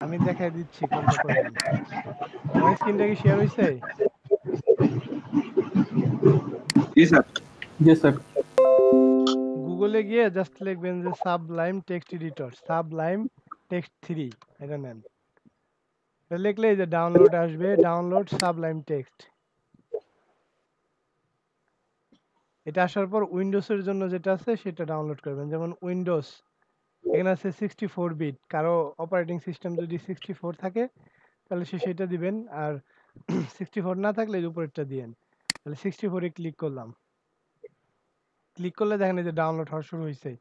আমি দেখাই দিচ্ছি কোনটা করবেন। আমার স্ক্রিনটা কি শেয়ার হইছে? জি স্যার। জি স্যার। গুগলে গিয়ে জাস্ট লিখবেন যে Sublime text editor, Sublime text 3, এটা নেন। এটা লিখলে এই যে ডাউনলোড আসবে, ডাউনলোড সাবলাইম টেক্সট। এটা আসার পর উইন্ডোজের জন্য যেটা আছে সেটা ডাউনলোড করবেন। যেমন উইন্ডোজ এখানে আছে 64 বিট, কারো অপারেটিং সিস্টেম যদি 64 থাকে তাহলে সে সেটা দিবেন, আর 64 না থাকলে এই উপরেরটা দিবেন। তাহলে 64 এ ক্লিক করলাম, ক্লিক করলে দেখেন এই যে ডাউনলোড হওয়া শুরু হয়েছে।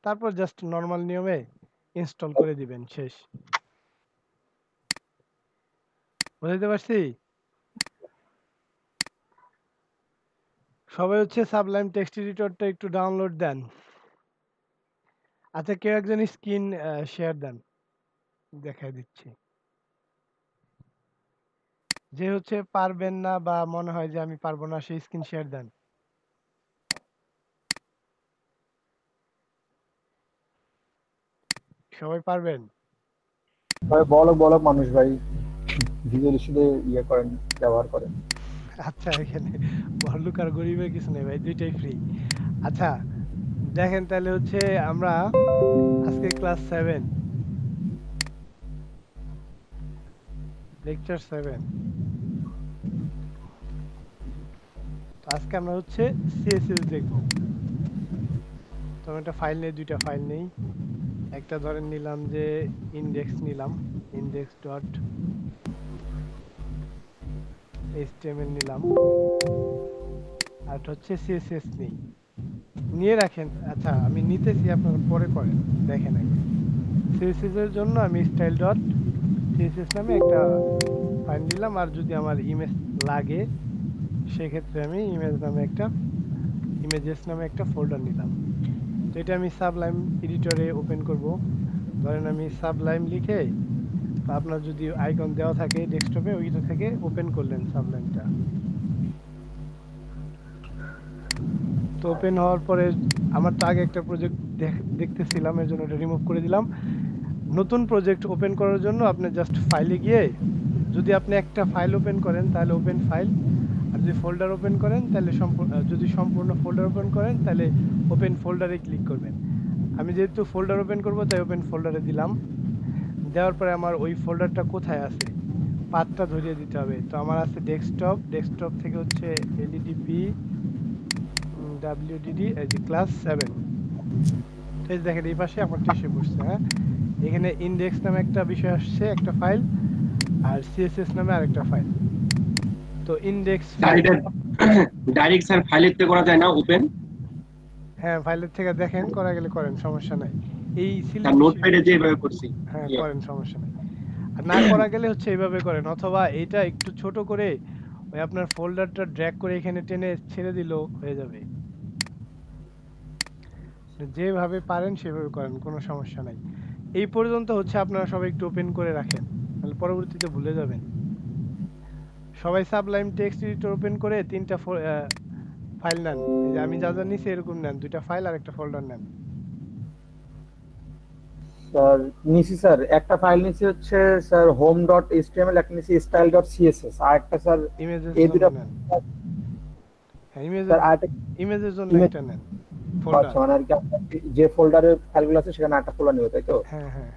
তারপর জাস্ট নর্মাল নিয়মে ইনস্টল করে দিবেন, শেষ। বুঝতে পারছি? সবাই হচ্ছে সাবলাইম টেক্সট এডিটরটা একটু ডাউনলোড দেন। আচ্ছা, কেউ একজন স্ক্রিন শেয়ার দেন, দেখাই দিচ্ছি। যে হচ্ছে পারবেন না বা মনে হয় যে আমি পারবো না, সেই স্ক্রিন শেয়ার দেন। সবাই পারবেন? ভাই বড় বড় মানুষ ভাই, ভিজুয়াল শুধু ইয়ে করেন, ব্যবহার করেন। আচ্ছা, এখানে বড়লোক আর গরিবের কিছু নেই ভাই, দুইটাই ফ্রি। আচ্ছা দেখেন, তাহলে হচ্ছে আমরা আজকে ক্লাস 7, লেকচার 7। আজকে আমরা হচ্ছে সিএসএস দেখব। তো আমি একটা ফাইল নেই, দুইটা ফাইল নেই। একটা ধরেন নিলাম যে ইনডেক্স নিলাম, ইনডেক্স ডট এইচটিএমএল নিলাম, আর একটা হচ্ছে সিএসএস নেই, নিয়ে রাখেন। আচ্ছা আমি নিতেছি, আপনারা পরে করেন, দেখেন আগে। সিএসএস এর জন্য আমি স্টাইল ডট সিএসএস নামে একটা ফাইল নিলাম, আর যদি আমার ইমেজ লাগে সেক্ষেত্রে আমি ইমেজেস নামে একটা ফোল্ডার নিলাম। তো এটা আমি সাবলাইম এডিটরে ওপেন করব। ধরেন আমি সাবলাইম লিখে, বা আপনার যদি আইকন দেওয়া থাকে ডেস্কটপে, ওইটা থেকে ওপেন করলেন সাবলাইমটা। তো ওপেন হওয়ার পরে আমার তো আগে একটা প্রজেক্ট দেখতেছিলাম, এর জন্য এটা রিমুভ করে দিলাম। নতুন প্রজেক্ট ওপেন করার জন্য আপনি জাস্ট ফাইলে গিয়ে, যদি আপনি একটা ফাইল ওপেন করেন তাহলে ওপেন ফাইল, আর যদি ফোল্ডার ওপেন করেন তাহলে যদি সম্পূর্ণ ফোল্ডার ওপেন করেন তাহলে ওপেন ফোল্ডারে ক্লিক করবেন। আমি যেহেতু ফোল্ডার ওপেন করব তাই ওপেন ফোল্ডারে দিলাম। দেওয়ার পরে আমার ওই ফোল্ডারটা কোথায় আছে পাথটা ধরিয়ে দিতে হবে। তো আমার আছে ডেস্কটপ, ডেস্কটপ থেকে হচ্ছে এলইডিপি ডাব্লিউডিডি, এই যে ক্লাস 7। তো এই যে দেখেন এই পাশে আমারটা এসে পড়ছে। হ্যাঁ, এখানে ইনডেক্স নামে একটা বিষয় আসছে, একটা ফাইল, আর সিএসএস নামে আরেকটা ফাইল। তো ইনডেক্স স্যার ফাইল, এটা ডাইরেক্ট স্যার ফাইলের থেকে করা যায় না ওপেন? হ্যাঁ ফাইলের থেকে দেখেন, করা গেলে করেন, সমস্যা নাই। এই স্যার সিলেক্ট, নোটপ্যাডে যেভাবে করছি। হ্যাঁ ইয়ে, করেন, সমস্যা নাই। আর না করা গেলে হচ্ছে এইভাবে করেন, অথবা এটা একটু ছোট করে ওই আপনার ফোল্ডারটা ড্র্যাগ করে এখানে টেনে ছেড়ে দিলেও হয়ে যাবে। যেভাবে পারেন সেভাবে করেন, কোনো সমস্যা নাই। এই পর্যন্ত হচ্ছে আপনারা সবাই একটু ওপেন করে রাখেন, তাহলে পরবর্তীতে ভুলে যাবেন। সবাই সাবলাইম টেক্সট এডিটর ওপেন করে তিনটা ফাইল নেন। এই যে আমি যা যা নিছি এরকম নেন, দুইটা ফাইল আর একটা ফোল্ডার নেন। স্যার নিচে স্যার একটা ফাইল নিচে হচ্ছে স্যার হোম ডট এইচটিএমএল, একটা নিচে স্টাইল ডট সিএসএস, আর একটা স্যার ইমেজের এই জন্য দুটো। নেন, হ্যাঁ স্যার ইমেজের, আরেকটা ইমেজের জন্য ইমেজ। একটা নেন ফোল্ডার। আচ্ছা, মানে আর কি আপনার যে ফোল্ডারের ফাইলগুলো আছে সেখানে একটা ফোল্ডার নেবে, তাই তো? হ্যাঁ হ্যাঁ,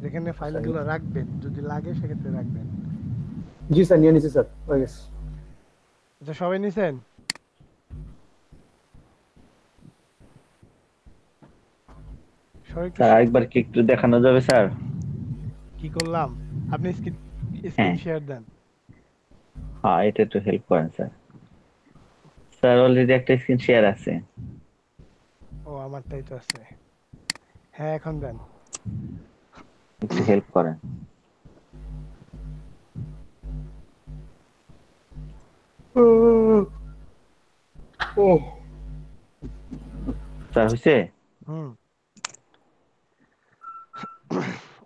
যেখানে আচ্ছা, ফাইলগুলো রাখবেন, যদি লাগে সেক্ষেত্রে রাখবেন। জি স্যার নিয়ে নিচ্ছি স্যার, হয়ে গেছে। আচ্ছা সবাই নিছেন? সবাই একটু স্যার আরেকবার কি একটু দেখানো যাবে স্যার? কি করলাম? আপনি স্ক্রিন হ্যাঁ, শেয়ার দেন। হ্যাঁ, এটা একটু হেল্প করেন স্যার। স্যার অলরেডি একটা স্ক্রিন শেয়ার আছে, ও আমারটাই তো আছে, হ্যাঁ এখন দেন। একটু হেল্প করেন। স্যার হয়েছে? হুম,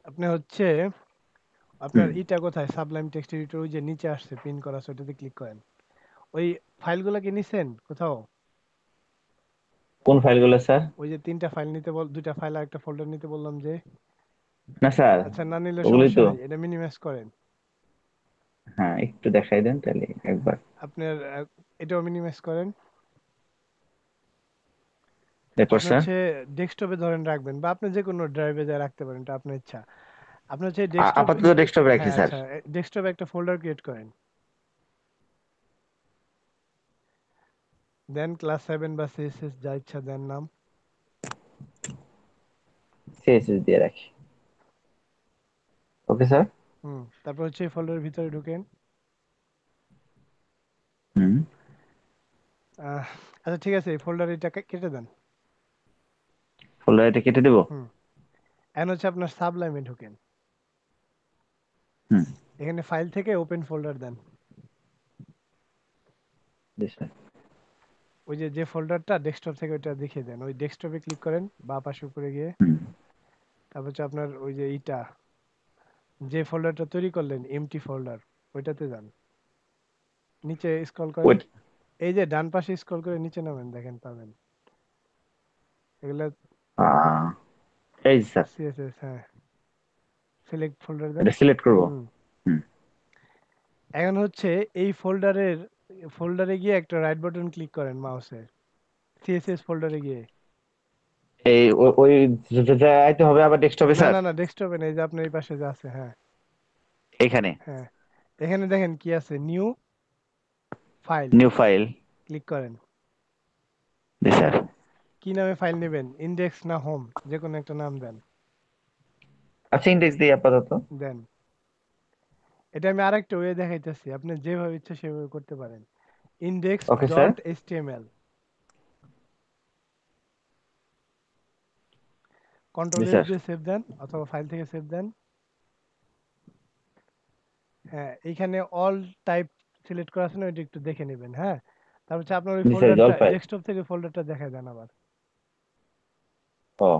আপনি হচ্ছে আপনার হুম। ইটা কোথায়, সাবলাইম টেক্সট এডিটর ওই যে নিচে আসছে পিন করা, সেটাতে ক্লিক করেন। ওই ফাইলগুলো কি নিছেন কোথাও? কোন ফাইলগুলো স্যার? ওই যে তিনটা ফাইল নিতে বল, দুইটা ফাইল আর একটা ফোল্ডার নিতে বললাম যে, না স্যার, আচ্ছা না নিলে ওগুলোই সমস্যা তো। নাই, এটা মিনিমাইজ করেন। হ্যাঁ, একটু দেখাই দেন তাহলে একবার। আপনার এটাও মিনিমাইজ করেন। এরপর আপনি স্যার, হচ্ছে ডেস্কটপে ধরেন রাখবেন বা আপনি যে কোনো ড্রাইভে যা রাখতে পারেন, এটা আপনার ইচ্ছা। আপনি হচ্ছে ডেস্কটপ, আপাতত ডেস্কটপে রাখি হ্যাঁ স্যার। আচ্ছা, ডেস্কটপে একটা ফোল্ডার ক্রিয়েট করেন। দেন ক্লাস 7 বা সিএসএস যা ইচ্ছা দেন নাম। সিএসএস দিয়ে রাখি। Okay sir. তারপর হচ্ছে ফোল্ডারের ভিতরে ঢুকেন। হুম। আহ, আচ্ছা ঠিক আছে, এই ফোল্ডার এটা কেটে দেন। ফোল্ডার এটা কেটে দেবো। হুম এখন হচ্ছে আপনার সাবলাইমে ঢুকেন। হুম। এখানে ফাইল থেকে ওপেন ফোল্ডার দেন। জি স্যার। ওই যে যে ফোল্ডারটা ডেস্কটপ থেকে ওইটা দেখিয়ে দেন, ওই ডেস্কটপে ক্লিক করেন বা পাশে উপরে গিয়ে। হুম। তারপর হচ্ছে আপনার ওই যে ইটা, যে ফোল্ডারটা তৈরি করলেন এমটি ফোল্ডার, ওইটাতে যান। নিচে স্ক্রল করেন। ওয়েট। এই যে ডান পাশে স্ক্রল করে নিচে নামেন, দেখেন পাবেন এগুলা এই যে স্যার, সিএসএস। হ্যাঁ, সিলেক্ট ফোল্ডার দেন। এটা সিলেক্ট করব। হুম হুম। এখন হচ্ছে এই ফোল্ডারে গিয়ে একটা রাইট বাটন ক্লিক করেন মাউসের, সিএসএস ফোল্ডারে গিয়ে। এই ওই যাইতে হবে আবার ডেস্কটপে না স্যার। না না, ডেস্কটপে নেই, যে আপনার এই পাশে যা আছে। হ্যাঁ এখানে হ্যাঁ, এখানে দেখেন কি আছে, new file, new file. Click করেন। জি স্যার। কি নামে ফাইল নেবেন, ইন্ডেক্স না হোম, যে কোনো একটা নাম দেন। আচ্ছা, ইন্ডেক্স দিই আপাতত। দেন। এটা আমি আরেকটা ওয়ে দেখাইতেছি, আপনি যেভাবে ইচ্ছা সেভাবে করতে পারেন। Index okay sir. Dot HTML, control G S sir. দিয়ে সেভ দেন অথবা ফাইল থেকে সেভ দেন। হ্যাঁ, এইখানে অল টাইপ সিলেক্ট করা আছে না, ওইটা একটু দেখে নেবেন। হ্যাঁ, তারপর হচ্ছে আপনার ওই জি স্যার, ফোল্ডারটা, জলপাই। ডেস্কটপ থেকে ফোল্ডারটা দেখায় দেন আবার। ও,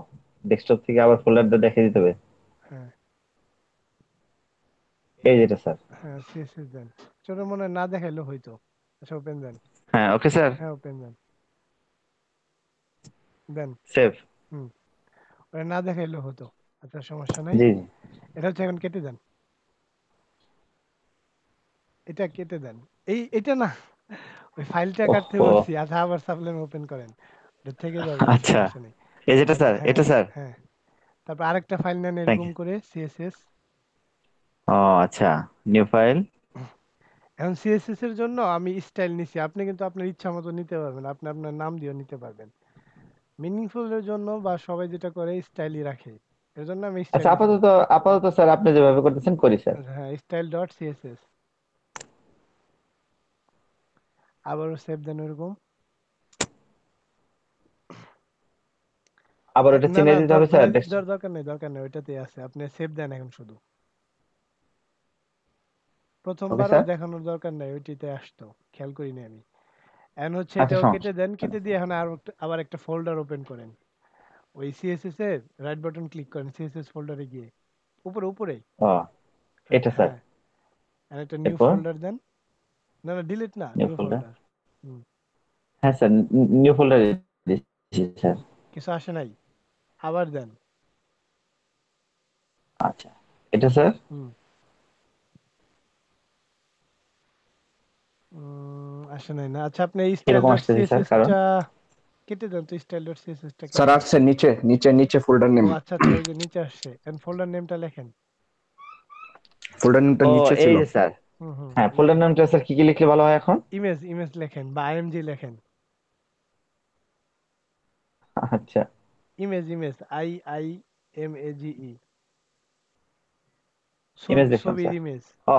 ডেস্কটপ থেকে আবার ফোল্ডারটা দেখে দিতে হবে। হ্যাঁ এই যেটা স্যার। হ্যাঁ, সিএসএস দেন। ছোট মনে হয় না দেখাইলেও হয়তো। আচ্ছা ওপেন দেন। হ্যাঁ, ওকে স্যার। হ্যাঁ ওপেন দেন। দেন। সেভ। হুম ওটা না দেখাইলেও হতো। আচ্ছা সমস্যা নাই। জি জি। এটা হচ্ছে এখন কেটে দেন, এটা কেটে দেন। এটা না, ওই ফাইলটা কাটতে ওহো। বলছি। আচ্ছা আবার সাবলেম ওপেন করেন, এটা থেকে যাবে, এটা আচ্ছা, সমস্যা নেই। এই যেটা স্যার, হ্যাঁ এটা স্যার। হ্যাঁ, তারপর আরেকটা ফাইল নেন থ্যাংক এরকম ইউ। করে সিএসএস। ও আচ্ছা, নিউ ফাইল। এখন সিএসএস এর জন্য আমি স্টাইল নিছি, আপনি কিন্তু আপনার ইচ্ছা মতো নিতে পারবেন, আপনি আপনার নাম দিয়েও নিতে পারবেন। মিনিংফুল এর জন্য বা সবাই যেটা করে স্টাইলই রাখে, এর জন্য আমি স্টাইল আচ্ছা, নিছি। আপাতত আপাতত স্যার আপনি যেভাবে করতেছেন করি স্যার। হ্যাঁ, স্টাইল ডট সিএসএস, আবারও সেভ দেন ওরকম। আবার ওটা না চিনে না, দিতে হবে স্যার। দরকার নেই, দরকার নেই, ওইটাতেই আছে, আপনি সেভ দেন এখন শুধু। ওকে প্রথমবারও স্যার। দেখানোর দরকার নাই, ওইটিতে আসতো, খেয়াল করিনি আমি। এখন হচ্ছে আচ্ছা, এটাও কেটে সমস্যা। দেন, কেটে দিয়ে এখন আবার একটা ফোল্ডার ওপেন করেন। ওই সিএসএস এর রাইট বাটন ক্লিক করেন, সিএসএস ফোল্ডারে গিয়ে উপরে উপরে। ও, এটা স্যার। হ্যাঁ, আর একটা নিউ এরপর ফোল্ডার দেন। না না, ডিলিট না, নিউ নিউ ফোল্ডার। ফোল্ডার। হুম হ্যাঁ স্যার, নিউ ফোল্ডারে দিচ্ছি স্যার। কিছু আসে নাই, আবার দেন। আচ্ছা, এটা স্যার। হুম আসে নাই না। আচ্ছা আপনি এই স্টাইল এরকম ডট আসতেছে স্যার, সিএসএস কারণ টা কেটে দেন তো, স্টাইল ডট সিএসএস টা স্যার কেটে দেন। আসছে নিচে নিচে নিচে ফোল্ডার ও নেম। আচ্ছা আচ্ছা, ওই যে নিচে আসছে, এন্ড ফোল্ডার নেমটা লেখেন। ফোল্ডার নেমটা ও নিচে এই ছিল। যে স্যার। হ্যাঁ, ফোল্ডার লেখেন। নামটা স্যার কি কি লিখলে ভালো হয় এখন? ইমেজ, ইমেজ লেখেন বা আইএমজি লেখেন। আচ্ছা। Image, image, I I M A G E, image দেখলাম ছবির স্যার। ইমেজ। ও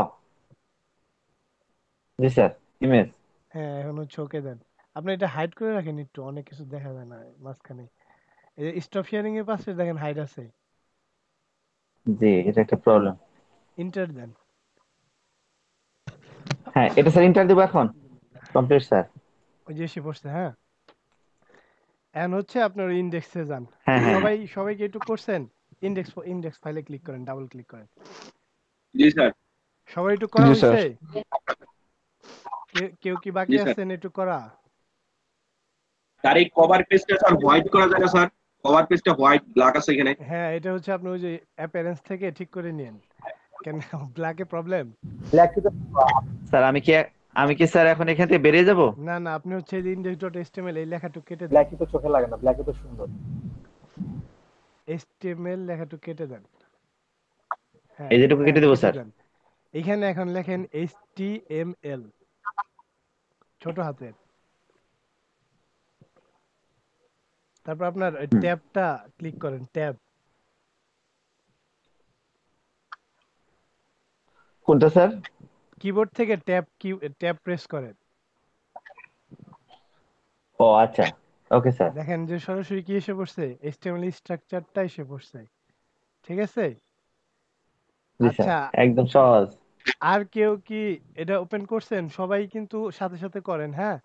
জি স্যার, ইমেজ। হ্যাঁ এখন হচ্ছে ওকে দেন। আপনি এটা হাইড করে রাখেন একটু, অনেক কিছু দেখা যায় না মাঝখানে। এই যে স্টপ শেয়ারিং এর পাশে দেখেন হাইড আছে, জি, এটা একটা প্রবলেম। ইন্টার দেন। হ্যাঁ, এটা স্যার ইন্টার দিব এখন। Complete sir. ওই যে এসে পড়ছে। হ্যাঁ, এখন হচ্ছে আপনার ইন্ডেক্সে যান। হ্যাঁ হ্যাঁ হ্যাঁ। সবাইকে একটু করছেন, ইন্ডেক্স ফাইলে ক্লিক করেন, ডাবল ক্লিক করেন। জি স্যার। সবাই একটু করা জি স্যার। হয়েছে? কেউ কি বাকি জি স্যার। আছেন একটু করা? তার এই কভার পেজটা স্যার হোয়াইট করা যায় না স্যার? কভার পেজটা হোয়াইট ব্ল্যাক আছে এখানে। হ্যাঁ, এটা হচ্ছে আপনি ওই যে অ্যাপিয়ারেন্স থেকে ঠিক করে নিন। কেন ব্ল্যাকে প্রবলেম? ব্ল্যাক তো স্যার আমি কি স্যার এখন এখান থেকে বেরিয়ে যাব? না, না, আপনি হচ্ছে এই index.html এই লেখাটুকু কেটে দেন। ব্ল্যাকই তো চোখে লাগে না, ব্ল্যাকই তো সুন্দর। HTML লেখাটুকু কেটে দেন। হ্যাঁ, এই যেটুকু কেটে দেবো কেটে স্যার? দেন। এখানে এখন লেখেন HTML ছোট হাতের। তারপর আপনার হুম। ট্যাবটা ক্লিক করেন, ট্যাব। কোনটা স্যার? কিবোর্ড থেকে ট্যাব প্রেস করেন। ও আচ্ছা, ওকে স্যার। দেখেন যে সরাসরি কি এসে পড়ছে, HTML স্ট্রাকচারটা এসে পড়ছে। ঠিক আছে? জি স্যার, আচ্ছা, একদম সহজ। আর কেউ কি এটা ওপেন করছেন? সবাই কিন্তু সাথে সাথে করেন, হ্যাঁ?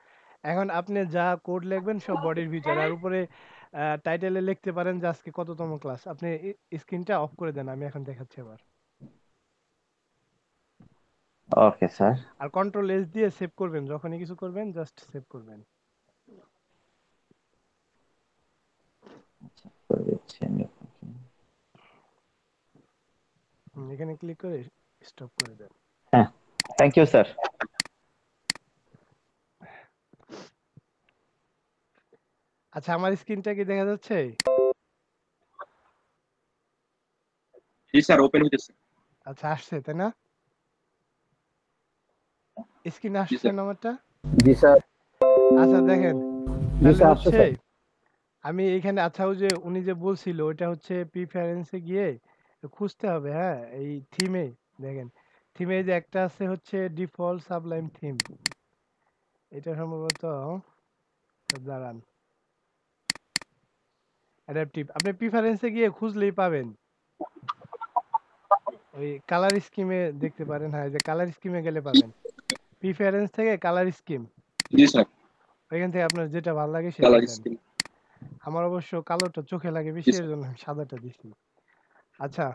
এখন আপনি যা কোড লিখবেন সব বডির ভিতরে, আর উপরে টাইটেলে লিখতে পারেন যে আজকে কততম ক্লাস। আপনি স্ক্রিনটা অফ করে দেন, আমি এখন দেখাচ্ছি আবার। Okay sir. আর কন্ট্রোল এস দিয়ে সেভ করবেন, যখনই কিছু করবেন জাস্ট সেভ করবেন। আচ্ছা, করে দিচ্ছি আমি। এখানে ক্লিক করে স্টপ করে দেন। হ্যাঁ, থ্যাংক ইউ স্যার। আচ্ছা, আমার স্ক্রিনটা কি দেখা যাচ্ছে? জি স্যার, ওপেন হইতেছে। আচ্ছা, আসছে তাই না? স্ক্রিন জি আসছে স্যার। না আমারটা? জি স্যার। আচ্ছা, দেখেন জি তাহলে স্যার, আসছে হচ্ছে স্যার। আমি এখানে, আচ্ছা ওই যে উনি যে বলছিল ওইটা হচ্ছে প্রিফারেন্সে গিয়ে খুঁজতে হবে, হ্যাঁ? এই থিমে দেখেন, থিমে যে একটা আছে হচ্ছে ডিফল্ট সাবলাইম থিম, এটা সম্ভবত, দাঁড়ান, অ্যাডাপটিভ। আপনি প্রিফারেন্সে গিয়ে খুঁজলেই পাবেন। ওই কালার স্কিমে দেখতে পারেন, হ্যাঁ, যে কালার স্কিমে গেলে পাবেন। প্রিফারেন্স থেকে কালার স্কিম, জি স্যার। ওইখান থেকে আপনার যেটা ভালো লাগে সেটা কালার দেন। স্কিম। আমার অবশ্য কালোটা চোখে লাগে জি বেশি, এর স্যার। জন্য আমি সাদাটা দিছি। আচ্ছা,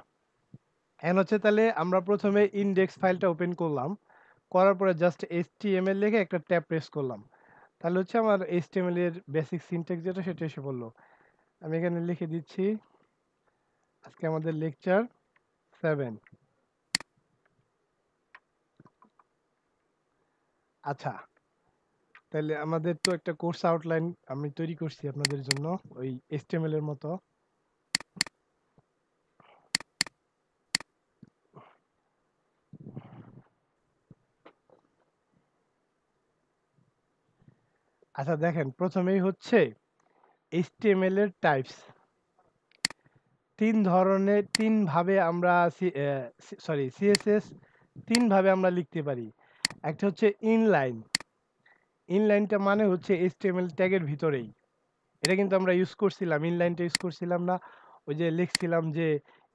এখন হচ্ছে তাহলে আমরা প্রথমে ইনডেক্স ফাইলটা ওপেন করলাম, করার পরে জাস্ট HTML লিখে একটা ট্যাব প্রেস করলাম, তাহলে হচ্ছে আমার HTML এর বেসিক সিনট্যাক্স যেটা সেটা এসে পড়লো। আমি এখানে লিখে দিচ্ছি আজকে আমাদের লেকচার 7। আচ্ছা, তাহলে আমাদের তো একটা কোর্স আউটলাইন আমি তৈরি করছি আপনাদের জন্য, ওই HTML এর মতো। আচ্ছা, দেখেন প্রথমেই হচ্ছে HTML এর টাইপস। তিন ভাবে আমরা CSS তিন ভাবে আমরা লিখতে পারি। একটা হচ্ছে ইনলাইন। ইনলাইনটা মানে হচ্ছে HTML ট্যাগের ভিতরেই। এটা কিন্তু আমরা ইউজ করছিলাম, ইনলাইনটা ইউজ করছিলাম না? ওই যে লিখছিলাম যে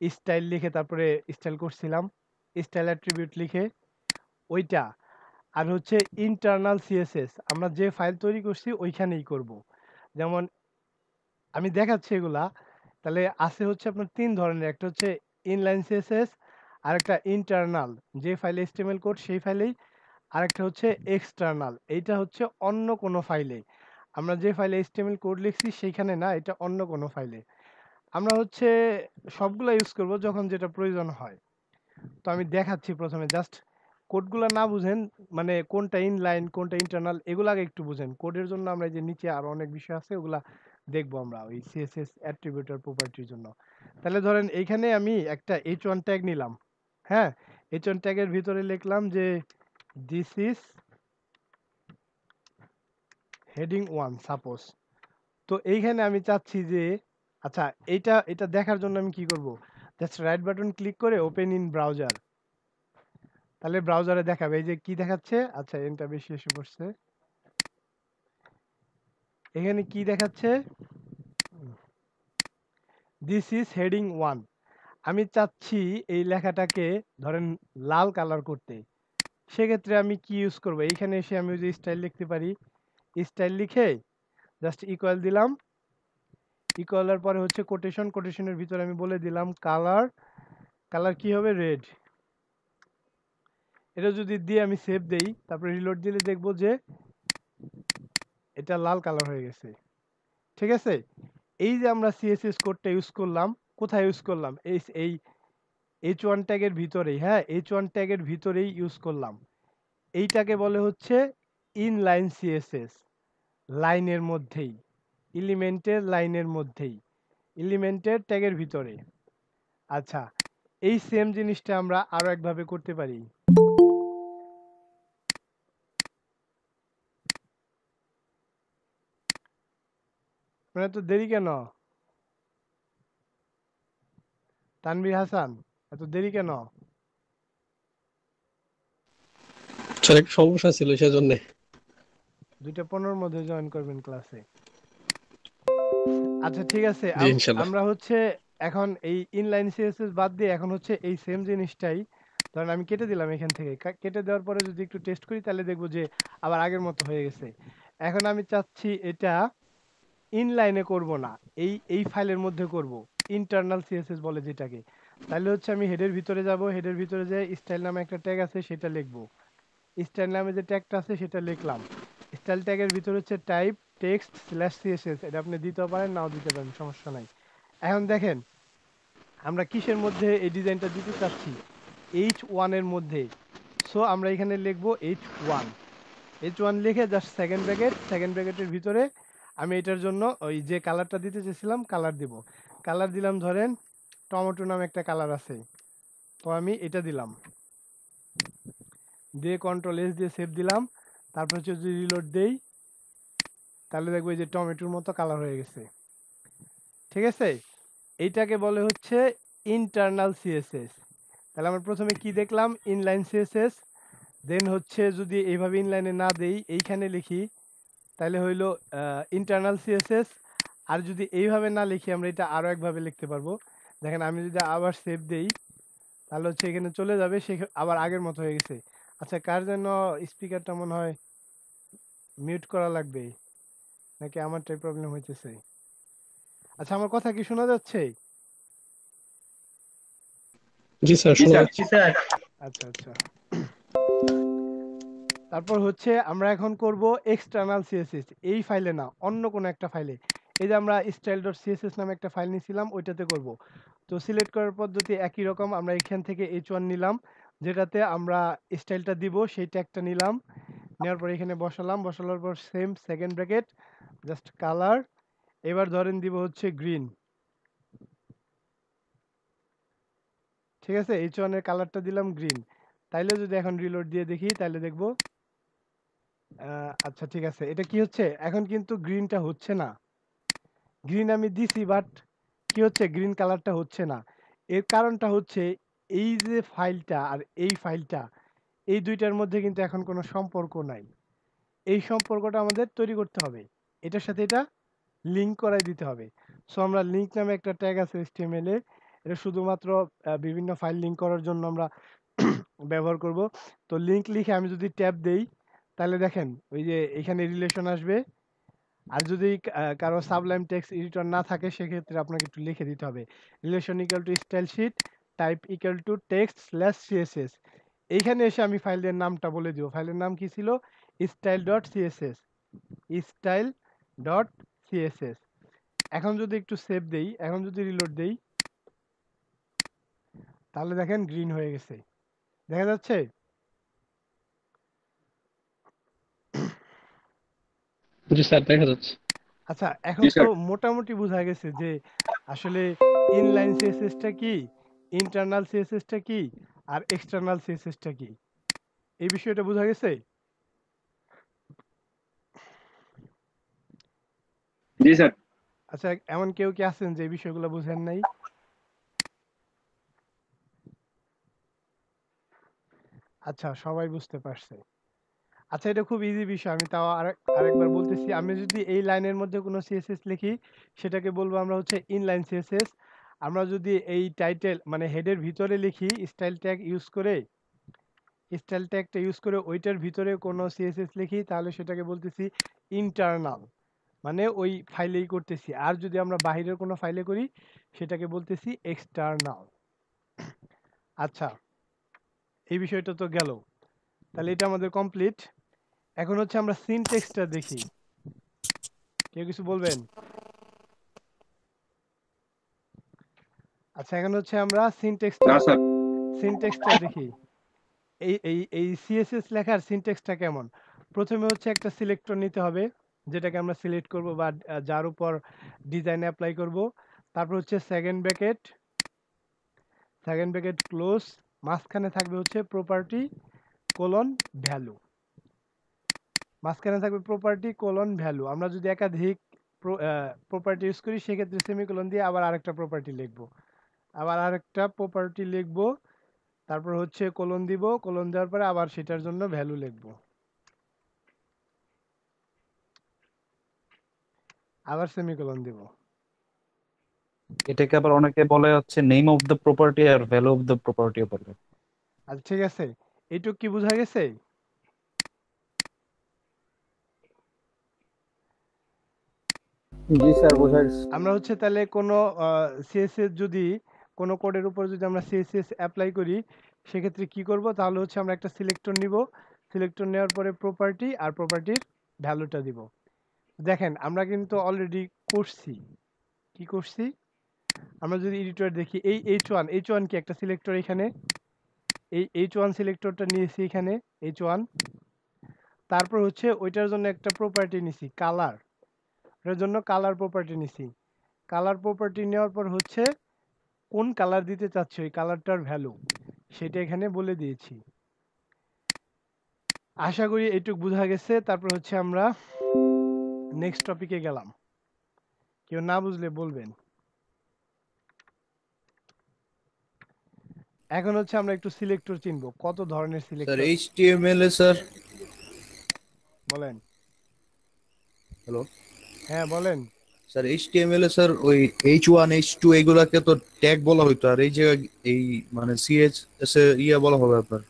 স্টাইল লিখে তারপরে স্টাইল করছিলাম, স্টাইল অ্যাট্রিবিউট লিখে, ওইটা। আর হচ্ছে ইন্টারনাল সিএসএস, আমরা যে ফাইল তৈরি করছি ওইখানেই করব। যেমন আমি দেখাচ্ছি এগুলা। তাহলে আছে হচ্ছে আপনার তিন ধরনের, একটা হচ্ছে ইনলাইন সিএসএস, আর একটা ইন্টারনাল যে ফাইলে HTML কোড সেই ফাইলেই, আর একটা হচ্ছে এক্সটার্নাল, এইটা হচ্ছে অন্য কোনো ফাইলে। আমরা যে ফাইলে HTML কোড লিখছি সেইখানে না, এটা অন্য কোনো ফাইলে। আমরা হচ্ছে সবগুলা ইউজ করব যখন যেটা প্রয়োজন হয়। তো আমি দেখাচ্ছি প্রথমে, জাস্ট কোডগুলা না বুঝেন, মানে কোনটা ইনলাইন কোনটা ইন্টারনাল এগুলো আগে একটু বুঝেন। কোডের জন্য আমরা এই যে নিচে আরো অনেক বিষয় আছে, ওগুলা দেখবো আমরা ওই সিএসএস অ্যাট্রিবিউট আর প্রপার্টির জন্য। তাহলে ধরেন এইখানে আমি একটা h1 ট্যাগ নিলাম, হ্যাঁ? h1 ট্যাগের ভিতরে লিখলাম যে দিস ইজ হেডিং 1 সাপোজ। তো এইখানে আমি চাচ্ছি যে, আচ্ছা, এটা এটা দেখার জন্য আমি কি করব? জাস্ট রাইট বাটন ক্লিক করে ওপেন ইন ব্রাউজার, তাহলে ব্রাউজারে দেখাবে। এই যে কি দেখাচ্ছে, আচ্ছা এনটা বেশি এসে পড়ছে, এখানে কি দেখাচ্ছে, দিস ইজ হেডিং 1। আমি চাচ্ছি এই লেখাটাকে ধরেন লাল কালার করতে, সেক্ষেত্রে আমি কি ইউজ করব? এইখানে এসে আমি ওই যে স্টাইল লিখতে পারি, স্টাইল লিখে জাস্ট ইকুয়াল দিলাম, ইকুয়ালের পরে হচ্ছে কোটেশন, কোটেশনের ভিতরে আমি বলে দিলাম কালার, কালার কি হবে, রেড। এটা যদি দিয়ে আমি সেভ দেই, তারপরে রিলোড দিলে দেখবো যে এটা লাল কালার হয়ে গেছে। ঠিক আছে? এই যে আমরা সিএসএস কোডটা ইউজ করলাম, কোথায় ইউজ করলাম? এই H1 ট্যাগের ভিতরেই, হ্যাঁ, H1 ট্যাগের ভিতরেই ইউজ করলাম। এইটাকে বলে হচ্ছে ইনলাইন সিএসএস, লাইনের মধ্যেই, এলিমেন্টের লাইনের মধ্যেই, এলিমেন্টের ট্যাগের ভিতরে। আচ্ছা, এই সেম জিনিসটা আমরা আরো একভাবে করতে পারি। মানে এত দেরি কেন? তানভীর হাসান, এত দেরি কেন? স্যার একটু সমস্যা ছিল সেজন্য। 2:15 মধ্যে জয়েন করবেন ক্লাসে। আচ্ছা ঠিক আছে, জি ইনশাল্লাহ। আমরা হচ্ছে এখন এই ইনলাইন সিএসএস বাদ দিয়ে এখন হচ্ছে এই সেম জিনিসটাই ধরেন আমি কেটে দিলাম এখান থেকে। কেটে দেওয়ার পরে যদি একটু টেস্ট করি তাহলে দেখবো যে আবার আগের মতো হয়ে গেছে। এখন আমি চাচ্ছি এটা ইনলাইনে করব না, এই ফাইলের মধ্যে করব, ইন্টারনাল সিএসএস বলে যেটাকে। তাহলে হচ্ছে আমি হেডের ভিতরে যাব, হেডের ভিতরে যে স্টাইল নামে একটা ট্যাগ আছে সেটা লিখবো। স্টাইল নামে যে ট্যাগটা আছে সেটা লিখলাম। স্টাইল ট্যাগের ভিতরে হচ্ছে টাইপ টেক্সট স্ল্যাশ সিএসএস, এটা আপনি দিতেও পারেন নাও দিতে পারেন, সমস্যা নাই। এখন দেখেন আমরা কিসের মধ্যে এই ডিজাইনটা দিতে চাচ্ছি, H1 এর মধ্যে। সো আমরা এখানে লিখবো H1 লিখে জাস্ট সেকেন্ড ব্র্যাকেটের ভিতরে আমি এটার জন্য ওই যে কালারটা দিতে চেয়েছিলাম কালার দিব। কালার দিলাম ধরেন টমেটো নামে একটা কালার আছে, তো আমি এটা দিলাম, দিয়ে Ctrl+S দিয়ে সেভ দিলাম। তারপর হচ্ছে যদি রিলোড দেই তাহলে দেখবো এই যে টমেটোর মতো কালার হয়ে গেছে। ঠিক আছে, এইটাকে বলে হচ্ছে ইন্টারনাল সিএসএস। তাহলে আমরা প্রথমে কি দেখলাম, ইনলাইন সিএসএস। দেন হচ্ছে যদি এইভাবে ইনলাইনে না দেই এইখানে লিখি তাহলে হইলো ইন্টারনাল সিএসএস। আর যদি এইভাবে না লিখি আমরা এটা আরো একভাবে লিখতে পারবো। দেখেন আমি যদি আবার সেভ দেই তাহলে হচ্ছে এখানে চলে যাবে, সে আবার আগের মতো হয়ে গেছে। আচ্ছা কার জন্য স্পিকারটা মনে হয় মিউট করা লাগবে, নাকি আমারটাই প্রবলেম হইতেছে? আচ্ছা আমার কথা কি শোনা যাচ্ছে? জি স্যার জি শোনা স্যার। যাচ্ছে। আচ্ছা আচ্ছা, তারপর হচ্ছে আমরা এখন করব এক্সটার্নাল সিএসএস, এই ফাইলে না অন্য কোনো একটা ফাইলে। এই যে আমরা style.css নামে একটা ফাইল নিয়েছিলাম ওইটাতে করব। তো সিলেক্ট করার পদ্ধতি একই রকম, আমরা এখান থেকে H1 নিলাম যেটাতে আমরা স্টাইলটা দিব, সেই ট্যাগটা নিলাম, নেওয়ার পর এখানে বসালাম, বসানোর পর same second bracket just colour. এবার ধরেন দিব হচ্ছে গ্রিন। ঠিক আছে, H1 এর কালারটা দিলাম গ্রিন। তাইলে যদি এখন রিলোড দিয়ে দেখি তাহলে দেখবো আচ্ছা ঠিক আছে, এটা কি হচ্ছে এখন কিন্তু গ্রিনটা হচ্ছে না। গ্রিন আমি দিছি বাট কি হচ্ছে, গ্রিন কালারটা হচ্ছে না। এর কারণটা হচ্ছে এই যে ফাইলটা আর এই ফাইলটা, এই দুইটার মধ্যে কিন্তু এখন কোনো সম্পর্ক নাই। এই সম্পর্কটা আমাদের তৈরি করতে হবে, এটার সাথে এটা লিঙ্ক করাই দিতে হবে। সো আমরা লিঙ্ক নামে একটা ট্যাগ আছে HTML এ, এটা শুধুমাত্র বিভিন্ন ফাইল লিঙ্ক করার জন্য আমরা ব্যবহার করব। তো লিঙ্ক লিখে আমি যদি ট্যাব দেই তাহলে দেখেন ওই যে এখানে রিলেশন আসবে। আর যদি কারো সাবলাইম টেক্সট এডিটর না থাকে সেক্ষেত্রে আপনাকে একটু লিখে দিতে হবে relation equal to style sheet type equal to text slash CSS. এইখানে এসে আমি ফাইলের নামটা বলে দিব, ফাইলের নাম কি ছিল, style dot CSS, style dot CSS. এখন যদি একটু সেভ দেই, এখন যদি রিলোড দেই তাহলে দেখেন গ্রিন হয়ে গেছে, দেখা যাচ্ছে? জি স্যার দেখা যাচ্ছে। আচ্ছা এখন জি তো স্যার। মোটামুটি বোঝা গেছে যে আসলে ইনলাইন সিএসএসটা কি, ইন্টারনাল সিএসএসটা কি, আর এক্সটার্নাল সিএসএসটা কি, এই বিষয়টা বোঝা গেছে? জি স্যার। আচ্ছা এমন কেউ কি আছেন যে এই বিষয়গুলো বুঝেন নাই? আচ্ছা সবাই বুঝতে পারছে। আচ্ছা এটা খুব ইজি বিষয়, আমি তাও আরেকবার বলতেছি। আমি যদি এই লাইনের মধ্যে কোনো সিএসএস লিখি সেটাকে বলবো আমরা হচ্ছে ইনলাইন সিএসএস। আমরা যদি এই টাইটেল মানে হেডের ভিতরে লিখি স্টাইল ট্যাগ ইউজ করে, স্টাইল ট্যাগটা ইউজ করে ওইটার ভিতরে কোনো সিএসএস লিখি তাহলে সেটাকে বলতেছি ইন্টারনাল, মানে ওই ফাইলেই করতেছি। আর যদি আমরা বাইরের কোনো ফাইলে করি সেটাকে বলতেছি এক্সটার্নাল। আচ্ছা এই বিষয়টা তো গেল, তাহলে এটা আমাদের কমপ্লিট। এখন হচ্ছে আমরা সিনট্যাক্সটা দেখি, কেউ কিছু বলবেন? আচ্ছা, এখন হচ্ছে আমরা না স্যার সিনট্যাক্সটা দেখি। এই সিএসএস লেখার সিনট্যাক্সটা কেমন? প্রথমে হচ্ছে একটা সিলেক্টর নিতে হবে, যেটাকে আমরা সিলেক্ট করব বা যার উপর ডিজাইন অ্যাপ্লাই করব। তারপর হচ্ছে সেকেন্ড ব্র্যাকেট ক্লোজ, মাঝখানে থাকবে হচ্ছে প্রপার্টি কোলন ভ্যালু। মাঝখানে থাকবে প্রপার্টি কোলন ভ্যালু। আমরা যদি একাধিক প্রপার্টি ইউজ করি সেক্ষেত্রে সেমিকোলন দিয়ে আবার আরেকটা প্রপার্টি লিখবো, তারপর হচ্ছে কোলন দিব, কোলন দেওয়ার পরে আবার সেটার জন্য ভ্যালু লিখবো, আবার সেমিকোলন দিব। এটাকে আবার অনেকে বলে হচ্ছে নেম অফ দ্য প্রপার্টি আর ভ্যালু অফ দ্য প্রপার্টিও বলে। আচ্ছা ঠিক আছে, এইটুক কি বোঝা গেছে? জি স্যার, বোঝা গেছে। আমরা হচ্ছে তাহলে কোনো সিএসএস যদি কোনো কোডের উপর যদি আমরা সিএসএস অ্যাপ্লাই করি সেক্ষেত্রে কি করব? তাহলে হচ্ছে আমরা একটা সিলেক্টর নিব, সিলেক্টর নেওয়ার পরে প্রপার্টি আর প্রপার্টির ভ্যালুটা দিব। দেখেন আমরা কিন্তু অলরেডি করছি, কি করছি? আমরা যদি এডিটর দেখি, এই এইচ ওয়ান কি একটা সিলেক্টর, এখানে এই এইচ ওয়ান সিলেক্টরটা নিয়েছি এখানে এইচ ওয়ান। তারপর হচ্ছে ওইটার জন্য একটা প্রপার্টি নিছি কালার, এর জন্য কালার প্রপার্টি নিছি। কালার প্রপার্টি নেওয়ার পর হচ্ছে কোন কালার দিতে চাচ্ছি ওই কালারটার ভ্যালু সেটা এখানে বলে দিয়েছি। আশা করি এইটুক বোঝা গেছে। তারপর হচ্ছে আমরা নেক্সট টপিকে গেলাম, কেউ না বুঝলে বলবেন। এখন হচ্ছে আমরা একটু সিলেক্টর চিনবো, কত ধরনের স্যার সিলেক্টর। এইচটিএমএল এ স্যার, বলেন। হ্যালো হ্যাঁ বলেন। স্যার, এইচটিএমএল এ স্যার ওই H1 H2 এগুলাকে তো ট্যাগ বলা হইতো, আর এই যে এই মানে সিএসএস এ ইয়া বলা হবে আপনার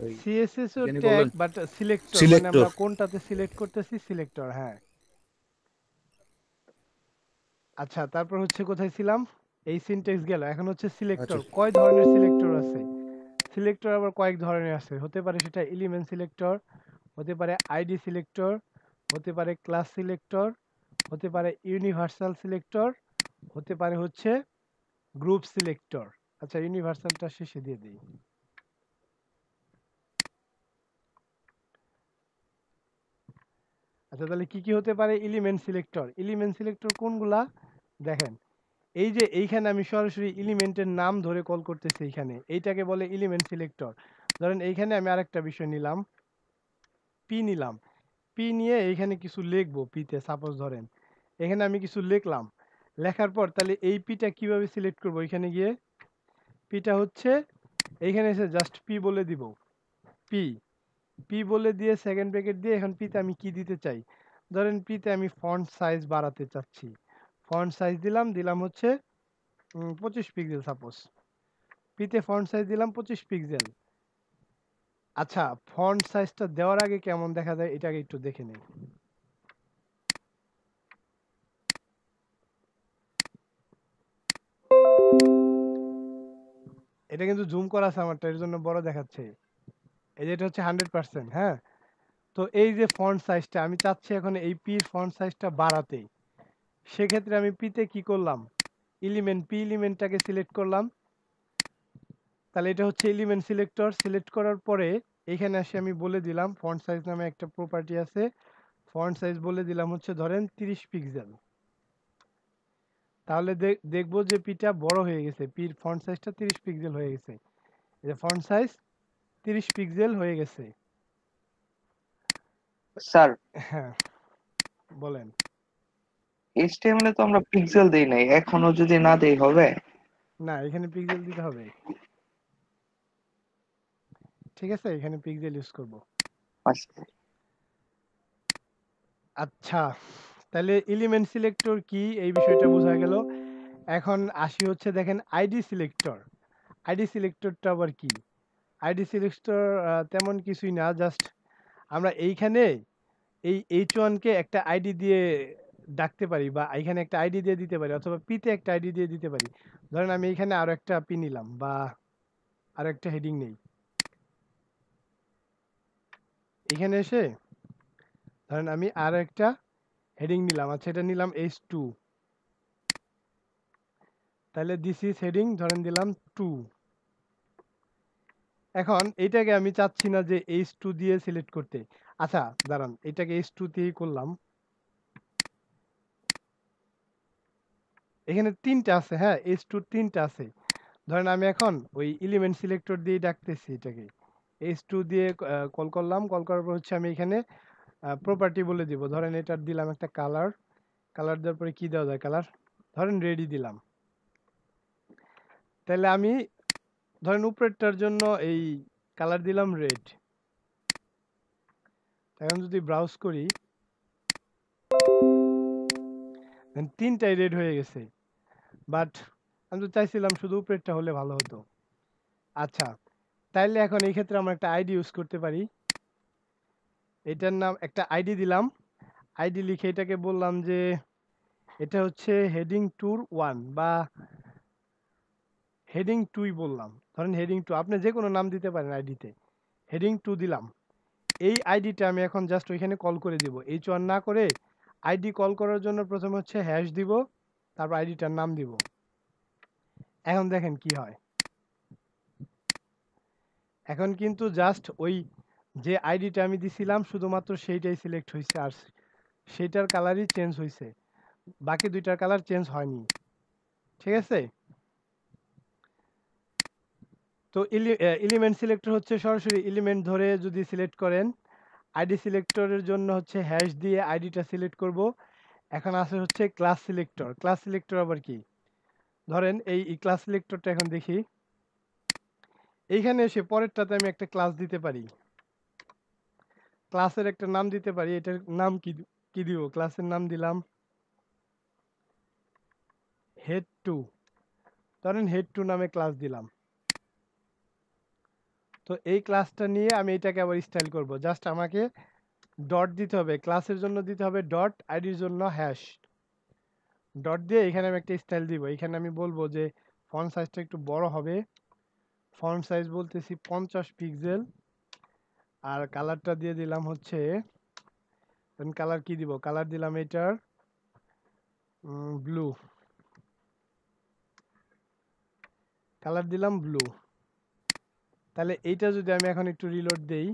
ওই সিএসএস কি ও জানি ট্যাগ বললেন, বাট সিলেক্টর, মানে সিলেক্টর। আমরা কোনটাতে সিলেক্ট করতেছি সিলেক্টর, হ্যাঁ। আচ্ছা তারপর হচ্ছে কোথায় ছিলাম? এই সিনট্যাক্স গেল, এখন হচ্ছে আচ্ছা সিলেক্টর। কয় ধরনের সিলেক্টর আছে? সিলেক্টর আবার কয়েক ধরনের আছে, হতে পারে সেটা এলিমেন্ট সিলেক্টর, হতে পারে আইডি সিলেক্টর, হতে পারে ক্লাস সিলেক্টর, হতে পারে ইউনিভার্সাল সিলেক্টর, হতে পারে হচ্ছে গ্রুপ সিলেক্টর। আচ্ছা ইউনিভার্সালটা শেষে দিয়ে দিই। আচ্ছা তাহলে কি কি হতে পারে? Element selector. এলিমেন্ট সিলেক্টর কোনগুলা? দেখেন এই যে এইখানে আমি সরাসরি এলিমেন্টের নাম ধরে কল করতেছি, এইখানে এইটাকে বলে এলিমেন্ট সিলেক্টর। ধরেন এইখানে আমি আরেকটা বিষয় নিলাম, পি নিলাম, পি নিয়ে এইখানে কিছু লিখবো, পিতে সাপোজ ধরেন এখানে আমি কিছু লিখলাম, লেখার পর তাহলে এই পিটা কিভাবে সিলেক্ট করব? এখানে গিয়ে পিটা হচ্ছে এইখানে এসে জাস্ট পি বলে দিব, পি, পি বলে দিয়ে সেকেন্ড ব্র্যাকেট দিয়ে এখন পিতে আমি কি দিতে চাই? ধরেন পিতে আমি ফন্ট সাইজ বাড়াতে চাচ্ছি, ফন্ট সাইজ দিলাম হচ্ছে 25 পিক্সেল সাপোজ। পিতে ফন্ট সাইজ দিলাম 25 পিক্সেল। আচ্ছা ফন্ট সাইজটা দেওয়ার আগে কেমন দেখা যায় এটাকে একটু দেখে নেই। এটা কিন্তু জুম করা আছে আমারটা, এর জন্য বড় দেখাচ্ছে। এই যে এটা হচ্ছে 100%, হ্যাঁ। তো এই যে ফন্ট সাইজটা আমি চাচ্ছি এখন এই পির ফন্ট সাইজটা বাড়াতে, সেক্ষেত্রে আমি পিতে কি করলাম? পি এলিমেন্টটাকে সিলেক্ট করলাম, তাহলে এটা হচ্ছে এলিমেন্ট সিলেক্টর। সিলেক্ট করার পরে এখানে এসে আমি বলে দিলাম ফন্ট সাইজ নামে একটা প্রপার্টি আছে, ফন্ট সাইজ বলে দিলাম হচ্ছে ধরেন 30 পিক্সেল। তাহলে দেখবো যে পিটা বড় হয়ে গেছে, পির ফন্ট সাইজটা 30 পিক্সেল হয়ে গেছে। এই যে ফন্ট সাইজ 30 পিক্সেল হয়ে গেছে। স্যার হ্যাঁ বলেন। এইচটিএমএল এ তো আমরা পিক্সেল দেই নাই, এখনো যদি না দেই হবে? না এখানে পিক্সেল দিতে হবে, ঠিক আছে, এখানে পিক্সেল ইউজ করব। আচ্ছা আচ্ছা তাহলে এলিমেন্ট সিলেক্টর কি এই বিষয়টা বোঝা গেল। এখন আসি হচ্ছে দেখেন আইডি সিলেক্টর। আইডি সিলেক্টরটা আবার কি? আইডি সিলেক্টর তেমন কিছুই না, জাস্ট আমরা এইখানে এই এইচ ওয়ানকে একটা আইডি দিয়ে ডাকতে পারি, বা এখানে একটা আইডি দিয়ে দিতে পারি, অথবা পিতে একটা আইডি দিয়ে দিতে পারি। ধরেন আমি এখানে আরো একটা পি নিলাম, বা আরো একটা হেডিং নেই, এখানে এসে ধরেন আমি আরো একটা হেডিং নিলাম, আচ্ছা এটা নিলাম H2। তাহলে দিস ইজ হেডিং ধরেন দিলাম 2। এখন এইটাকে আমি চাচ্ছি না যে H2 দিয়ে সিলেক্ট করতে। আচ্ছা দাঁড়ান, এটাকে H2 দিয়েই করলাম। এখানে 3টা আছে, হ্যাঁ H2 3টা আছে। ধরেন আমি এখন ওই এলিমেন্ট সিলেক্টর দিয়ে ডাকতেছি এটাকে। H2 দিয়ে কল করলাম, কল করার পর হচ্ছে আমি এখানে প্রপার্টি বলে দিব। ধরেন এটার দিলাম একটা কালার, কালার দেওয়ার পরে কি দেওয়া যায় কালার, ধরেন রেডি দিলাম। তাহলে আমি ধরেন উপরেরটার জন্য এই কালার দিলাম রেড। এখন যদি ব্রাউজ করি 3টাই রেড হয়ে গেছে, বাট আমি তো চাইছিলাম শুধু উপরেরটা হলে ভালো হতো। আচ্ছা তাইলে এখন এই ক্ষেত্রে আমরা একটা আইডি ইউজ করতে পারি। এটার নাম একটা আইডি দিলাম, আইডি লিখে এটাকে বললাম যে এটা হচ্ছে হেডিং 2 বা হেডিং 2ই বললাম। ধরেন হেডিং 2, আপনি যে কোনো নাম দিতে পারেন আইডিতে। হেডিং 2 দিলাম। এই আইডিটা আমি এখন জাস্ট ওইখানে কল করে দিব, H1 না করে। আইডি কল করার জন্য প্রথমে হচ্ছে হ্যাশ দিব, তারপর আইডিটার নাম দিব। এখন দেখেন কি হয়। এখন কিন্তু জাস্ট ওই যে আইডিটা আমি দিছিলাম শুধুমাত্র সেইটাই সিলেক্ট হয়েছে, আর সেইটার কালারই চেঞ্জ হয়েছে, বাকি দুইটার কালার চেঞ্জ হয়নি। ঠিক আছে? তো এলিমেন্ট সিলেক্টর হচ্ছে সরাসরি এলিমেন্ট ধরে যদি সিলেক্ট করেন। আইডি সিলেক্টরের জন্য হচ্ছে হ্যাশ দিয়ে আইডিটা সিলেক্ট করব। এখন আছে হচ্ছে ক্লাস সিলেক্টর। ক্লাস সিলেক্টর আবার কি? ধরেন এই ক্লাস সিলেক্টরটা এখন দেখি। এইখানে এসে পরেরটাতে আমি একটা ক্লাস দিতে পারি, ক্লাসের একটা নাম দিতে পারি। এটার নাম কি দিব? ক্লাসের নাম দিলাম হেড 2। ধরেন হেড 2 নামে ক্লাস দিলাম। তো এই ক্লাসটা নিয়ে আমি এটাকে আবার স্টাইল করব। জাস্ট আমাকে ডট দিতে হবে, ক্লাসের জন্য দিতে হবে ডট, আইডির জন্য হ্যাশ। ডট দিয়ে এখানে আমি একটা স্টাইল দিব। এখানে আমি বলবো যে ফন্ট সাইজটা একটু বড় হবে। ফন্ট সাইজ বলতেছি 50 পিক্সেল। আর কালারটা দিয়ে দিলাম হচ্ছে, কালার কি দিব? কালার দিলাম এটার ব্লু, কালার দিলাম ব্লু। তাহলে এইটা যদি আমি এখন একটু রিলোড দেই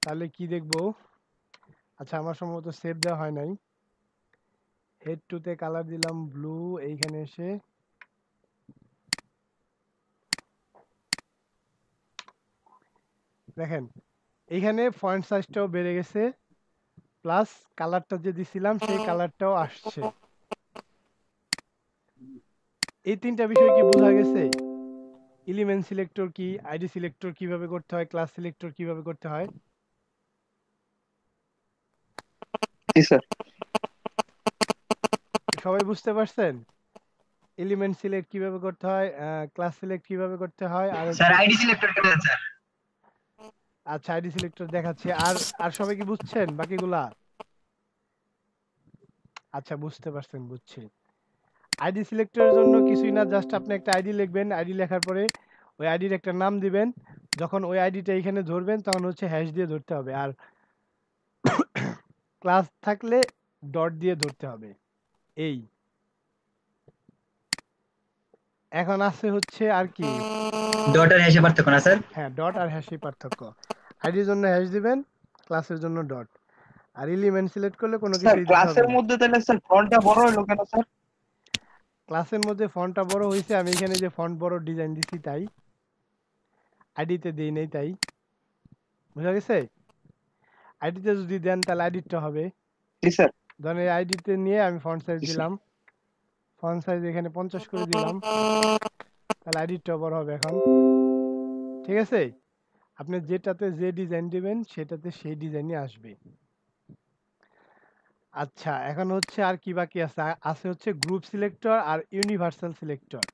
তাহলে কি দেখবো? আচ্ছা আমার সম্ভবত সেভ দেওয়া হয় নাই। হেড 2 তে কালার দিলাম ব্লু, এইখানে এসে দেখেন এইখানে ফন্ট সাইজটাও বেড়ে গেছে, প্লাস কালারটা যে দিছিলাম সেই কালারটাও আসছে। এই 3টা বিষয় কি বোঝা গেছে? এলিমেন্ট সিলেক্টর কি, আইডি সিলেক্টর কিভাবে করতে হয়, ক্লাস সিলেক্টর কিভাবে করতে হয়। জি স্যার। সবাই বুঝতে পারছেন? এলিমেন্ট সিলেক্ট কিভাবে করতে হয়, ক্লাস সিলেক্ট কিভাবে করতে হয়, আর স্যার আইডি সিলেক্টর কেমন স্যার? আচ্ছা আইডি সিলেক্টর দেখাচ্ছি। আর আর সবাই কি বুঝছেন বাকিগুলা? আচ্ছা বুঝতে পারছেন, বুঝছি। আইডি সিলেক্টরের জন্য কিছুই না, জাস্ট আপনি একটা আইডি লিখবেন। আইডি লেখার পরে ওই আইডির একটা নাম দিবেন। যখন ওই আইডিটা এখানে ধরবেন তখন হচ্ছে হ্যাশ দিয়ে ধরতে হবে, আর ক্লাস থাকলে ডট দিয়ে ধরতে হবে। এই এখন আছে হচ্ছে আর কি, ডট আর হ্যাশে পার্থক্য না স্যার? হ্যাঁ ডট আর হ্যাশই পার্থক্য। আইডির জন্য হ্যাশ দিবেন, ক্লাসের জন্য ডট। আর এলিমেন্ট সিলেক্ট করলে কোনো স্যার কিছুই দিতে হবে ক্লাসের না। মধ্যে তাহলে স্যার ফন্টটা বড় হলো কেন স্যার? ক্লাসের মধ্যে ফন্টটা বড় হয়েছে, আমি এখানে যে ফন্ট বড় ডিজাইন দিছি তাই, আইডিতে দেই নেই তাই। বুঝা গেছে? আইডিতে যদি দেন তাহলে আইডিটা হবে। জি স্যার। ধরেন এই আইডিতে নিয়ে আমি ফন্ট সাইজ জি স্যার। দিলাম, ফন্ট সাইজ এখানে 50 করে দিলাম, তাহলে আইডিটা বড় হবে এখন। ঠিক আছে? আপনি যেটাতে যে ডিজাইন দিবেন সেটাতে সেই ডিজাইনই আসবে। আচ্ছা এখন হচ্ছে আর কি বাকি আছে? আছে হচ্ছে গ্রুপ সিলেক্টর আর ইউনিভার্সাল সিলেক্টর।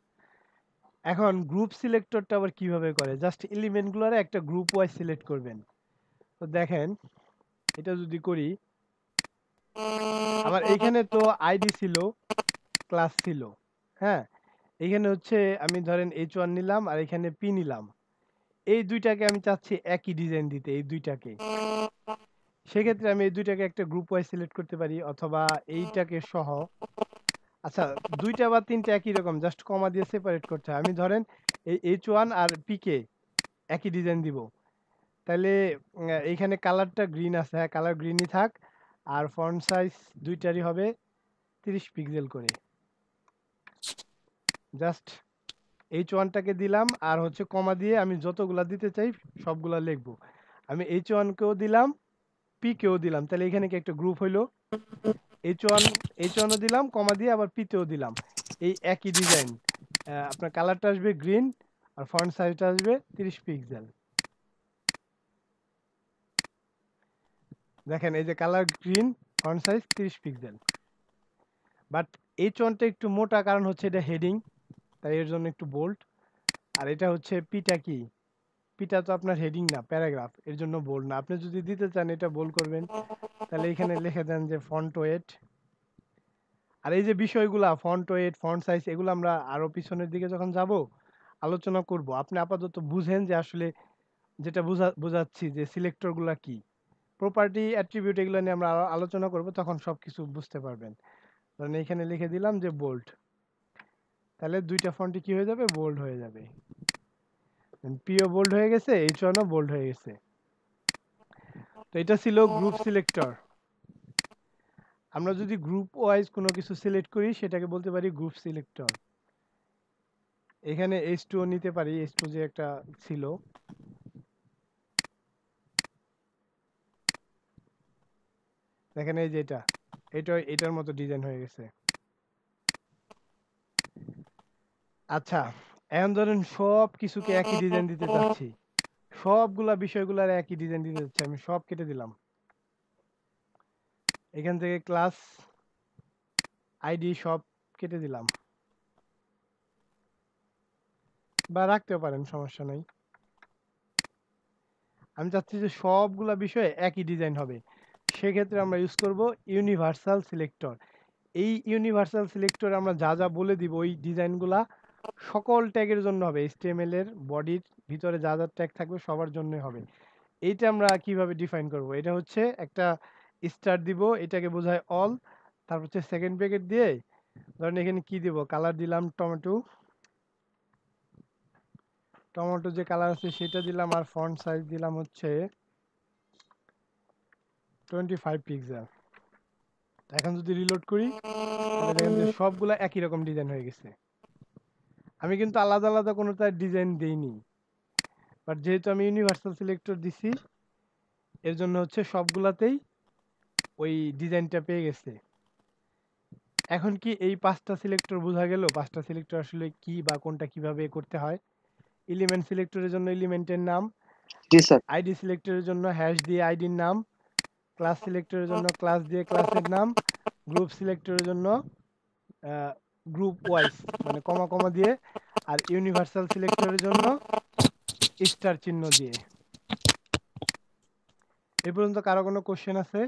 এখন গ্রুপ সিলেক্টরটা আবার কিভাবে করে? জাস্ট এলিমেন্টগুলোরে একটা গ্রুপ ওয়াইজ সিলেক্ট করবেন। তো দেখেন এটা যদি করি, আমার এইখানে তো আইডি ছিল, ক্লাস ছিল, হ্যাঁ। এইখানে হচ্ছে আমি ধরেন H1 নিলাম আর এখানে পি নিলাম। এই দুইটাকে আমি চাচ্ছি একই ডিজাইন দিতে, এই দুইটাকে। সেক্ষেত্রে আমি এই দুইটাকে একটা গ্রুপ ওয়াইজ সিলেক্ট করতে পারি, অথবা এইটাকে সহ আচ্ছা, দুইটা বা তিনটা একই রকম, জাস্ট কমা দিয়ে সেপারেট করতে হয়। আমি ধরেন এই H1 আর পিকে একই ডিজাইন দিব, তাহলে এইখানে কালারটা গ্রিন আছে, হ্যাঁ কালার গ্রিনই থাক, আর ফন্ট সাইজ দুইটারই হবে 30 পিক্সেল করে। জাস্ট H1টাকে দিলাম, আর হচ্ছে কমা দিয়ে আমি যতগুলা দিতে চাই সবগুলা লিখবো। আমি H1কেও দিলাম, পিকেও দিলাম, তাহলে এখানে কি একটা গ্রুপ হইলো। H1ও দিলাম কমা দিয়ে, আবার পিতেও দিলাম, এই একই ডিজাইন। আপনার কালারটা আসবে গ্রিন, আর ফন্ট সাইজটা আসবে 30 পিক্সেল। দেখেন এই যে colour green, font size 30 pixel. But H1টা একটু মোটা, কারণ হচ্ছে এটা হেডিং, তাই এর জন্য একটু বোল্ড। আর এটা হচ্ছে পিটা, কি পিটা তো আপনার হেডিং না, প্যারাগ্রাফ, এর জন্য বোল্ড না। আপনি যদি দিতে চান এটা বোল্ড করবেন, তাহলে এখানে লিখে দেন যে ফন্ট ওয়েট। আর এই যে বিষয়গুলা ফন্ট ওয়েট, ফন্ট সাইজ, এগুলো আমরা আরো পিছনের দিকে যখন যাব আলোচনা করব। আপনি আপাতত বুঝেন যে আসলে যেটা বোঝাচ্ছি যে সিলেক্টরগুলা কি, প্রপার্টি, অ্যাট্রিবিউট, এগুলো নিয়ে আমরা আরো আলোচনা করব, তখন সবকিছু বুঝতে পারবেন। ধরেন এখানে লিখে দিলাম যে বোল্ড, তাহলে দুইটা ফন্টই কি হয়ে যাবে, বোল্ড হয়ে যাবে। পিও বোল্ড হয়ে গেছে, H1ও বোল্ড হয়ে গেছে। তো এটা ছিল গ্রুপ সিলেক্টর। আমরা যদি গ্রুপ ওয়াইজ কোনো কিছু সিলেক্ট করি সেটাকে বলতে পারি গ্রুপ সিলেক্টর। এখানে H2 নিতে পারি, H2 যে একটা ছিল। দেখেন এই যে এটার মতো ডিজাইন হয়ে গেছে। আচ্ছা, এখন ধরেন সব কিছুকে একই ডিজাইন দিতে চাচ্ছি, সবগুলা বিষয়গুলার একই ডিজাইন দিতে চাচ্ছি, আমি সব কেটে দিলাম। এখান থেকে ক্লাস, আইডি সব কেটে দিলাম, বা রাখতেও পারেন, সমস্যা নাই। আমি চাচ্ছি যে সবগুলা বিষয়ে একই ডিজাইন হবে, সেক্ষেত্রে আমরা ইউজ করব ইউনিভার্সাল সিলেক্টর। এই ইউনিভার্সাল সিলেক্টর আমরা যা যা বলে দিব, ওই ডিজাইনগুলা সকল ট্যাগের জন্য হবে। HTML এর বডির ভিতরে যা যা ট্যাগ থাকবে সবার জন্য হবে। এইটা আমরা কিভাবে ডিফাইন করব, এটা হচ্ছে একটা স্টার দিব, এটাকে বোঝায় অল, তারপর হচ্ছে সেকেন্ড ব্র্যাকেট দিয়ে ধরেন এখানে কি দিব, কালার দিলাম টমেটো, টমেটো যে কালার আছে সেটা দিলাম, আর ফন্ট সাইজ দিলাম হচ্ছে 25 পিক্সেল। এখন যদি রিলোড করি তাহলে দেখেন যে সবগুলা একই রকম ডিজাইন হয়ে গেছে। আমি কিন্তু আলাদা আলাদা কোনো তার ডিজাইন দেইনি, বাট যেহেতু আমি ইউনিভার্সাল সিলেক্টর দিছি এর জন্য হচ্ছে সবগুলাতেই ওই ডিজাইনটা পেয়ে গেছে। এখন কি এই 5টা সিলেক্টর বোঝা গেল, 5টা সিলেক্টর আসলে কি বা কোনটা কিভাবে করতে হয়। এলিমেন্ট সিলেক্টরের জন্য এলিমেন্টের নাম, জি স্যার। আইডি সিলেক্টরের জন্য হ্যাশ দিয়ে আইডির নাম, ক্লাস সিলেক্টরের জন্য ক্লাস দিয়ে ক্লাসের নাম, গ্রুপ সিলেক্টরের জন্য গ্রুপ ওয়াইজ মানে কমা কমা দিয়ে, আর ইউনিভার্সাল সিলেক্টরের জন্য স্টার চিহ্ন দিয়ে। এ পর্যন্ত কারো কোনো কোশ্চেন আছে?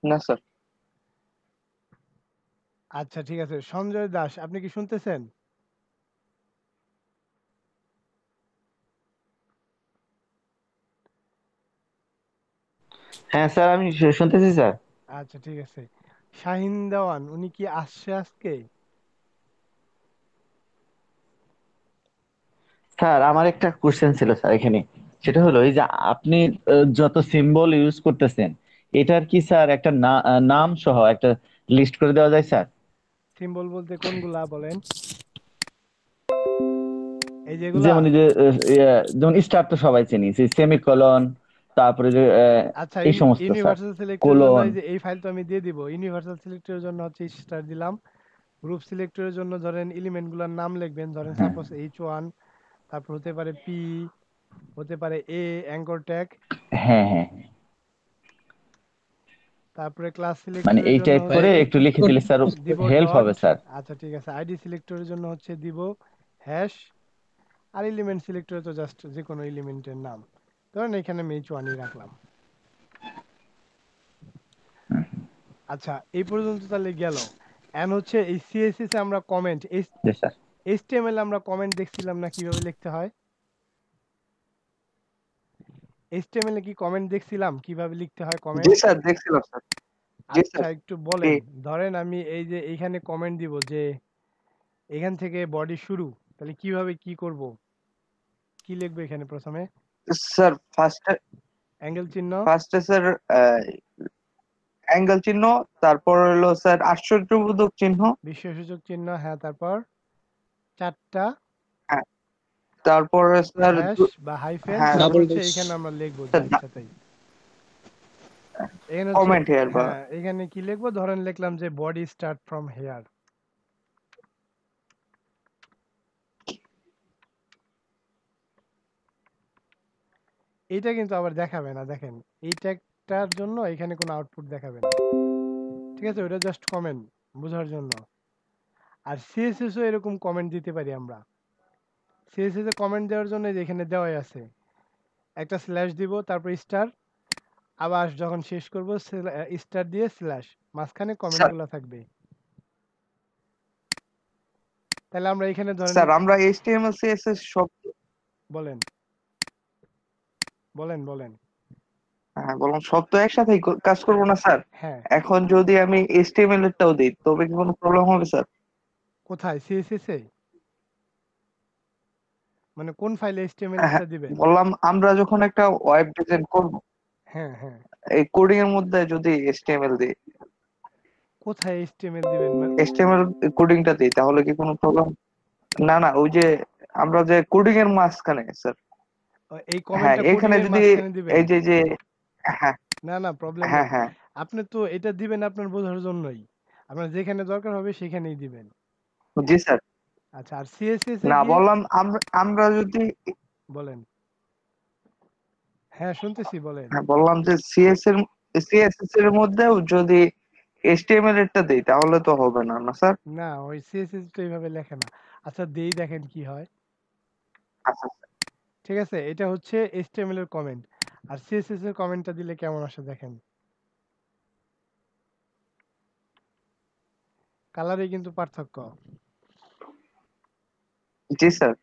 না স্যার। আচ্ছা ঠিক আছে, সঞ্জয় দাস আপনি কি শুনতেছেন? হ্যাঁ স্যার, আমি শুনতেছি স্যার। আচ্ছা ঠিক আছে, শাহিন দেওয়ান উনি কি আসছে আজকে? স্যার আমার একটা কোশ্চেন ছিল স্যার এখানে, সেটা হলো এই যে আপনি যত সিম্বল ইউজ করতেছেন এটার কি স্যার একটা নাম সহ একটা লিস্ট করে দেওয়া যায় স্যার? সিম্বল বলতে কোনগুলা বলেন? এই যেগুলা? যেমন এই যে যেমন স্টার তো সবাই চিনি, সেমিকোলন, তারপরে যে আচ্ছা, এই সমস্ত স্যার, ইউনিভার্সাল সিলেক্টরের জন্য কোলন। এই যে এই ফাইল তো আমি দিয়ে দিব। ইউনিভার্সাল সিলেক্টরের জন্য হচ্ছে স্টার দিলাম। গ্রুপ সিলেক্টরের জন্য ধরেন এলিমেন্ট গুলার নাম লিখবেন, ধরেন হ্যাঁ সাপোজ H1, তারপর হতে পারে P, হতে পারে A অ্যাঙ্কর ট্যাগ, হ্যাঁ হ্যাঁ, তারপরে ক্লাস মানে সিলেক্টরের এই জন্য টাইপ ভাই করে হচ্ছে একটু লিখে দিলে স্যার দিব হেল্প ডট। হবে স্যার। আচ্ছা ঠিক আছে, আইডি সিলেক্টরের জন্য হচ্ছে দিব হ্যাশ, আর এলিমেন্ট সিলেক্টরে তো জাস্ট যে কোনো এলিমেন্টের নাম, ধরেন এখানে আমি H1ই রাখলাম। আচ্ছা এই পর্যন্ত তাহলে গেল। এন্ড হচ্ছে এই CSS এ আমরা কমেন্ট, জি স্যার। HTML আমরা কমেন্ট দেখছিলাম না কিভাবে লিখতে হয়। HTML এ কি কমেন্ট দেখছিলাম কিভাবে লিখতে হয় জি কমেন্ট? স্যার দেখছিলাম স্যার। জি আচ্ছা স্যার। একটু জি বলেন, ধরেন আমি এই যে এইখানে কমেন্ট দিব যে এখান থেকে বডি শুরু, তাহলে কিভাবে কি করব? কি লিখবো এখানে প্রথমে? স্যার ফার্স্টে অ্যাঙ্গেল চিহ্ন, ফার্স্টে স্যার অ্যাঙ্গেল চিহ্ন, তারপর হলো স্যার আশ্চর্যবোধক চিহ্ন, বিস্ময়সূচক চিহ্ন, হ্যাঁ তারপর 4 টা হ্যাঁ, তারপরে স্যার স্ল্যাশ বা হাইফেন, হ্যাঁ তারপর ডাবল হচ্ছে ডেস। এখানে আমরা লিখবো যা স্যার ইচ্ছা তাই। এখানে হচ্ছে কমেন্ট হেয়ার বা হ্যাঁ, এখানে কি লিখবো? ধরেন লিখলাম যে বডি স্টার্ট ফ্রম হেয়ার। এইটা কিন্তু আবার দেখাবে না, দেখেন এই ট্যাগটার জন্য এখানে কোনো আউটপুট দেখাবে না, ঠিক আছে? ওটা জাস্ট কমেন্ট বোঝার জন্য। আর সিএসএস ও এরকম কমেন্ট দিতে পারি আমরা। সিএসএস এ কমেন্ট দেওয়ার জন্য এই যে এখানে দেওয়াই আছে, একটা স্ল্যাশ দিব, তারপর স্টার, আবার যখন শেষ করব স্টার দিয়ে স্ল্যাশ, মাঝখানে স্যার কমেন্টগুলো থাকবে। তাহলে আমরা এখানে ধরেন স্যার আমরা HTML CSS সব বলেন বলেন বলেন। হ্যাঁ বললাম সব তো একসাথেই কাজ করবো না স্যার। হ্যাঁ, এখন যদি আমি HTML এরটাও দিই তবে কি কোনো প্রবলেম হবে স্যার? কোথায় সিএসএস এ? মানে কোন ফাইলে এইচটিএমএল হ্যাঁ টা দিবেন? বললাম আমরা যখন একটা ওয়েব ডিজাইন করব হ্যাঁ হ্যাঁ, এই কোডিং এর মধ্যে যদি HTML দিই, কোথায় এইচটিএমএল দিবেন? HTML কোডিংটা দিই তাহলে কি কোনো প্রবলেম? না না ওই যে আমরা যে কোডিং এর মাঝখানে স্যার, এই হ্যাঁ কমেন্টটা কোডিং এখানে এর যদি মাঝখানে দিবেন? এই যে হ্যাঁ না না, প্রবলেম হ্যাঁ নেই। হ্যাঁ আপনি তো এটা দিবেন আপনার বোঝার জন্যই, আপনার যেখানে দরকার হবে সেখানেই দিবেন। জি স্যার। আচ্ছা, আর সিএসএস এ না গিয়ে বললাম আমরা আমরা যদি বলেন। হ্যাঁ শুনতেছি, বলেন। হ্যাঁ বললাম যে CSS এর মধ্যেও যদি HTML এরটা দিই তাহলে তো হবে না না স্যার? না, ওই সিএসএস তো এইভাবে লেখে না। আচ্ছা দেই, দেখেন কি হয়। আচ্ছা ঠিক আছে, এটা হচ্ছে এইচটিএমএল এর কমেন্ট, আর সিএসএস এর কমেন্টটা দিলে কেমন আসে দেখেন। কালারে কিন্তু পার্থক্য। জি স্যার।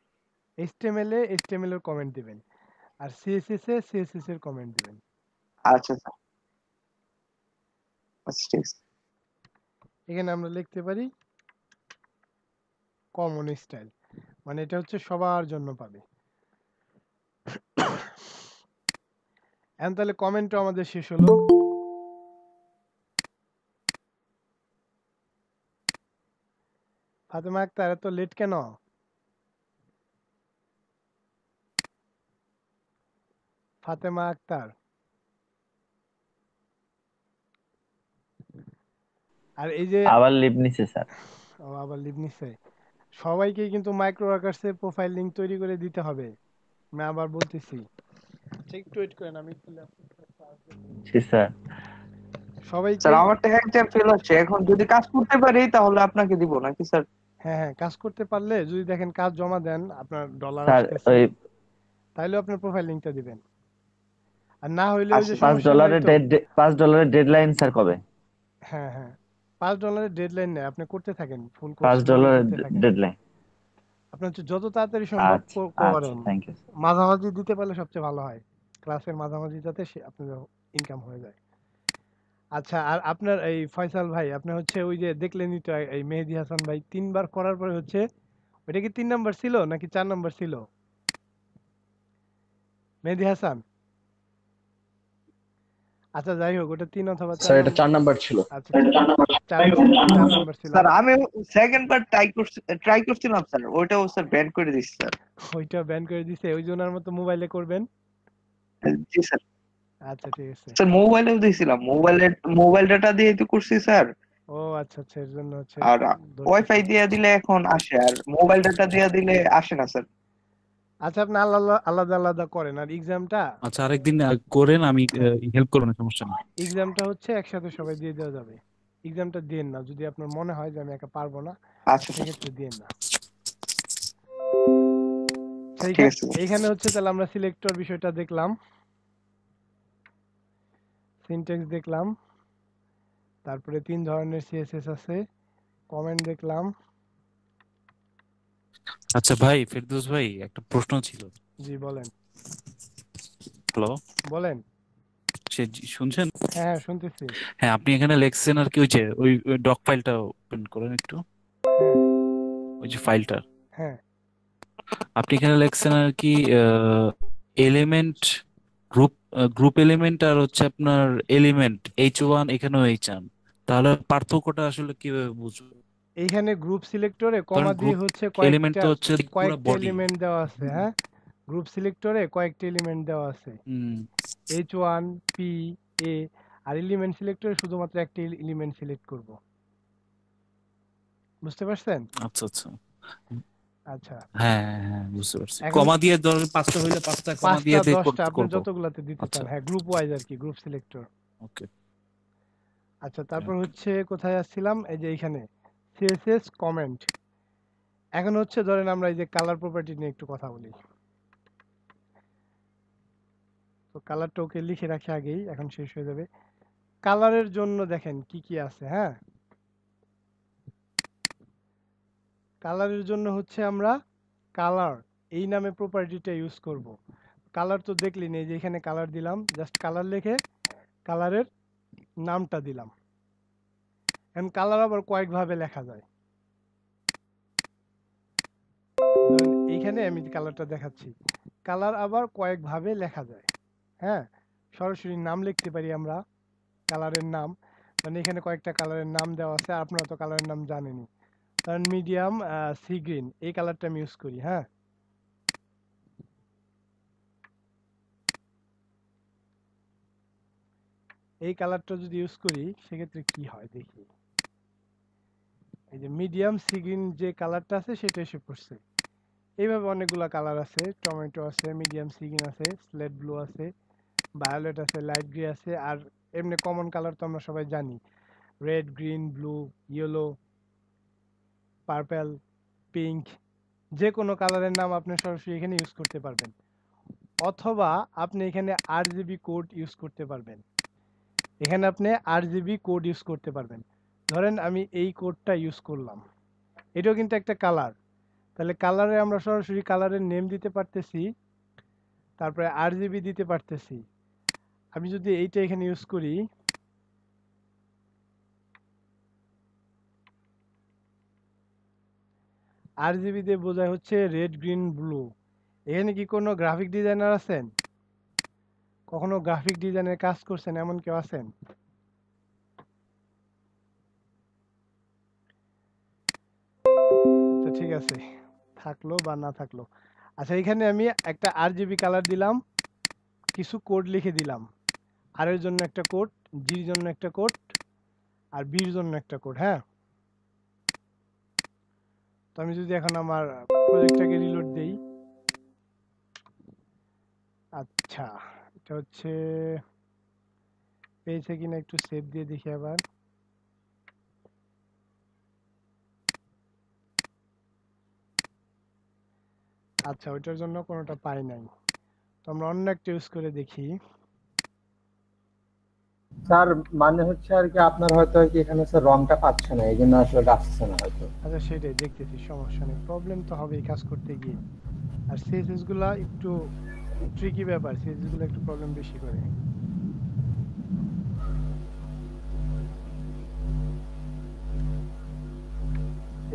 এইচটিএমএল এ এইচটিএমএল এর কমেন্ট দিবেন, আর সিএসএস এ সিএসএস এর কমেন্ট দিবেন। আচ্ছা স্যার। আচ্ছা ঠিক আছে। এখানে আমরা লিখতে পারি কমন স্টাইল, মানে এটা হচ্ছে সবার জন্য পাবে। এখন তাহলে কমেন্টও আমাদের শেষ হলো। ফাতেমা আক্তার, এত লেট কেন? ফাতেমা আক্তার। আর এই যে আবার লিভ নিছে স্যার। ও আবার লিভ নিছে। সবাইকে কিন্তু মাইক্রো ওয়ার্কার্সের প্রোফাইল লিংক তৈরি করে দিতে হবে, আমি আবার বলতেছি। আচ্ছা, একটু ওয়েট করেন, আমি জি স্যার। সবাইকে। স্যার আমার তো এক্সাম ফেল হচ্ছে, এখন যদি কাজ করতে পারি তাহলে আপনাকে দিব নাকি স্যার? হ্যাঁ হ্যাঁ, কাজ করতে পারলে যদি দেখেন কাজ জমা দেন, আপনার ডলার স্যার আসতেছে, ওই তাহলে আপনার প্রোফাইল লিংকটা দিবেন। আর না হইলে ওই আচ্ছা যে স্যার। সমস্যা নাই তো। $5 ডেডলাইন স্যার কবে? হ্যাঁ হ্যাঁ, $5 ডেডলাইন নেই, আপনি করতে থাকেন, ফুল কোর্স কমপ্লিট $5 করতে থাকেন। ডেডলাইন। আপনি হচ্ছে যত তাড়াতাড়ি সম্ভব আচ্ছা আচ্ছা, করেন, থ্যাংক ইউ। মাঝামাঝি দিতে পারলে সবচেয়ে ভালো হয়, ক্লাসের মাঝামাঝি যাতে আপনার ইনকাম হয়ে যায়। আচ্ছা, আর আপনার এই ফয়সাল ভাই, আপনি হচ্ছে ওই যে দেখলেনই তো এই মেহেদী হাসান ভাই 3 বার করার পরে হচ্ছে, ওইটা কি 3 নাম্বার ছিল নাকি 4 নাম্বার ছিল? মেহেদী হাসান, আচ্ছা যাই হোক, ওটা 3 অথবা 4 স্যার এটা নাম্বার। 4 নাম্বার ছিল। আচ্ছা 4 নাম্বার ছিল। স্যার আমি সেকেন্ড বার ট্রাই করছিলাম স্যার, ওইটাও স্যার ব্যান করে দিচ্ছে স্যার। ওইটা ব্যান করে দিছে, ওই যে ওনার মতো মোবাইলে করবেন। জি স্যার। আচ্ছা ঠিক আছে। স্যার মোবাইলেও দিয়েছিলাম, মোবাইল ডাটা দিয়ে তো করছি স্যার। ও আচ্ছা আচ্ছা, এর জন্য হচ্ছে আর ওয়াইফাই ধরতেছে। দিয়ে দিলে এখন আসে, আর মোবাইল ডাটা দিয়ে দিলে আসে না স্যার। আচ্ছা, আপনি আলাদা আলাদা আলাদা করেন, আর এক্সামটা আচ্ছা আরেকদিন করেন, আমি হেল্প করবো না, সমস্যা নেই। এক্সামটা হচ্ছে একসাথে সবাই দিয়ে দেওয়া যাবে। এক্সামটা দেন না, যদি আপনার মনে হয় যে আমি একা পারবো না, আচ্ছা স্যার সেক্ষেত্রে দেন না। ঠিক আছে স্যার। এইখানে হচ্ছে তাহলে আমরা সিলেক্টর বিষয়টা দেখলাম, সিনট্যাক্স দেখলাম, তারপরে 3 ধরনের সিএসএস আছে, কমেন্ট দেখলাম। আচ্ছা ভাই ফেরদৌস ভাই, একটা প্রশ্ন ছিল। জি বলেন। হ্যালো, বলেন। শুনছেন? হ্যাঁ শুনতেছি। হ্যাঁ, আপনি এখানে লিখছেন আর কি, ওই যে ওই ডক ফাইলটা ওপেন করেন একটু, হ্যাঁ ওই যে ফাইলটা হ্যাঁ আপনি এখানে লিখছেন আর কি, এলিমেন্ট গ্রুপ, গ্রুপ এলিমেন্ট আর হচ্ছে আপনার এলিমেন্ট H1 এখানেও H1, তাহলে পার্থক্যটা আসলে কিভাবে বুঝবো? এইখানে গ্রুপ সিলেক্টরে কারণ কমা দিয়ে গ্রুপ হচ্ছে এলিমেন্ট তো হচ্ছে পুরো কয়েকটা বডি। এলিমেন্ট দেওয়া আছে। হ্যাঁ, গ্রুপ সিলেক্টরে কয়েকটা এলিমেন্ট দেওয়া আছে, H1 P A, আর এলিমেন্ট সিলেক্টরে শুধুমাত্র একটা এলিমেন্ট সিলেক্ট করব। বুঝতে পারছেন? আচ্ছা আচ্ছা, আচ্ছা, হ্যাঁ হ্যাঁ হ্যাঁ, বুঝতে পারছি। এখন কমা দিয়ে ধর 5টা হইলে 5টা কমা দিয়ে 5টা 10টা আপনি করব। যতগুলাতে দিতে আচ্ছা, চান। হ্যাঁ, গ্রুপ ওয়াইজ আর কি, গ্রুপ সিলেক্টর। ওকে। আচ্ছা, তারপর হচ্ছে কোথায় আসছিলাম? এই যে এখানে সিএসএস কমেন্ট। এখন হচ্ছে ধরেন আমরা এই যে কালার প্রপার্টি নিয়ে একটু কথা বলি। তো কালারটা ওকে লিখে রাখি আগেই, এখন শেষ হয়ে যাবে। কালারের জন্য দেখেন কি কি আছে। হ্যাঁ, কালারের জন্য হচ্ছে আমরা কালার এই নামে প্রপার্টিটা ইউজ করব। কালার তো দেখলি নেই যে এখানে কালার দিলাম, জাস্ট কালার লিখে কালারের নামটা দিলাম। এখন কালার আবার কয়েকভাবে লেখা যায়। ধরেন এইখানে আমি কালারটা দেখাচ্ছি, কালার আবার কয়েকভাবে লেখা যায়। হ্যাঁ, সরাসরি নাম লিখতে পারি আমরা, কালারের নাম। মানে এখানে কয়েকটা কালারের নাম দেওয়া আছে, আপনারা তো কালারের নাম জানেনই। কারণ মিডিয়াম সি গ্রিন এই কালারটা আমি ইউজ করি। হ্যাঁ, এই কালারটা যদি ইউজ করি সেক্ষেত্রে কি হয় দেখি। এই যে মিডিয়াম সি গ্রিন যে কালারটা আছে সেটা এসে পড়ছে। এইভাবে অনেকগুলা কালার আছে, টমেটো আছে, মিডিয়াম সি গ্রিন আছে, স্লেট ব্লু আছে, ভায়োলেট আছে, লাইট গ্রে আছে, আর এমনি কমন কালার তো আমরা সবাই জানি, red, green, blue, yellow, purple, pink. যে কোনো কালারের নাম আপনি সরাসরি এখানে ইউজ করতে পারবেন, অথবা আপনি এখানে RGB কোড ইউজ করতে পারবেন। এখানে আপনি RGB কোড ইউজ করতে পারবেন। ধরেন আমি এই কোডটা ইউজ করলাম, এটাও কিন্তু একটা কালার। তাহলে কালারে আমরা সরাসরি কালারের নেম দিতে পারতেছি, তারপরে RGB দিতে পারতেছি। আমি যদি এইটা এখানে ইউজ করি, RGB দিয়ে বোঝায় হচ্ছে রেড, গ্রিন, ব্লু। এখানে কি কোনো গ্রাফিক ডিজাইনার আছেন? কখনো গ্রাফিক ডিজাইনের কাজ করছেন এমন কেউ আছেন? তো ঠিক আছে, থাকলো বা না থাকলো। আচ্ছা, এখানে আমি একটা RGB কালার দিলাম, কিছু কোড লিখে দিলাম। আর এর জন্য একটা কোড, জির জন্য একটা কোড, আর বির জন্য একটা কোড। হ্যাঁ, তো আমি যদি এখন আমার প্রজেক্টটাকে রিলোড দেই, আচ্ছা এটা হচ্ছে পেয়েছে কিনা একটু সেভ দিয়ে দেখি আবার। আচ্ছা, ওইটার জন্য কোনোটা পাই নাই, তো আমরা অন্য একটা ইউজ করে দেখি। স্যার মানে হচ্ছে আর কি আপনার হয়তো আর কি এখানে স্যার রংটা পাচ্ছে না, এই জন্য আসলে আসছে না হয়তো। আচ্ছা, সেটাই দেখতেছি, সমস্যা নেই, প্রবলেম তো হবেই কাজ করতে গিয়ে। আর সিএসএস গুলা একটু ট্রিকি ব্যাপার, সিএসএস গুলো একটু প্রবলেম বেশি করে।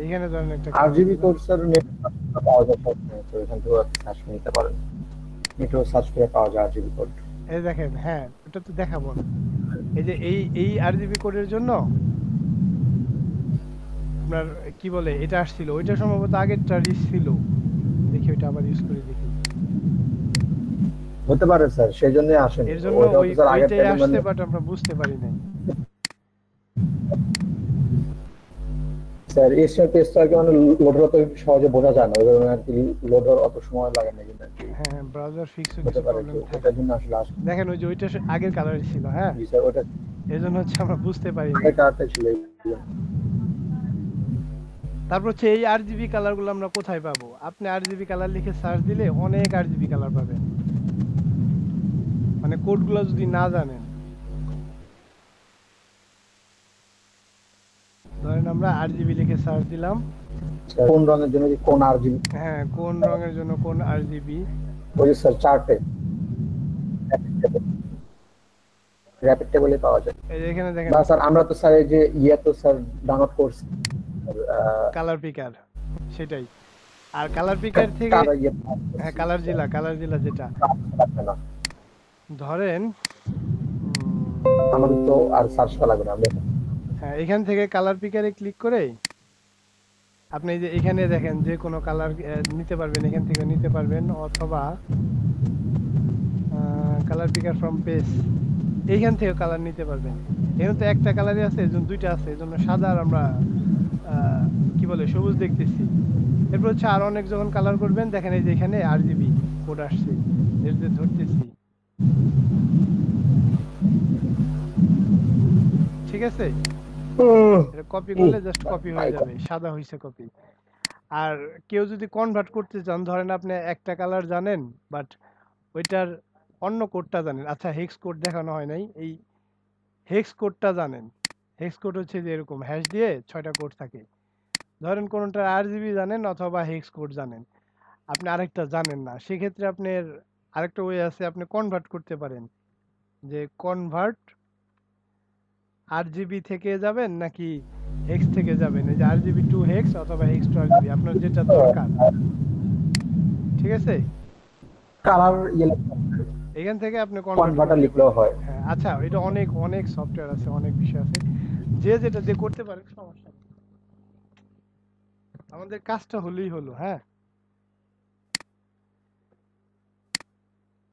এইখানে ধরেন একটা RGB কোড স্যার নেট পাওয়া যায়, তো এখান থেকে সার্চ নিতে পারেন, নেটও সার্চ করে পাওয়া যায় RGB কোড। এই দেখেন, হ্যাঁ ওটা তো দেখাবো না। এই যে এই RGB কোডের জন্য আপনার কি বলে এটা আসছিল, ওইটা সম্ভবত আগেরটা রিস ছিল। দেখি ওইটা আবার ইউজ করে দেখি। হতে পারে স্যার, সেই জন্যই আসেনি। এর জন্য ওইটা ওই স্যার আগের ওইটাই আসছে, মানে বাট আমরা বুঝতে পারি নাই। স্যার এশিয়ান টেস্ট আগে মানে লোডার অত সহজে বোঝা যায় না, ওই জন্য আর কি লোডার অত সময় লাগে না, কিন্তু আর কি হ্যাঁ, ব্রাউজার ফিক্সও হতে কিছু পারে প্রবলেম থাকে। এটার জন্য আসলে আসে। দেখেন ওই যে ওইটা আগের কালার ছিল। হ্যাঁ, জি স্যার, ওটা এর জন্য হচ্ছে আমরা বুঝতে পারি না। আগের কার্ডটা ছিল। তারপর হচ্ছে এই RGB কালারগুলো আমরা কোথায় পাবো? আপনি RGB কালার লিখে সার্চ দিলে অনেক RGB কালার পাবেন, মানে কোডগুলো যদি না জানেন। ধরেন আমরা RGB লিখে সার্চ দিলাম, কোন রঙের জন্য কি কোন RGB, হ্যাঁ কোন রঙের জন্য কোন RGB, ওই যে স্যার চার্টে র্যাপিড টেবলে পাওয়া যায়। এই যে এখানে দেখেন বা স্যার আমরা তো স্যার এই যে তো স্যার ডাউনলোড করছি কালার পিকার, সেটাই। আর কালার পিকার থেকে হ্যাঁ কালার জিলা যেটা ধরেন আমাদের তো আর সার্চ করা লাগবে না আমরা। হ্যাঁ এখান থেকে কালার পিকারে ক্লিক করে আপনি এই যে এখানে দেখেন যে কোনো কালার নিতে পারবেন, এখান থেকে নিতে পারবেন, অথবা কালার পিকার ফ্রম পেজ এইখান থেকে কালার নিতে পারবেন। এখানে তো একটা কালারই আছে, এজন্য দুইটা আছে, এজন্য সাদা আর আমরা কি বলে সবুজ দেখতেছি। এরপর হচ্ছে আর অনেক যখন কালার করবেন দেখেন এই যে এখানে আরজিবি কোড আসছে, এর যে ধরতেছি, ঠিক আছে। এটা কপি করলে জাস্ট কপি হয়ে যাবে, সাদা হইছে কপি। আর কেউ যদি কনভার্ট করতে চান, ধরেন আপনি একটা কালার জানেন বাট ওইটার অন্য কোডটা জানেন, আচ্ছা হেক্স কোড দেখানো হয় নাই, এই হেক্স কোডটা জানেন। হেক্স কোড হচ্ছে যে এরকম হ্যাশ দিয়ে 6টা কোড থাকে, ধরেন কোনটা আরজিবি জানেন অথবা হেক্স কোড জানেন, আপনি আরেকটা জানেন না, সেক্ষেত্রে আপনার আরেকটা ওয়ে আছে, আপনি কনভার্ট করতে পারেন, যে কনভার্ট আরজিবি থেকে যাবেন নাকি হেক্স থেকে যাবেন, এই যে আরজিবি টু হেক্স অথবা হেক্স টু আরজিবি, আপনার যেটা দরকার, ঠিক আছে। কালার এখান থেকে আপনি কনভার্টার লিখলেও হয়। হ্যাঁ আচ্ছা, এটা অনেক অনেক সফটওয়্যার আছে, অনেক বিষয় আছে, যে যেটা দিয়ে করতে পারে সমস্যা নেই, আমাদের কাজটা হলেই হলো। হ্যাঁ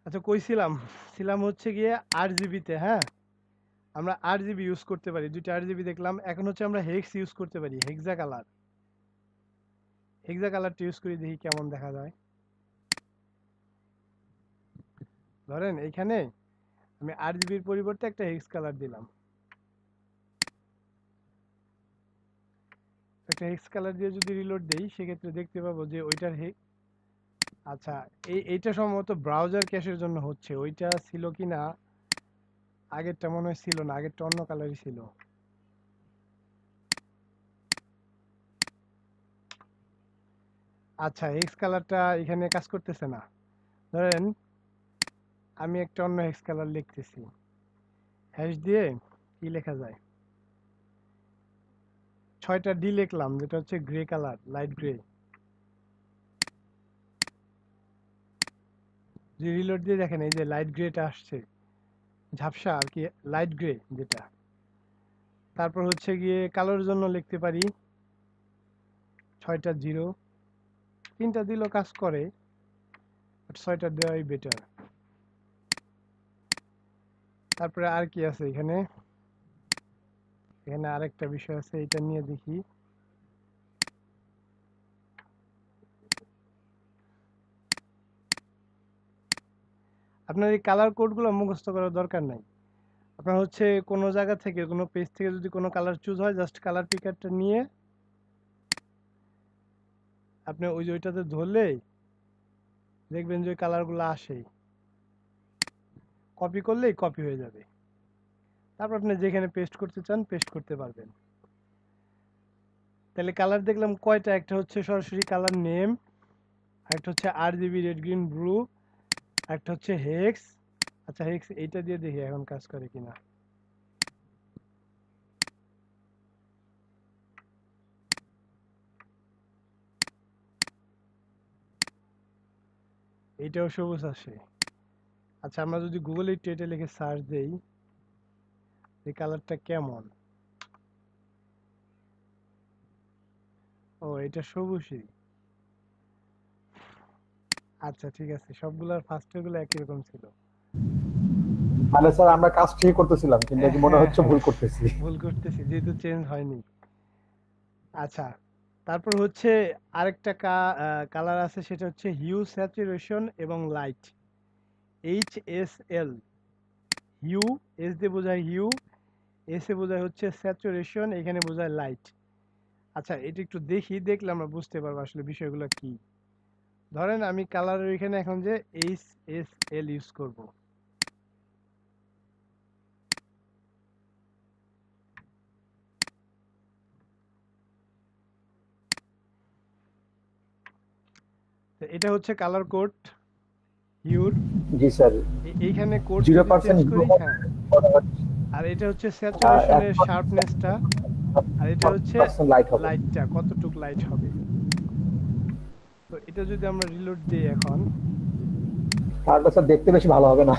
আচ্ছা কইছিলাম ছিলাম হচ্ছে গিয়ে আরজিবি তে। হ্যাঁ আমরা আরজিবি ইউজ করতে পারি, দুইটা আরজিবি দেখলাম। এখন হচ্ছে আমরা হেক্স ইউজ করতে পারি, হেক্সা কালার। হেক্সা কালারটা ইউজ করে দেখি কেমন দেখা যায়। ধরেন এইখানে আমি আরজিবির পরিবর্তে একটা হেক্স কালার দিলাম, একটা হেক্স কালার দিয়ে যদি রিলোড দেই সেক্ষেত্রে দেখতে পাবো যে ওইটার আচ্ছা এইটা সম্ভবত ব্রাউজার ক্যাশের জন্য হচ্ছে, ওইটা ছিল কিনা আগেরটা মনে হয় ছিল না, আগেরটা অন্য কালারই ছিল। আচ্ছা হেক্স কালারটা এখানে কাজ করতেছে না। ধরেন আমি একটা অন্য হেক্স কালার লিখতেছি, হ্যাশ দিয়ে কি লেখা যায়, 6টা ডি লিখলাম, যেটা হচ্ছে গ্রে কালার, লাইট গ্রে। যে রিলোড দিয়ে দেখেন এই যে লাইট গ্রেটা আসছে, ঝাপসা আর কি, লাইট গ্রে যেটা। তারপর হচ্ছে গিয়ে কালোর জন্য লিখতে পারি 6টা জিরো, 3টা দিলেও কাজ করে, বাট 6টা দেওয়াই বেটার। তারপরে আর কি আছে এখানে, এখানে আরেকটা বিষয় আছে, এটা নিয়ে দেখি। আপনার এই কালার কোডগুলো মুখস্থ করার দরকার নাই, আপনার হচ্ছে কোনো জায়গা থেকে কোনো পেজ থেকে যদি কোনো কালার চুজ হয়, জাস্ট কালার পিকারটা নিয়ে আপনি ওই যে ওইটাতে ধরলেই দেখবেন যে ওই কালারগুলো আসে, কপি করলেই কপি হয়ে যাবে। তারপর আপনি যেখানে পেস্ট করতে চান পেস্ট করতে পারবেন। তাহলে কালার দেখলাম কয়টা, একটা হচ্ছে সরাসরি কালার নেম, একটা হচ্ছে আরজিবি রেড গ্রিন ব্লু, একটা হচ্ছে হেক্স। আচ্ছা হেক্স এইটা দিয়ে দেখি এখন কাজ করে কিনা। এইটাও সবুজ আসে। আচ্ছা আমরা যদি গুগলে একটু এটা লিখে সার্চ দেই, এই কালারটা কেমন, ও এটা সবুজই। আচ্ছা ঠিক আছে, সবগুলার ফার্স্টের গুলো একই রকম ছিল। মানে স্যার আমরা কাজ ঠিক করতেছিলাম কিন্তু মনে হচ্ছে ভুল করতেছি। ভুল করতেছি যেহেতু চেঞ্জ হয়নি। আচ্ছা তারপর হচ্ছে আরেকটা কালার আছে, সেটা হচ্ছে হিউ, স্যাচুরেশন এবং লাইট, HSL। হিউ, এস দিয়ে বোঝায় হিউ, এস এ বোঝায় হচ্ছে স্যাচুরেশন, এখানে বোঝায় লাইট। আচ্ছা এটা একটু দেখি, দেখলে আমরা বুঝতে পারবো আসলে বিষয়গুলো কি। ধরেন আমি কালারের এখানে এখন যে HSL ইউজ করব, তো এটা হচ্ছে কালার কোড। হিউর জি স্যার এইখানে কোড 0% চেঞ্জ করি, হ্যাঁ, আর এটা হচ্ছে স্যাচুরেশনের শার্পনেসটা, আর এটা হচ্ছে লাইট হবে। লাইটটা কতটুক লাইট হবে। তো এটা যদি আমরা রিলোড দিই এখন, তাহলে স্যার দেখতে বেশি ভালো হবে না।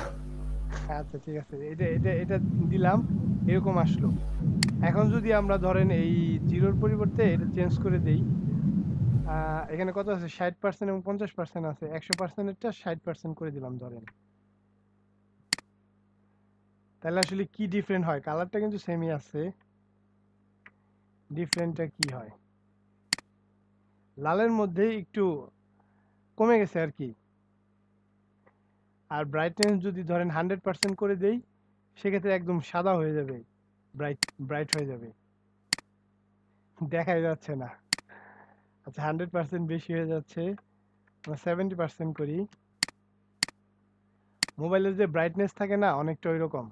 আচ্ছা ঠিক আছে, এটা এটা এটা দিলাম, এরকম আসলো। এখন যদি আমরা ধরেন এই জিরোর পরিবর্তে এটা চেঞ্জ করে দেই, এখানে কত আছে 60% এবং 50% আছে, 100%এরটা 60% করে দিলাম ধরেন, তাহলে আসলে কি ডিফারেন্ট হয়? কালারটা কিন্তু সেমই আছে, ডিফারেন্টটা কি হয়? লালের মধ্যে একটু কমে গেছে আর কি। আর ব্রাইটনেস যদি ধরেন 100% করে দেই, সেক্ষেত্রে একদম সাদা হয়ে যাবে, ব্রাইট হয়ে যাবে, দেখাই যাচ্ছে না। আচ্ছা 100% বেশি হয়ে যাচ্ছে, আমরা 70% করি। মোবাইলের যে ব্রাইটনেস থাকে না, অনেকটা ওই রকম।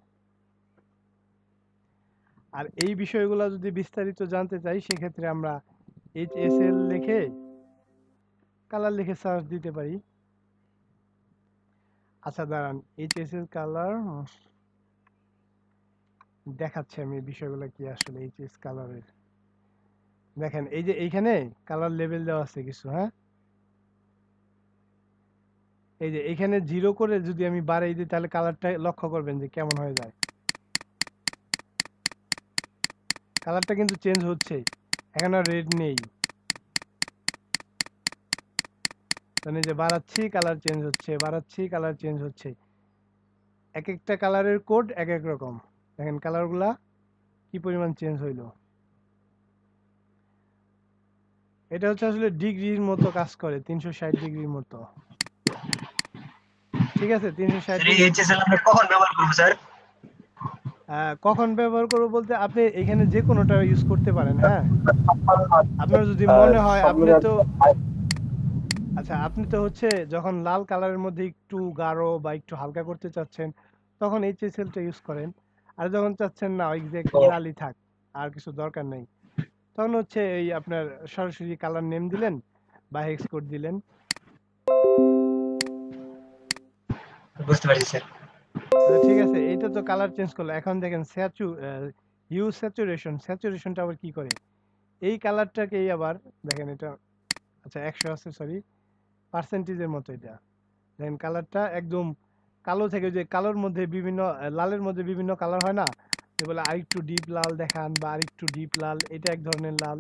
আর এই বিষয়গুলো যদি বিস্তারিত জানতে চাই, সেক্ষেত্রে আমরা HSL লিখে কালার লিখে সার্চ দিতে পারি। আচ্ছা দাঁড়ান, HSL কালার দেখাচ্ছি আমি বিষয়গুলো কি আসলে। এইচএস কালারের দেখেন, এই যে এইখানে কালার লেভেল দেওয়া আছে কিছু, হ্যাঁ, এই যে এখানে 0 করে যদি আমি বাড়াই দিই, তাহলে কালারটা লক্ষ্য করবেন যে কেমন হয়ে যায়। কালারটা কিন্তু চেঞ্জ হচ্ছে, এখন আর রেড নেই, মানে যে বাড়াচ্ছি কালার চেঞ্জ হচ্ছে, বাড়াচ্ছি কালার চেঞ্জ হচ্ছে। এক একটা কালারের কোড এক এক রকম। দেখেন কালারগুলা কি পরিমাণ চেঞ্জ হইলো। এটা হচ্ছে আসলে ডিগ্রির মতো কাজ করে, 360 ডিগ্রির মতো। ঠিক আছে, 360 ডিগ্রি। এইচএসএল আমরা কখন ব্যবহার করব স্যার? কখন ব্যবহার করবো বলতে, আপনি এখানে যে কোনোটা ইউজ করতে পারেন, হ্যাঁ। আপনার যদি মনে হয় আপনি তো, আচ্ছা আপনি তো হচ্ছে যখন লাল কালারের মধ্যে একটু গাঢ় বা একটু হালকা করতে চাচ্ছেন, তখন HSL টা ইউজ করেন। আর যখন চাচ্ছেন না এক্স্যাক্টলি লালই থাক, আর কিছু দরকার নেই, তখন হচ্ছে এই আপনার সরাসরি কালার নেম দিলেন বা হেক্স কোড দিলেন। বুঝতে পারছি স্যার। আচ্ছা ঠিক আছে, এইটা তো কালার চেঞ্জ করলো। এখন দেখেন হিউ স্যাচুরেশনটা আবার কি করে, এই কালারটাকেই আবার দেখেন, এটা আচ্ছা 100 আছে, সরি, পার্সেন্টেজের মতো। এটা দেখেন কালারটা একদম কালো থেকে, যে কালোর মধ্যে বিভিন্ন লালের মধ্যে বিভিন্ন কালার হয় না, যেগুলো আরেকটু ডিপ লাল দেখান বা আরেকটু ডিপ লাল, এটা এক ধরনের লাল,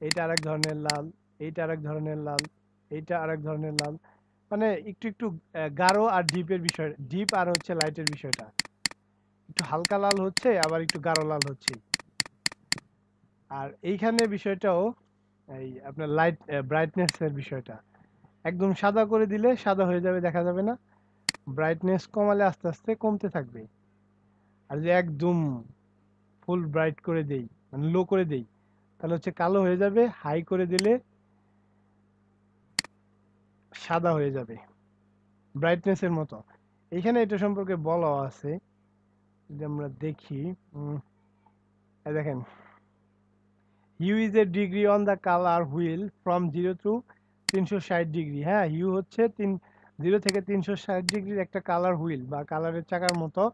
এইটা আরেক ধরনের লাল, এইটা আরেক ধরনের লাল, এইটা আরেক ধরনের লাল, মানে একটু একটু গাঢ় আর ডিপের বিষয়, ডিপ আর হচ্ছে লাইটের বিষয়টা, একটু হালকা লাল হচ্ছে আবার একটু গাঢ় লাল হচ্ছে। আর এইখানে বিষয়টাও এই আপনার লাইট ব্রাইটনেস এর বিষয়টা, একদম সাদা করে দিলে সাদা হয়ে যাবে, দেখা যাবে না। ব্রাইটনেস কমালে আস্তে আস্তে কমতে থাকবে। আর যে একদম ফুল ব্রাইট করে দেই, মানে লো করে দেই, তাহলে হচ্ছে কালো হয়ে যাবে। হাই করে দিলে সাদা হয়ে যাবে, ব্রাইটনেসের মতো। এখানে এটা সম্পর্কে বলা আছে, যদি আমরা দেখি, এই দেখেন, hue is a degree on the colour wheel from 0 to 360 degree. হ্যাঁ, হিউ হচ্ছে 0 থেকে 360 ডিগ্রির একটা কালার হুইল বা কালারের চাকার মতো।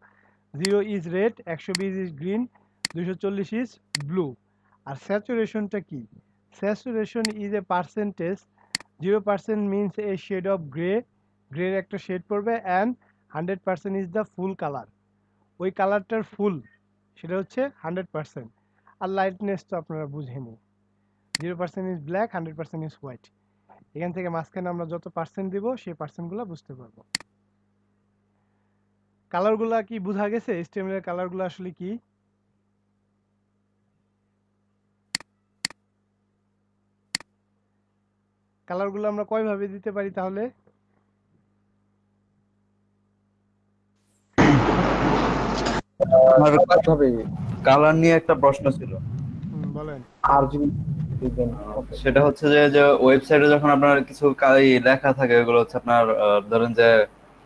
0 is red, 120 is green, 240 is blue. আর স্যাচুরেশনটা কি? Saturation is a percentage. 0% means a shade of grey, গ্রের একটা শেড পড়বে, and 100% is the full colour. ওই কালারটার ফুল সেটা হচ্ছে 100%। আর লাইটনেস তো আপনারা বুঝেনি, 0% ইজ ব্ল্যাক, 100% ইজ হোয়াইট। এখান থেকে মাঝখানে আমরা যত পার্সেন্ট দিব, সেই পার্সেন্টগুলো বুঝতে পারবো। কালারগুলা কি বোঝা গেছে? HTML এর কালারগুলো আসলে কি? কালারগুলো আমরা কয় ভাবে দিতে পারি তাহলে? কালার নিয়ে একটা প্রশ্ন ছিল, বলেন। আর যদি সেটা হচ্ছে যে ওয়েবসাইটে যখন আপনার কিছু লেখা থাকে, ওগুলো হচ্ছে আপনার ধরেন যে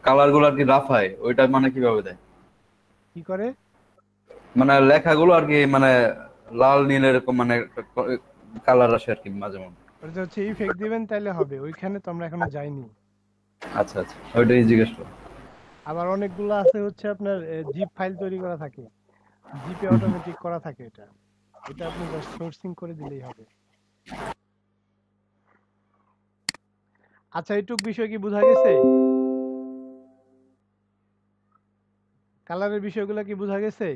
কালার গুলো আর কি রাফায়, ওইটা মানে কিভাবে দেয়? কি করে? মানে লেখাগুলো আর কি মানে লাল নীল এরকম মানে কালার আসে আর কি মাঝে মধ্যে। ওটা হচ্ছে ইফেক্ট দিবেন তাহলে হবে, ওইখানে তো আমরা এখনো যাইনি। আচ্ছা আচ্ছা, ওইটাই জিজ্ঞেস করো। আবার অনেকগুলো আছে হচ্ছে আপনার জিপ ফাইল তৈরি করা থাকে, জিপে অটোমেটিক করা থাকে। এটা এটা আপনি জাস্ট সোর্সিং করে দিলেই হবে। আচ্ছা, এইটুক বিষয় কি বোঝা গেছে? কালারের বিষয়গুলো কি বোঝা গেছে?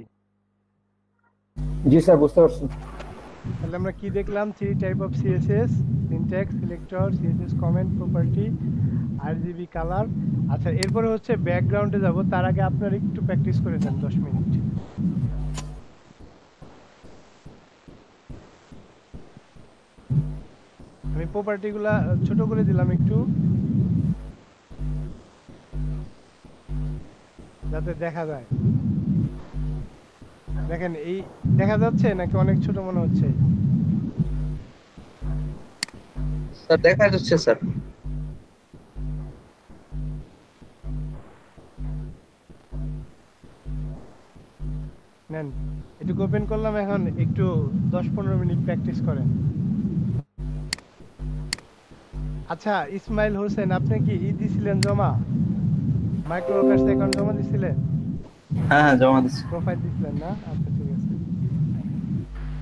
জি স্যার, বুঝতে পারছি। তাহলে আমরা কি দেখলাম? 3 type of CSS: syntax, selector, CSS comment, property, RGB, colour. আচ্ছা, এরপরে হচ্ছে ব্যাকগ্রাউন্ডে যাব। তার আগে আপনারা একটু প্র্যাকটিস করে দেন 10 মিনিট। আমি প্রপার্টিগুলা ছোট করে দিলাম একটু, যাতে দেখা যায়। দেখেন, এই দেখা যাচ্ছে নাকি অনেক ছোট মনে হচ্ছে? স্যার দেখা যাচ্ছে স্যার। নেন, একটু ওপেন করলাম। এখন একটু 10-15 মিনিট প্র্যাকটিস করেন। আচ্ছা, ইসমাইল হোসেন, আপনি কি দিছিলেন জমা? মাইক্রোওয়ার্কার্স অ্যাকাউন্ট জমা দিছিলেন? হ্যাঁ হ্যাঁ, জমা দিচ্ছি। প্রোফাইল দিছিলেন না? আচ্ছা, ঠিক আছে।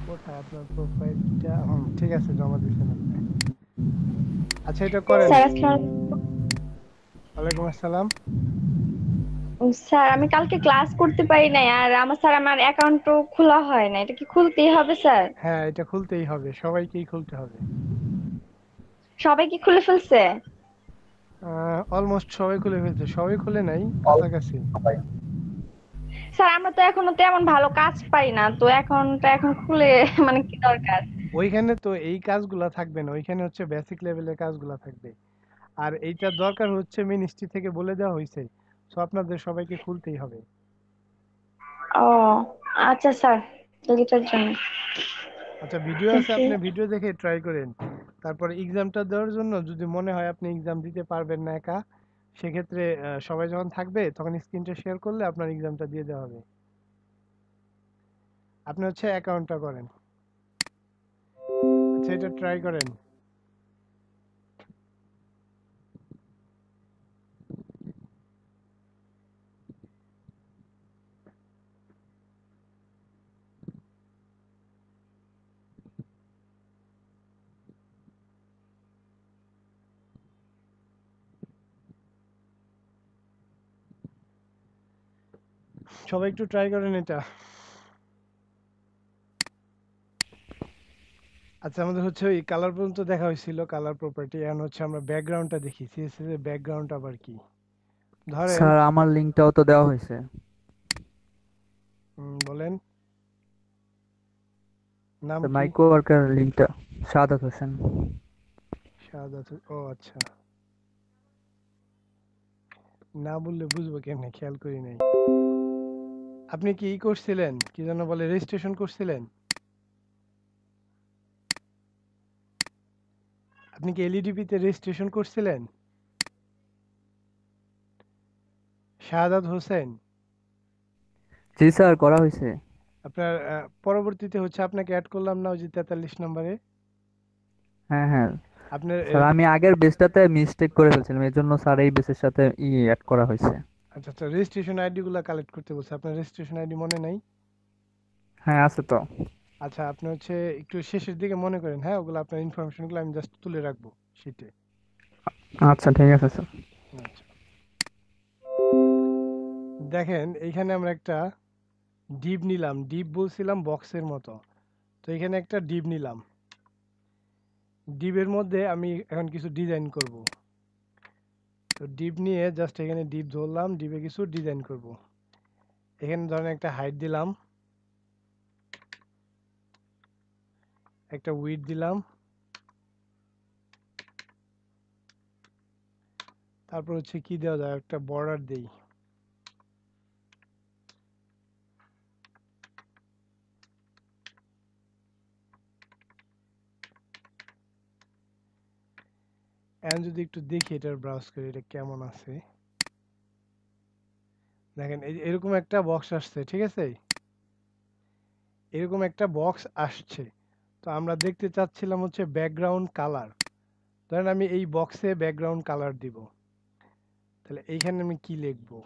কোথায় আপনার প্রোফাইলটা? ঠিক আছে, জমা দিছেন আপনি। আচ্ছা, এটা করেন। স্যার আসসালামু ওয়ালাইকুম আসসালাম। আলাইকুম। স্যার আমি কালকে ক্লাস করতে পারি নাই, আর আমার অ্যাকাউন্টও খোলা হয় না, এটা কি খুলতেই হবে স্যার? হ্যাঁ, এটা খুলতেই হবে, সবাইকেই খুলতে হবে। সবাই কি খুলে ফেলছে? অলমোস্ট সবাই খুলে ফেলছে, সবাই খুলে নাই, কাছাকাছি। স্যার আমরা তো এখনো তেমন ভালো কাজ পাই না, তো এখন খুলে মানে কি দরকার? ওইখানে তো এই কাজগুলা থাকবে না, ওইখানে হচ্ছে বেসিক লেভেলের কাজগুলা থাকবে। আর এইটা দরকার হচ্ছে মিনিস্ট্রি থেকে বলে দেওয়া হয়েছে, সো আপনাদের সবাইকে খুলতেই হবে। ও আচ্ছা স্যার, এটার জন্য আচ্ছা, ভিডিও আছে, ওকে। আপনি ভিডিও দেখে ট্রাই করেন। তারপরে এক্সামটা দেওয়ার জন্য যদি মনে হয় আপনি এক্সাম দিতে পারবেন না একা, সেক্ষেত্রে সবাই যখন থাকবে তখন স্ক্রিনটা শেয়ার করলে আপনার এক্সামটা দিয়ে দেওয়া হবে। আপনি হচ্ছে অ্যাকাউন্টটা করেন। আচ্ছা, এটা ট্রাই করেন। সবাই একটু ট্রাই করেন এটা। আচ্ছা, আমাদের হচ্ছে ওই কালার পর্যন্ত দেখা হয়েছিল, কালার প্রপার্টি। এখন হচ্ছে আমরা ব্যাকগ্রাউন্ডটা দেখি, সিএসএস এর ব্যাকগ্রাউন্ড আবার কি। ধরেন, স্যার আমার লিঙ্কটাও তো দেওয়া হয়েছে। বলেন নাম কি? মাইক্রো ওয়ার্কার লিঙ্কটা সাদাত হোসেন। শাহাদাত, ও আচ্ছা। না বললে বুঝবো কেমনে, খেয়াল করি নাই। আপনি কি করছিলেন, কি যেন বলে, রেজিস্ট্রেশন করছিলেন? আপনি কি এলইডিপি তে রেজিস্ট্রেশন করছিলেন? শাহাদাত হোসেন, জি স্যার, করা হয়েছে। আপনার পরবর্তীতে হচ্ছে আপনাকে অ্যাড করলাম না ওই যে 43 নম্বরে? হ্যাঁ হ্যাঁ আপনার স্যার, আমি আগের বেসটাতে মিস্টেক করে ফেলছিলাম, এর জন্য স্যার এই বেসের সাথে অ্যাড করা হয়েছে। আচ্ছা আচ্ছা, রেজিস্ট্রেশন আইডি গুলা কালেক্ট করতে বলছে। আপনার রেজিস্ট্রেশন আইডি মনে নাই? হ্যাঁ আছে তো। আচ্ছা, আপনি হচ্ছে একটু শেষের দিকে মনে করেন। হ্যাঁ, ওগুলো আপনার ইনফরমেশন গুলো আমি জাস্ট তুলে রাখবো শীটে। আচ্ছা ঠিক আছে স্যার। আচ্ছা, দেখেন এইখানে আমরা একটা ডিপ নিলাম। ডিপ বলছিলাম বক্সের মতো, তো এখানে একটা ডিপ নিলাম। ডিপের মধ্যে আমি এখন কিছু ডিজাইন করব। তো ডিপ নিয়ে জাস্ট এখানে ডিপ ধরলাম, ডিপে কিছু ডিজাইন করব। এখানে ধরেন একটা হাইট দিলাম, একটা উইডথ দিলাম, তারপর হচ্ছে কি দেওয়া যায়, একটা বর্ডার দেই। এখন যদি একটু দেখি এটার ব্রাউজ করে এটা কেমন আছে। দেখেন এরকম একটা বক্স আসছে, ঠিক আছে? এরকম একটা বক্স আসছে। তো আমরা দেখতে চাচ্ছিলাম হচ্ছে ব্যাকগ্রাউন্ড কালার। ধরেন আমি এই বক্সে ব্যাকগ্রাউন্ড কালার দিব। তাহলে এইখানে আমি কি লিখবো?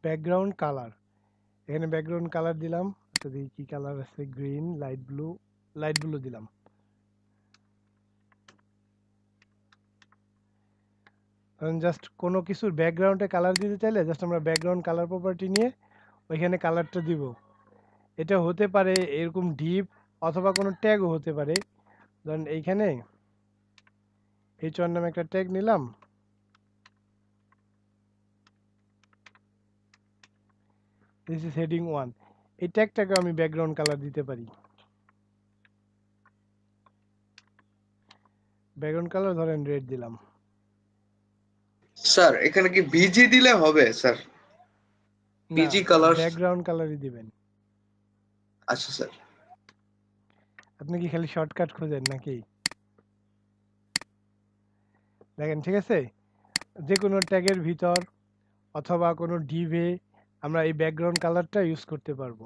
Background colour. এখানে ব্যাকগ্রাউন্ড কালার দিলাম। আচ্ছা দেখি কি কালার আছে, গ্রিন, লাইট ব্লু দিলাম। কারণ জাস্ট কোনো কিছুর ব্যাকগ্রাউন্ডে কালার দিতে চাইলে জাস্ট আমরা ব্যাকগ্রাউন্ড কালার প্রপার্টি নিয়ে ওইখানে কালারটা দিব। এটা হতে পারে এরকম ডিপ অথবা কোনো ট্যাগও হতে পারে। ধরেন এইখানে H1 নামে একটা ট্যাগ নিলাম। This is heading 1। এই ট্যাগটাকে আমি ব্যাকগ্রাউন্ড কালার দিতে পারি। ব্যাকগ্রাউন্ড কালার ধরেন রেড দিলাম। স্যার এখানে কি বিজি দিলে হবে স্যার? না, বিজি কালার। ব্যাকগ্রাউন্ড কালারই দিবেন। আচ্ছা স্যার। আপনি কি খালি শর্টকাট খোঁজেন নাকি? দেখেন ঠিক আছে, যে কোনো ট্যাগের ভিতর অথবা কোনো ডিভে আমরা এই ব্যাকগ্রাউন্ড কালারটা ইউজ করতে পারবো।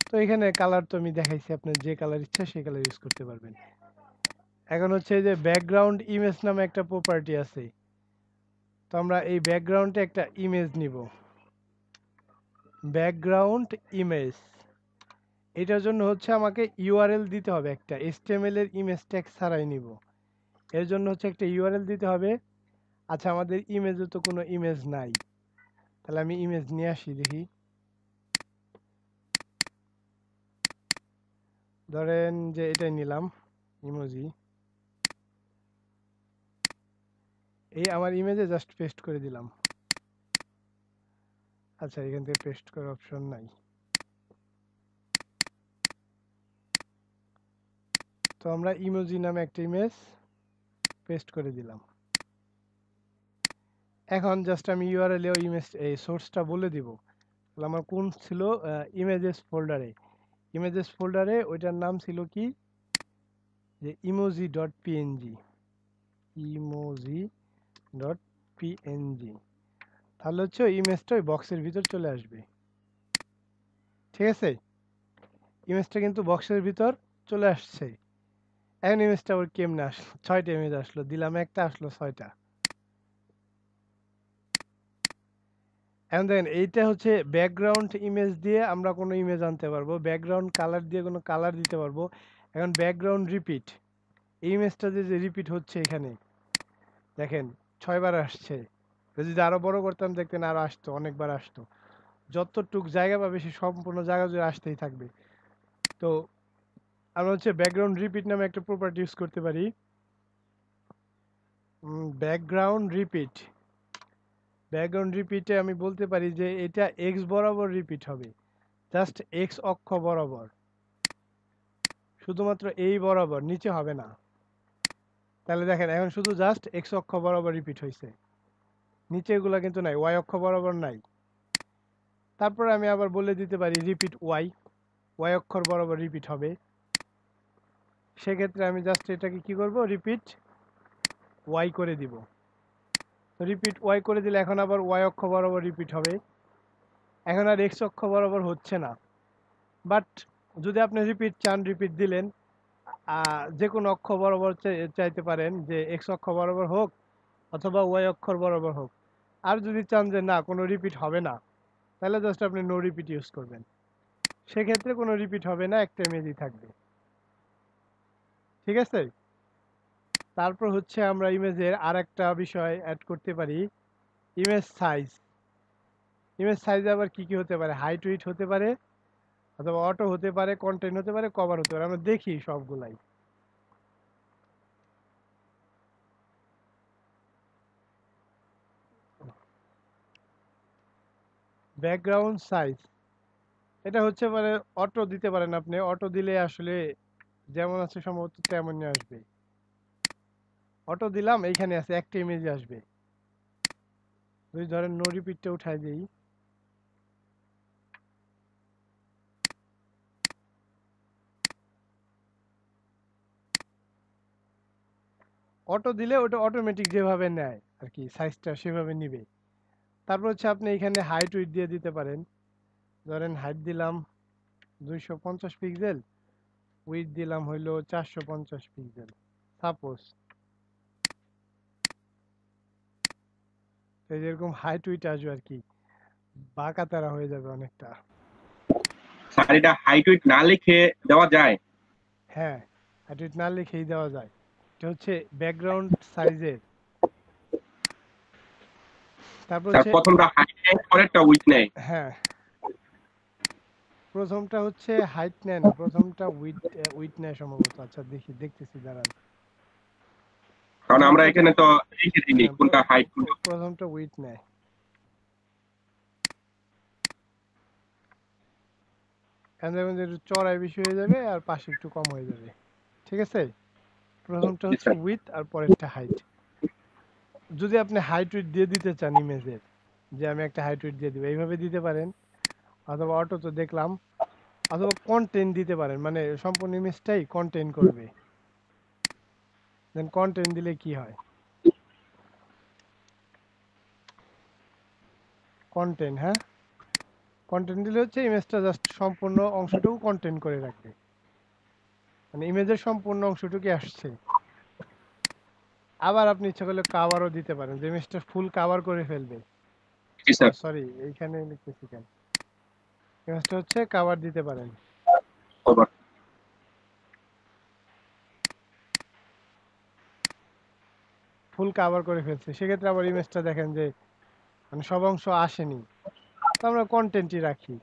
তো এখানে কালার তো আমি দেখাইছি, আপনার যে কালার ইচ্ছা সেই কালার ইউজ করতে পারবেন। এখন হচ্ছে যে ব্যাকগ্রাউন্ড ইমেজ নামে একটা প্রপার্টি আছে। তো আমরা এই ব্যাকগ্রাউন্ডে একটা ইমেজ নিব, ব্যাকগ্রাউন্ড ইমেজ। এটার জন্য হচ্ছে আমাকে ইউআরএল দিতে হবে একটা, HTML এর ইমেজ ট্যাগ ছাড়াই নিব। এর জন্য হচ্ছে একটা ইউআরএল দিতে হবে। আচ্ছা আমাদের ইমেজে তো কোনো ইমেজ নাই, তাহলে আমি ইমেজ নিয়ে আসি দেখি। ধরেন যে এটাই নিলাম ইমোজি। এই আমার ইমেজে জাস্ট পেস্ট করে দিলাম। আচ্ছা এখান থেকে পেস্ট করার অপশন নাই, তো আমরা ইমোজি নামে একটা ইমেজ পেস্ট করে দিলাম। এখন জাস্ট আমি ইউআরএল এ ইমেজ এই সোর্সটা বলে দিব। তাহলে আমার কোন ছিল, ইমেজেস ফোল্ডারে। ইমেজেস ফোল্ডারে ওইটার নাম ছিল কি, যে emoji dot PNG. Emoji dot PNG. তাহলে হচ্ছে ওই ইমেজটা ওই বক্সের ভিতর চলে আসবে। ঠিক আছে, ইমেজটা কিন্তু বক্সের ভিতর চলে আসছে। এখন ইমেজটা ওর কেমনে আসলো? 6টা ইমেজ আসলো, দিলাম একটা, আসলো 6টা। এখন দেখেন এইটা হচ্ছে ব্যাকগ্রাউন্ড ইমেজ দিয়ে আমরা কোনো ইমেজ আনতে পারবো, ব্যাকগ্রাউন্ড কালার দিয়ে কোনো কালার দিতে পারবো। এখন ব্যাকগ্রাউন্ড রিপিট, এই ইমেজটা যে রিপিট হচ্ছে এখানে দেখেন 6বার আসছে। যদি আরো বড় করতাম দেখতেন আরো আসতো, অনেকবার আসতো। যতটুক জায়গা পাবে সে সম্পূর্ণ জায়গা জুড়ে আসতেই থাকবে। তো আমরা হচ্ছে ব্যাকগ্রাউন্ড রিপিট নামে একটা প্রপার্টি ইউজ করতে পারি। ব্যাকগ্রাউন্ড রিপিট, ব্যাকগ্রাউন্ড রিপিটে আমি বলতে পারি যে এটা এক্স বরাবর রিপিট হবে, জাস্ট এক্স অক্ষ বরাবর, শুধুমাত্র এই বরাবর, নিচে হবে না। তাহলে দেখেন এখন শুধু জাস্ট এক্স অক্ষ বরাবর রিপিট হয়েছে, নিচে এগুলা কিন্তু নাই, ওয়াই অক্ষ বরাবর নাই। তারপরে আমি আবার বলে দিতে পারি রিপিট ওয়াই, ওয়াই অক্ষর বরাবর রিপিট হবে। সেক্ষেত্রে আমি জাস্ট এটাকে কি করব, রিপিট ওয়াই করে দিব। রিপিট ওয়াই করে দিলে এখন আবার ওয়াই অক্ষ বরাবর রিপিট হবে। এখন আর এক্স অক্ষ বরাবর হচ্ছে না, বাট যদি আপনি রিপিট চান, রিপিট দিলেন। যে কোনো অক্ষ বরাবর চাইতে পারেন যে এক্স অক্ষ বরাবর হোক অথবা ওয়াই অক্ষর বরাবর হোক। আর যদি চান যে না কোনো রিপিট হবে না, তাহলে জাস্ট আপনি নো রিপিট ইউজ করবেন। সেক্ষেত্রে কোনো রিপিট হবে না, একটা ইমেজই থাকবে। ঠিক আছে, তারপর হচ্ছে আমরা ইমেজের আর একটা বিষয় অ্যাড করতে পারি, ইমেজ সাইজ। ইমেজ সাইজ আবার কি কি হতে পারে, হাইট উইডথ হতে পারে, অথবা অটো হতে পারে, কন্টেন্ট হতে পারে, কভার হতে পারে। আমরা দেখি সবগুলাই। ব্যাকগ্রাউন্ড সাইজ, এটা হচ্ছে মানে অটো দিতে পারেন আপনি, অটো দিলে আসলে যেমন আছে সম্ভবত তেমনই আসবে। অটো দিলাম, এইখানে আছে একটা ইমেজ আসবে। যদি ধরেন নো রিপিটটা উঠাই দিই, অটো দিলে ওটা অটোমেটিক যেভাবে নেয় আর কি, সাইজটা সেভাবে নিবে। তারপর হচ্ছে আপনি এখানে হাইট উইডথ দিয়ে দিতে পারেন। ধরেন হাইট দিলাম 250 পিক্সেল, উইডথ দিলাম হইলো 450 পিক্সেল সাপোজ। এই যেরকম হাইট উইট আসবে আর কি, বাঁকা তারা হয়ে যাবে অনেকটা। স্যার এটা হাইট উইট না লিখে দেওয়া যায়? হ্যাঁ, হাইট উইট না লিখেই দেওয়া যায়। এটা হচ্ছে ব্যাকগ্রাউন্ড সাইজের। তারপর স্যার হচ্ছে প্রথমটা হাইট নেয়, পরেরটা উইথ নেয়। হ্যাঁ, প্রথমটা হচ্ছে হাইট নেয় না, প্রথমটা উইথ নেয় সম্ভবত। আচ্ছা দেখি, দেখতেছি দাঁড়ান। কারণ প্রথম আমরা প্রথম এখানে তো লিখে দিইনি হ্যাঁ, কোনটা হাইট কোনটা। প্রথমটা উইথ নেয়। এখন দেখবেন যে একটু চড়াই বেশি হয়ে যাবে আর পাশে একটু কম হয়ে যাবে। ঠিক আছে, প্রথমটা জি হচ্ছে স্যার। উইথ আর পরেরটা হাইট। যদি আপনি হাইট উইথ দিয়ে দিতে চান ইমেজের, যে আমি একটা হাইট উইথ দিয়ে দিব, এইভাবে দিতে পারেন, অথবা অটো তো দেখলাম, অথবা কন্টেন্ট দিতে পারেন, মানে সম্পূর্ণ ইমেজটাই কন্টেন্ট করবে। দেন কন্টেন্ট দিলে কি হয়, কন্টেন্ট, হ্যাঁ, কন্টেন্ট দিলে হচ্ছে ইমেজটা জাস্ট সম্পূর্ণ অংশটুকু কন্টেন্ট করে রাখবে, মানে ইমেজের সম্পূর্ণ অংশটুকু আসছে। আবার আপনি ইচ্ছা করলে কাভারও দিতে পারেন, যে ইমেজটা ফুল কাভার করে ফেলবে। জি স্যার। সরি, এইখানে লিখতেছি কেন, ইমেজটা হচ্ছে কাভার দিতে পারেন। ওভার। ফুল কাভার করে ফেলছে, সেক্ষেত্রে আবার ইমেজটা দেখেন যে মানে সব অংশ আসেনি, তো আমরা কন্টেন্টই রাখি।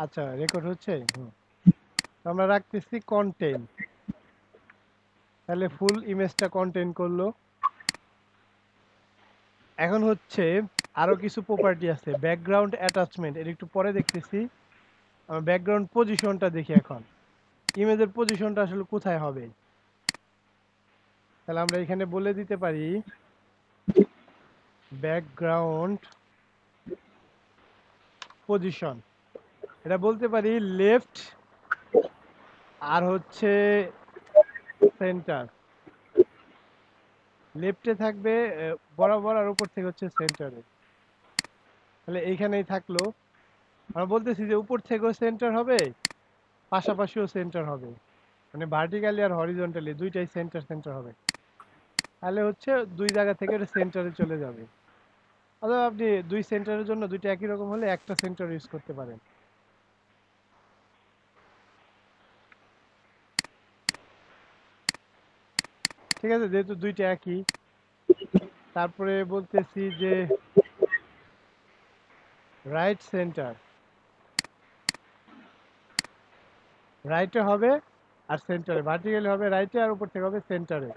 আচ্ছা রেকর্ড হচ্ছে, তো আমরা রাখতেছি কন্টেন্ট। তাহলে ফুল ইমেজটা কন্টেন্ট করলো। এখন হচ্ছে আরো কিছু প্রপার্টি আছে, ব্যাকগ্রাউন্ড অ্যাটাচমেন্ট, এর একটু পরে দেখতেছি। আমরা ব্যাকগ্রাউন্ড পজিশনটা দেখি এখন, ইমেজের পজিশনটা আসলে কোথায় হবে। তাহলে আমরা এখানে বলে দিতে পারি ব্যাকগ্রাউন্ড পজিশন, এটা বলতে পারি লেফট আর হচ্ছে সেন্টার। লেফটে থাকবে বরাবর, আর উপর থেকে হচ্ছে সেন্টারে। তাহলে এইখানেই থাকলো। আমরা বলতেছি যে উপর থেকেও সেন্টার হবে, পাশাপাশিও সেন্টার হবে, মানে ভার্টিক্যালি আর হরিজন্টালি দুইটাই সেন্টার সেন্টার হবে। তাহলে হচ্ছে দুই জায়গা থেকে সেন্টারে চলে যাবে। অথবা আপনি দুই সেন্টারের জন্য দুইটা একই রকম হলে একটা সেন্টার ইউজ করতে পারেন। ঠিক আছে, যেহেতু দুইটা একই, তারপরে বলতেছি যে রাইট সেন্টার, রাইটে হবে আর সেন্টারে, ভার্টিক্যালি হবে রাইটে আর উপর থেকে হবে সেন্টারে।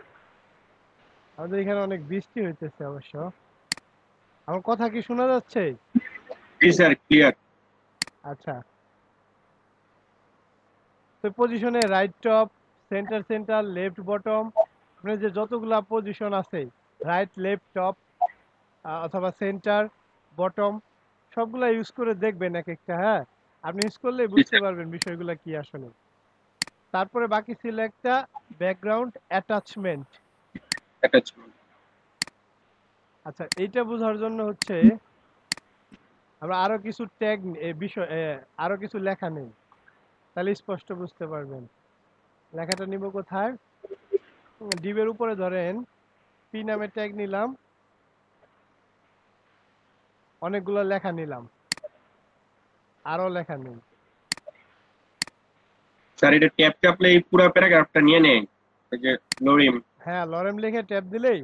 আমাদের এখানে অনেক বৃষ্টি হইতেছে অবশ্য। আমার কথা কি শোনা যাচ্ছে? জি স্যার, ক্লিয়ার। আচ্ছা, তো পজিশনে right top, centre centre, left bottom, মানে যে যতগুলা পজিশন আছে, রাইট লেফট টপ অথবা সেন্টার বটম, সবগুলা ইউজ করে দেখবেন এক একটা। হ্যাঁ, আপনি ইউজ করলে জি বুঝতে স্যার। পারবেন বিষয়গুলো কি আসলে। তারপরে বাকি ছিল একটা ব্যাকগ্রাউন্ড অ্যাটাচমেন্ট। অ্যাটাচমেন্ট। আচ্ছা, এইটা বোঝার জন্য হচ্ছে আমরা আরো কিছু ট্যাগ বিষয় আরো কিছু লেখা নেই, তাহলে স্পষ্ট বুঝতে পারবেন। লেখাটা নিব কোথায়, ডিবের উপরে ধরেন পি নামে ট্যাগ নিলাম, অনেকগুলো লেখা নিলাম, আরো লেখা নেই। স্যার এটা ট্যাপ চাপলে এই পুরো প্যারাগ্রাফটা নিয়ে নেয়, এই যে লোরিম। হ্যাঁ, লরেম লিখে ট্যাব দিলেই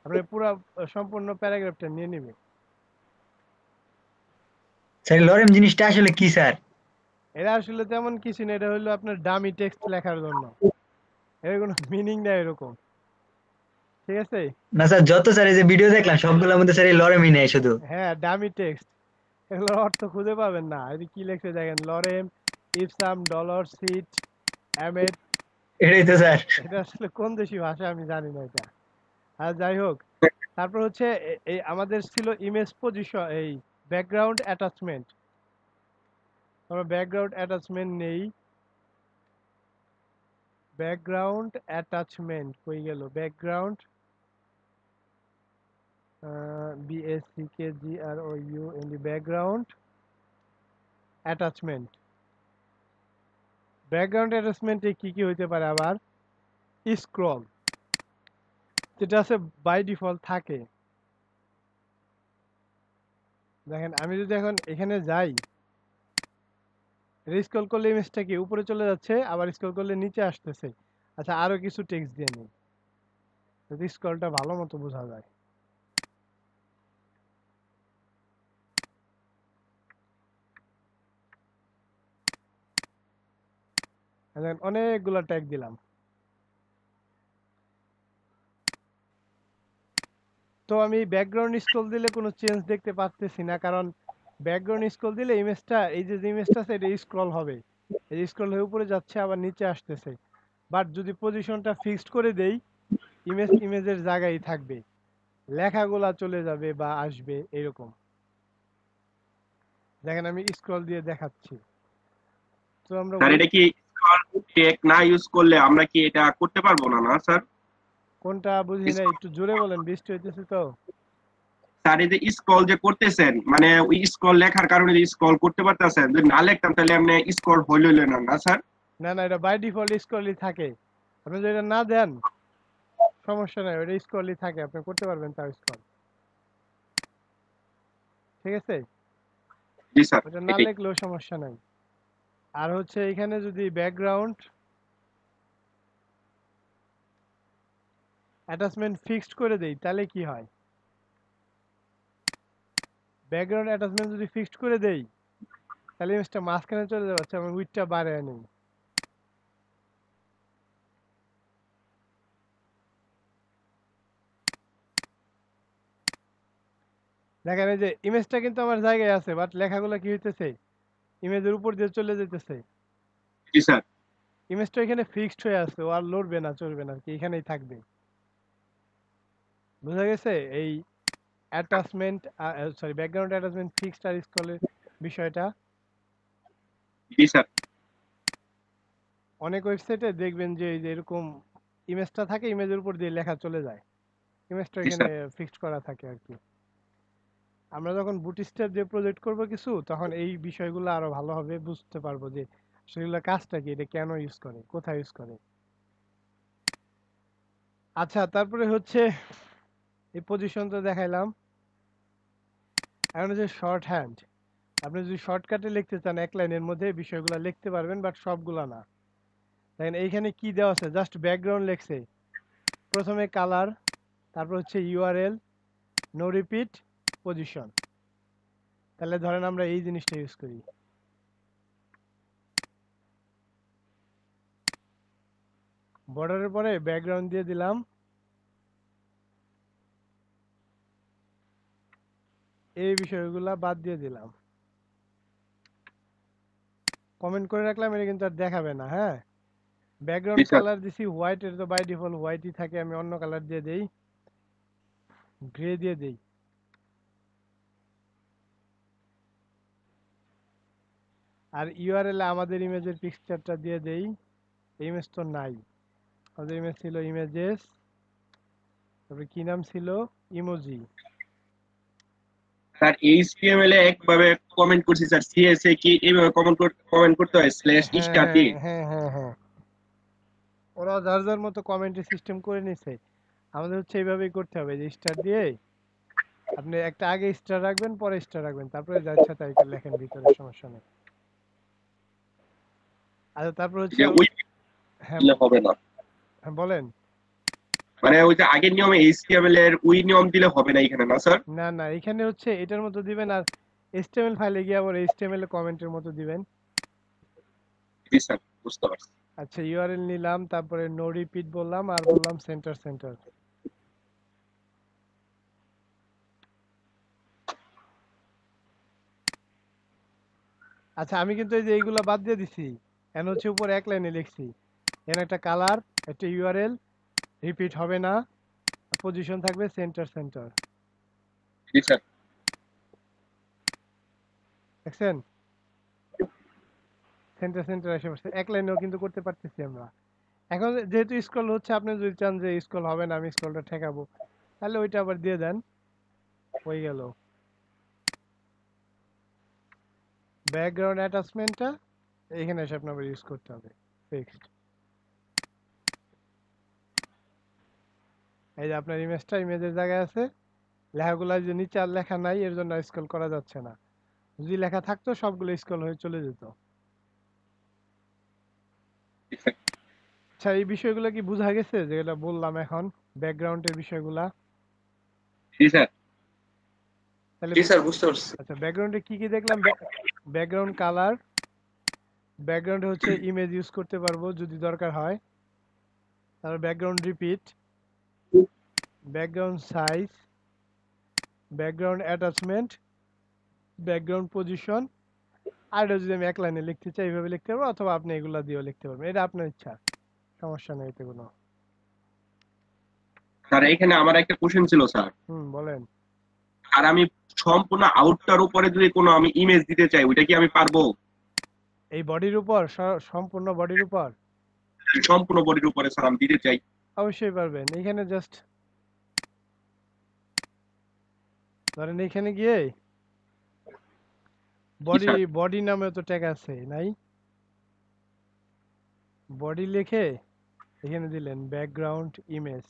আপনি পুরো সম্পূর্ণ প্যারাগ্রাফটা নিয়ে নিবে। স্যার লরেম জিনিসটা আসলে কি স্যার? এটা আসলে তেমন কিছু না, এটা হলো আপনার ডামি টেক্সট লেখার জন্য, এর কোনো মিনিং নেই এরকম। ঠিক আছে, না স্যার, যত স্যার এই যে ভিডিও দেখলাম সবগুলোর মধ্যে স্যার এই লরেমই নেই শুধু। হ্যাঁ ডামি টেক্সট, এগুলোর অর্থ খুঁজে পাবেন না। এই যে কি লেখছে দেখেন, লরেম, ইপসাম, ডলার, সিট, অ্যামেট, এটাই তো স্যার। এটা আসলে কোন দেশি ভাষা আমি জানি না এটা। আর যাই হোক, তারপর হচ্ছে এই আমাদের ছিল ইমেজ পজিশন, এই ব্যাকগ্রাউন্ড অ্যাটাচমেন্ট। আমরা ব্যাকগ্রাউন্ড অ্যাটাচমেন্ট নেই, ব্যাকগ্রাউন্ড অ্যাটাচমেন্ট কই গেল, background BACKGROUND, background attachment. Background অ্যাটাচমেন্টে কি কি হইতে পারে, আবার স্ক্রল, যেটা আছে বাই ডিফল্ট থাকে। দেখেন আমি যদি এখন এখানে যাই, স্ক্রল করলে ইমেজটা কি উপরে চলে যাচ্ছে, আবার স্ক্রল করলে নিচে আসতেছে। আচ্ছা আরো কিছু টেক্সট দিয়ে নিই যদি স্ক্রলটা ভালো মতো বোঝা যায়। দেখেন অনেকগুলা ট্যাগ দিলাম। তো আমি ব্যাকগ্রাউন্ড স্ক্রল দিলে কোনো চেঞ্জ দেখতে পাচ্তেছি না, কারণ ব্যাকগ্রাউন্ড স্ক্রল দিলে ইমেজটা, এই যে ইমেজটা আছে এটা স্ক্রল হবে, এই স্ক্রল হয়ে উপরে যাচ্ছে আবার নিচে আসতেছে। বাট যদি পজিশনটা ফিক্সড করে দেই, ইমেজের জায়গায় থাকবে, লেখাগুলা চলে যাবে বা আসবে এরকম। দেখেন আমি স্ক্রল দিয়ে দেখাচ্ছি। তো আমরা স্যার এটা কি স্ক্রল টেক না ইউজ করলে আমরা কি এটা করতে পারবো না না স্যার? কোনটা বুঝি না, একটু জোরে বলেন, বৃষ্টি হইতেছে তো। স্যার এই যে স্ক্রল যে করতেছেন, মানে ওই স্ক্রল লেখার কারণে যে স্ক্রল করতে পারতেছেন, যদি না লিখতাম তাহলে আপনি স্ক্রল হইল না না স্যার? না না, এটা বাই ডিফল্ট স্ক্রলই থাকে। আপনি যদি এটা না দেন সমস্যা নাই, ওটা স্ক্রলই থাকে, আপনি করতে পারবেন তাও স্ক্রল। ঠিক আছে, জি স্যার ওটা না এটাই। লিখলেও সমস্যা নাই। আর হচ্ছে এখানে যদি ব্যাকগ্রাউন্ড অ্যাটাচমেন্ট ফিক্সড করে দেই তাহলে কি হয়, ব্যাকগ্রাউন্ড অ্যাটাচমেন্ট যদি ফিক্সড করে দেই তাহলে ইমেজটা মাঝখানে চলে যাচ্ছে, আমি উইডথটা বাড়ায় নেই। দেখেন এই যে ইমেজটা কিন্তু আমার জায়গায় আছে, বাট লেখাগুলো কি হইতেছে ইমেজের উপর দিয়ে চলে যেতেছে। জি স্যার। ইমেজটা এখানে ফিক্সড হয়ে আছে, ও আর লড়বে না, চলবে না, কি এখানেই থাকবে। বুঝা গেছে এই attachment, sorry background attachment fixed আর স্ক্রলের বিষয়টা। জি স্যার। অনেক ওয়েবসাইটে দেখবেন যে এই যে এরকম ইমেজটা থাকে, ইমেজের উপর দিয়ে লেখা চলে যায়, ইমেজটা জি এখানে স্যার। ফিক্সড করা থাকে আর কি। আমরা যখন বুটস্ট্র্যাপ দিয়ে প্রজেক্ট করব কিছু, তখন এই বিষয়গুলো আরো ভালোভাবে বুঝতে পারবো যে সেগুলো কাজটা কি, এটা কেন ইউজ করে, কোথায় ইউজ করে। আচ্ছা তারপরে হচ্ছে এই পজিশন তো দেখাইলাম। এখন হচ্ছে শর্ট হ্যান্ড। আপনি যদি শর্টকাটে লিখতে চান এক লাইনের মধ্যে বিষয়গুলো লিখতে পারবেন, বাট সবগুলা না। দেখেন এইখানে কি দেওয়া আছে, জাস্ট ব্যাকগ্রাউন্ড লেখছে, প্রথমে কালার, তারপর হচ্ছে ইউআরএল, নো রিপিট, পজিশন। তাহলে ধরেন আমরা এই জিনিসটা ইউজ করি, বর্ডারের পরে ব্যাকগ্রাউন্ড দিয়ে দিলাম, এই বিষয়গুলা বাদ দিয়ে দিলাম, কমেন্ট করে রাখলাম, এটা কিন্তু আর দেখাবে না। হ্যাঁ, জি ব্যাকগ্রাউন্ড স্যার। কালার দিছি হোয়াইট, এটা তো বাই ডিফল্ট হোয়াইটই থাকে, আমি অন্য কালার দিয়ে দেই, গ্রে দিয়ে দেই। আর ইউআরএল আমাদের ইমেজের পিকচারটা দিয়ে দেই, ইমেজ তো নাই, আমাদের ইমেজ ছিল ইমেজেস, তারপরে কি নাম ছিল, ইমোজি। স্যার এইচটিএমএল এ একভাবে কমেন্ট করছি স্যার, সিএসএ কি এইভাবে কমেন্ট করতে হয় স্ল্যাশ হ্যাঁ স্টার হ্যাঁ দিয়ে? হ্যাঁ হ্যাঁ হ্যাঁ, ওরা যার যার মতো কমেন্টের সিস্টেম করে নিছে, আমাদের হচ্ছে এইভাবেই করতে হবে, যে স্টার দিয়ে আপনি একটা আগে স্টার রাখবেন, পরে স্টার রাখবেন, তারপরে যা ইচ্ছা তাই লেখেন ভিতরে, সমস্যা নেই। আচ্ছা তারপর হচ্ছে যে ওই হ্যাঁ দিলে হবে না, হ্যাঁ বলেন। মানে ওই যে আগের নিয়মে এইচটিএমএল এর ওই নিয়ম দিলে হবে না এখানে না স্যার? না না, এখানে হচ্ছে এটার মতো দিবেন, আর এইচটিএমএল ফাইলে গিয়ে আবার এইচটিএমএল এ কমেন্টের মতো দিবেন। জি স্যার, বুঝতে পারছি। আচ্ছা ইউআরএল নিলাম, তারপরে নো রিপিট বললাম, আর বললাম সেন্টার সেন্টার। আচ্ছা আমি কিন্তু এই যে এইগুলা বাদ দিয়ে দিছি, এখন হচ্ছে উপর এক লাইনে লিখছি, এখানে একটা কালার, একটা ইউআরএল, রিপিট হবে না, পজিশন থাকবে সেন্টার সেন্টার। জি স্যার। দেখছেন সেন্টার সেন্টার এসে বসছে, এক লাইনেও কিন্তু করতে পারতেছি আমরা। এখন যেহেতু স্ক্রল হচ্ছে, আপনি যদি চান যে স্ক্রল হবে না, আমি স্ক্রলটা ঠেকাবো, তাহলে ওইটা আবার দিয়ে দেন, হয়ে গেল। ব্যাকগ্রাউন্ড অ্যাটাচমেন্টটা এখানে এসে আপনার ইউজ করতে হবে, ফিক্সড। এই যে আপনার ইমেজটা ইমেজের জায়গায় আছে, লেখাগুলো যে নিচে আর লেখা নাই, এর জন্য স্ক্রল করা যাচ্ছে না। যদি লেখা থাকতো সবগুলো স্ক্রল হয়ে চলে যেত। আচ্ছা, এই বিষয়গুলো কি বোঝা গেছে যেটা বললাম এখন, ব্যাকগ্রাউন্ডের বিষয়গুলা? জি স্যার। তাহলে জি স্যার, বুঝতে পারছি। আচ্ছা, ব্যাকগ্রাউন্ডে কি কি দেখলাম? ব্যাকগ্রাউন্ড কালার, ব্যাকগ্রাউন্ডে হচ্ছে ইমেজ ইউজ করতে পারবো যদি দরকার হয়। তারপর background repeat, background size, background attachment, background position. আর এটা যদি আমি এক লাইনে লিখতে চাই এইভাবে লিখতে পারবো, অথবা আপনি এগুলা দিয়েও লিখতে পারবেন, এটা আপনার ইচ্ছা, সমস্যা নেই এতে কোনো। স্যার এখানে আমার একটা কোশ্চেন ছিল স্যার। বলেন। আর আমি সম্পূর্ণ আউটটার উপরে যদি কোনো আমি ইমেজ দিতে চাই, ওইটা কি আমি পারবো? এই বডির উপর, সম্পূর্ণ বডির উপর? সম্পূর্ণ বডির উপরে স্যার আমি দিতে চাই। অবশ্যই পারবেন। এখানে জাস্ট ধরেন এখানে গিয়ে বডি নামে তো ট্যাগ আছে নাই, বডি লিখে এখানে দিলেন ব্যাকগ্রাউন্ড ইমেজ,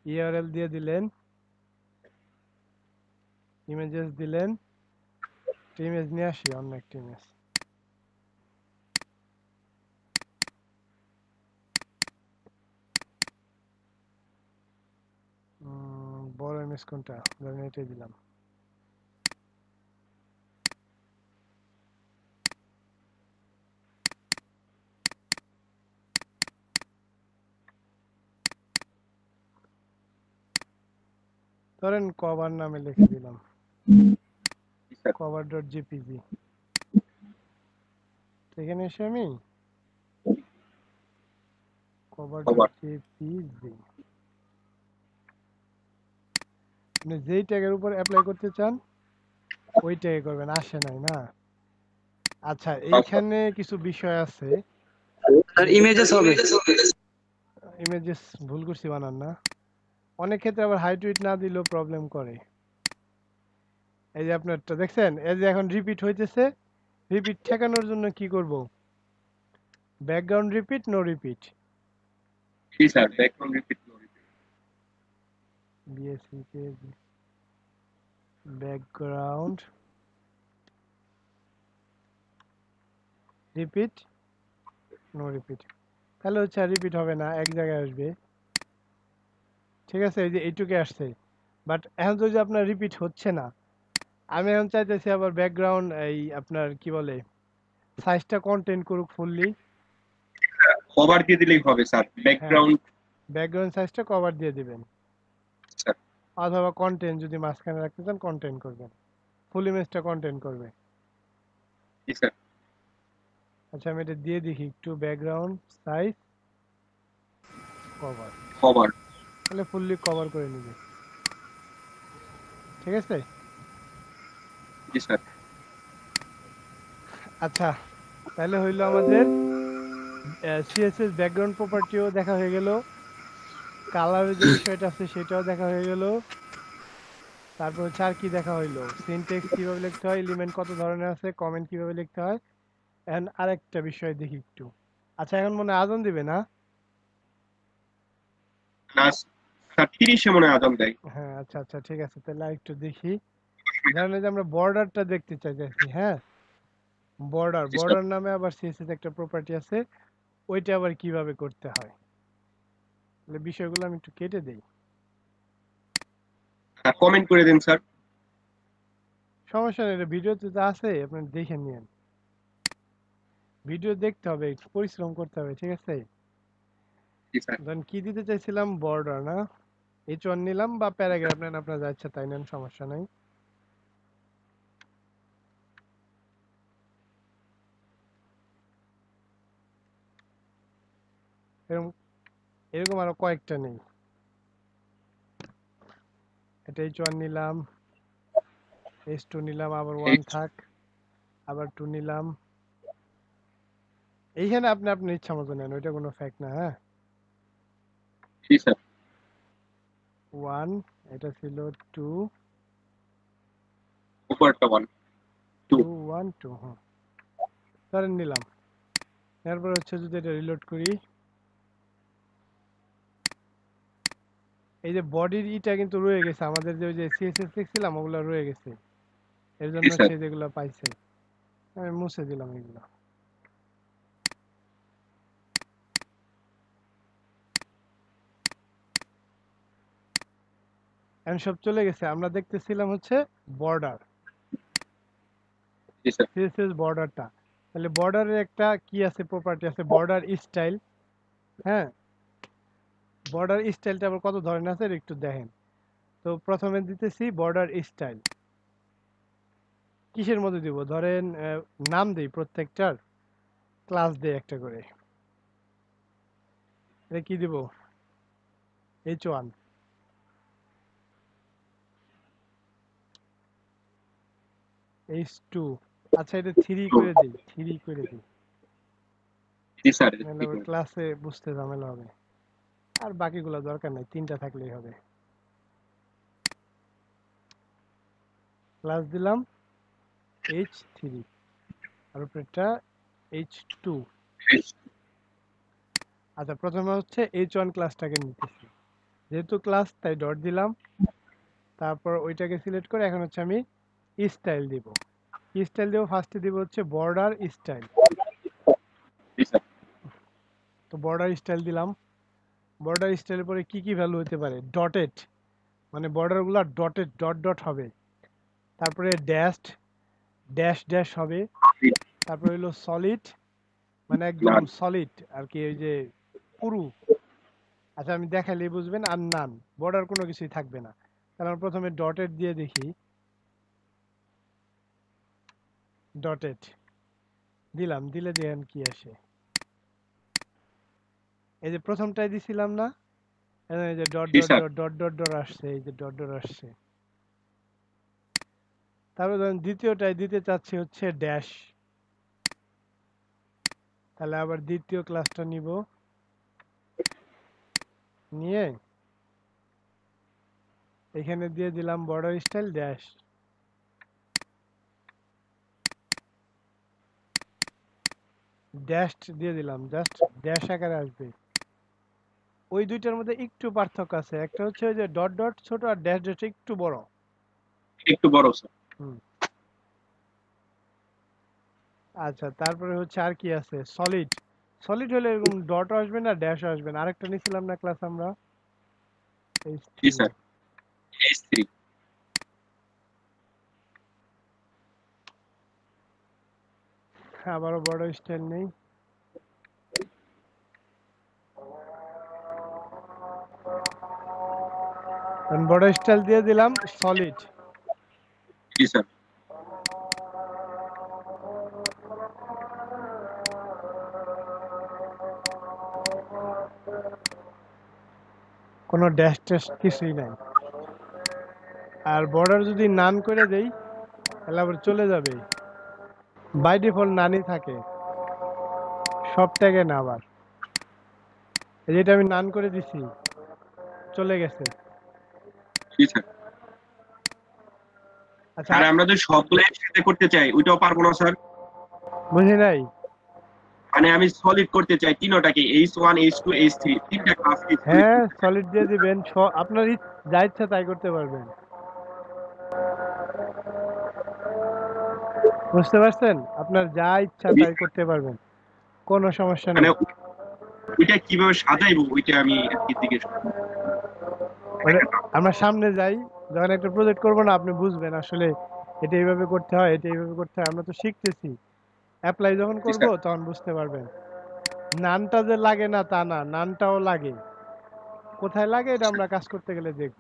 ইউআরএল দিয়ে দিলেন, ইমেজেস দিলেন, ইমেজ নিয়ে আসি, অন্য একটা ইমেজ। বড় ইমেজ কোনটা? ধরেন এটাই দিলাম। ধরেন কভার নামে লিখে দিলাম, cover.jpg। এখানে এসে আমি cover.jpg, আপনি যেই ট্যাগের উপর অ্যাপ্লাই করতে চান ওই ট্যাগে করবেন, আসে নাই না? আচ্ছা, এইখানে কিছু বিষয় আছে। স্যার ইমেজেস হবে, ইমেজেস ভুল করছি বানান না, অনেক ক্ষেত্রে আবার হাইট উইট না দিলেও প্রবলেম করে। এই যে আপনারটা দেখছেন, এই যে এখন রিপিট হইতেছে, রিপিট ঠেকানোর জন্য কি করব? Background repeat, no repeat. জি sir, background repeat, no repeat. BSc কে ব্যাকগ্রাউন্ড রিপিট, নো রিপিট। তাহলে হচ্ছে আর রিপিট হবে না, এক জায়গায় আসবে। ঠিক আছে, এই যে এইটুকে আসছে, বাট এখন যদি আপনার রিপিট হচ্ছে না, আমি এখন চাইতেছি আবার ব্যাকগ্রাউন্ড এই আপনার কি বলে সাইজটা কন্টেন্ট করুক ফুললি। কভার দিয়ে দিলেই হবে স্যার, ব্যাকগ্রাউন্ড। ব্যাকগ্রাউন্ড সাইজটা কভার দিয়ে দিবেন, স্যার অথবা কন্টেন্ট যদি মাঝখানে রাখতে চান কন্টেন্ট করবেন, ফুল ইমেজটা কন্টেন্ট করবে। জি স্যার। আচ্ছা, আমি এটা দিয়ে দেখি একটু, ব্যাকগ্রাউন্ড সাইজ কভার, তাহলে ফুললি কভার করে নিবে। ঠিক আছে। জি স্যার। আচ্ছা, তাহলে হইলো আমাদের সিএসএস ব্যাকগ্রাউন্ড প্রপার্টিও দেখা হয়ে গেল, কালারের যে বিষয়টা আছে সেটাও দেখা হয়ে গেল, তারপর হচ্ছে আর কি দেখা হইলো, সিনট্যাক্স কিভাবে লিখতে হয়, এলিমেন্ট কত ধরনের আছে, কমেন্ট কিভাবে লিখতে হয়। এখন আরেকটা বিষয় দেখি একটু। আচ্ছা, এখন মনে হয় আজান দিবে না? না স্যার, 30 মনে হয় আজান দেয়। হ্যাঁ, আচ্ছা আচ্ছা, ঠিক আছে, তাহলে আরেকটু দেখি। ধরেন যে আমরা বর্ডারটা দেখতে চাইছি, হ্যাঁ, বর্ডার নামে আবার সিএসএস একটা প্রপার্টি আছে, ওইটা আবার কিভাবে করতে হয়, তাহলে বিষয়গুলো আমি একটু কেটে দেই। কমেন্ট করে দেন স্যার। সমস্যা নেই, এটা ভিডিওতে তো আছে, আপনি দেখে নিন। ভিডিও দেখতে হবে, একটু পরিশ্রম করতে হবে, ঠিক আছে। ধরেন কি দিতে চাইছিলাম, বর্ডার না, H1 নিলাম, বা প্যারাগ্রাফ নেন, আপনার যা ইচ্ছা তাই নেন, সমস্যা নাই। এরকম এরকম আরো কয়েকটা নেই। এটা H1 নিলাম, H2 নিলাম, আবার 1 থাক, আবার 2 নিলাম। এইখানে আপনি আপনার ইচ্ছা মতো নেন, ওইটা কোনো ফ্যাক্ট না। হ্যাঁ, জি স্যার। 1, এটা ছিল 2, উপরটা 1 2 1 2, হ্যাঁ, ধরেন নিলাম। এরপর হচ্ছে যদি এটা রিলোড করি, এই যে বডির ইটা কিন্তু রয়ে গেছে, আমাদের যে ওই যে সিএসএস লিখছিলাম ওগুলো রয়ে গেছে, এর জন্য স্যার। সে যেগুলো পাইছে আমি মুছে দিলাম এগুলো। এখন সব চলে গেছে, আমরা দেখতেছিলাম হচ্ছে বর্ডার, জি স্যার। সিএসএস বর্ডারটা। তাহলে বর্ডারের একটা কি আছে, প্রপার্টি আছে বর্ডার স্টাইল। হ্যাঁ, বর্ডার স্টাইলটা আবার কত ধরনের আছে একটু দেখেন। তো প্রথমে দিতেছি বর্ডার স্টাইল, কিসের মধ্যে দিব, ধরেন নাম দেই, প্রত্যেকটার ক্লাস দেই একটা করে। এটা কি দিব, H1, H2, আচ্ছা এটা 3 করে দিই, 3 করে দিই, জি স্যার। নাহলে আবার ক্লাসে বুঝতে ঝামেলা হবে। আর বাকিগুলো দরকার নাই, 3টা থাকলেই হবে। ক্লাস দিলাম H3 আর উপরেরটা H2। আচ্ছা প্রথমে হচ্ছে H1 ক্লাসটাকে নিতেছি, যেহেতু ক্লাস তাই ডট দিলাম, তারপর ওইটাকে সিলেক্ট করে এখন হচ্ছে আমি স্টাইল দিব। স্টাইল দেব, ফার্স্টে দিব হচ্ছে বর্ডার স্টাইল। তো বর্ডার স্টাইল দিলাম, বর্ডার স্টাইলের পরে কি কি ভ্যালু হতে পারে, ডটেড, মানে বর্ডারগুলো ডটেড ডট ডট হবে, তারপরে ড্যাশড, ড্যাশ ড্যাশ হবে, তারপরে হলো সলিড, মানে একদম সলিড আর কি, ওই যে পুরু। আচ্ছা আমি দেখালেই বুঝবেন। আর নান, বর্ডার কোনো কিছুই থাকবে না। কারণ প্রথমে ডটেড দিয়ে দেখি, ডটেড দিলাম, দিলে দেখেন কি আসে। এই যে প্রথমটাই দিছিলাম না, এই যে dot dot dot dot dot dot আসছে, এই যে ডট ডট আসছে। তারপর ধরেন দ্বিতীয়টাই দিতে চাচ্ছি হচ্ছে ড্যাশ, তাহলে আবার দ্বিতীয় ক্লাসটা নিব, নিয়ে এখানে দিয়ে দিলাম বর্ডার স্টাইল ড্যাশ, ড্যাশ দিয়ে দিলাম, জাস্ট ড্যাশ আকারে আসবে। ওই দুইটার মধ্যে একটু পার্থক্য আছে, একটা হচ্ছে ওই যে ডট ডট ছোট আর ড্যাশ ড্যাশ একটু বড়, একটু বড় স্যার। আচ্ছা তারপরে হচ্ছে আর কি আছে, সলিড। সলিড হলে এরকম ডট আসবে না, ড্যাশ আসবে না। আরেকটা নিছিলাম না ক্লাস আমরা, জি স্যার। H3 আবারও বড় স্টাইল নেই, বড় স্টাইল দিয়ে দিলাম সলিড। জি স্যার। কোনো ড্যাশ ট্যাশ কিছুই নাই। আর বর্ডার যদি নান করে দেই তাহলে আবার চলে যাবে, বাই ডিফল্ট নানই থাকে সব ট্যাগে না। আবার যেটা আমি নান করে দিছি চলে গেছে। জি স্যার। আচ্ছা আর আমরা যদি সবগুলো একসাথে করতে চাই ওইটাও পারবো না স্যার? বুঝি নাই, মানে আমি সলিড করতে চাই তিনটাকে, H1 H2 H3 তিনটা ক্লাস। হ্যাঁ সলিড দিয়ে দিবেন, আপনার যা ইচ্ছা তাই করতে পারবেন। বুঝতে পারছেন, আপনার যা ইচ্ছা তাই করতে পারবেন, কোনো সমস্যা নেই। ওইটা কিভাবে সাজাইবো ওইটা আমি কি জিজ্ঞেস করব। আমরা সামনে যাই, যখন একটা প্রজেক্ট করব না আপনি বুঝবেন আসলে এটা এইভাবে করতে হয়, এটা এইভাবে করতে হয়। আমরা তো শিখতেছি, অ্যাপ্লাই যখন করব তখন বুঝতে পারবেন। নানটা যে লাগে না তা না, নানটাও লাগে। কোথায় লাগে এটা আমরা কাজ করতে গেলে দেখব।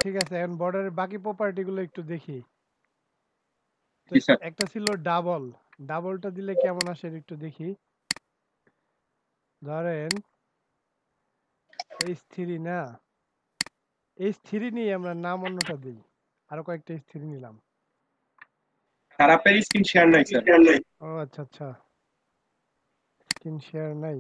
ঠিক আছে, এখন বর্ডারের বাকি প্রপার্টি গুলো একটু দেখি। একটা ছিল ডাবল, ডাবলটা দিলে কেমন আসে একটু দেখি। ধরেন H3 না, H3 নিয়ে আমরা নাম অন্যটা দিই, আরো কয়েকটা H3 নিলাম। স্যার আপনার স্ক্রিন শেয়ার নাই স্যার। ও আচ্ছা আচ্ছা, স্ক্রিন শেয়ার নাই।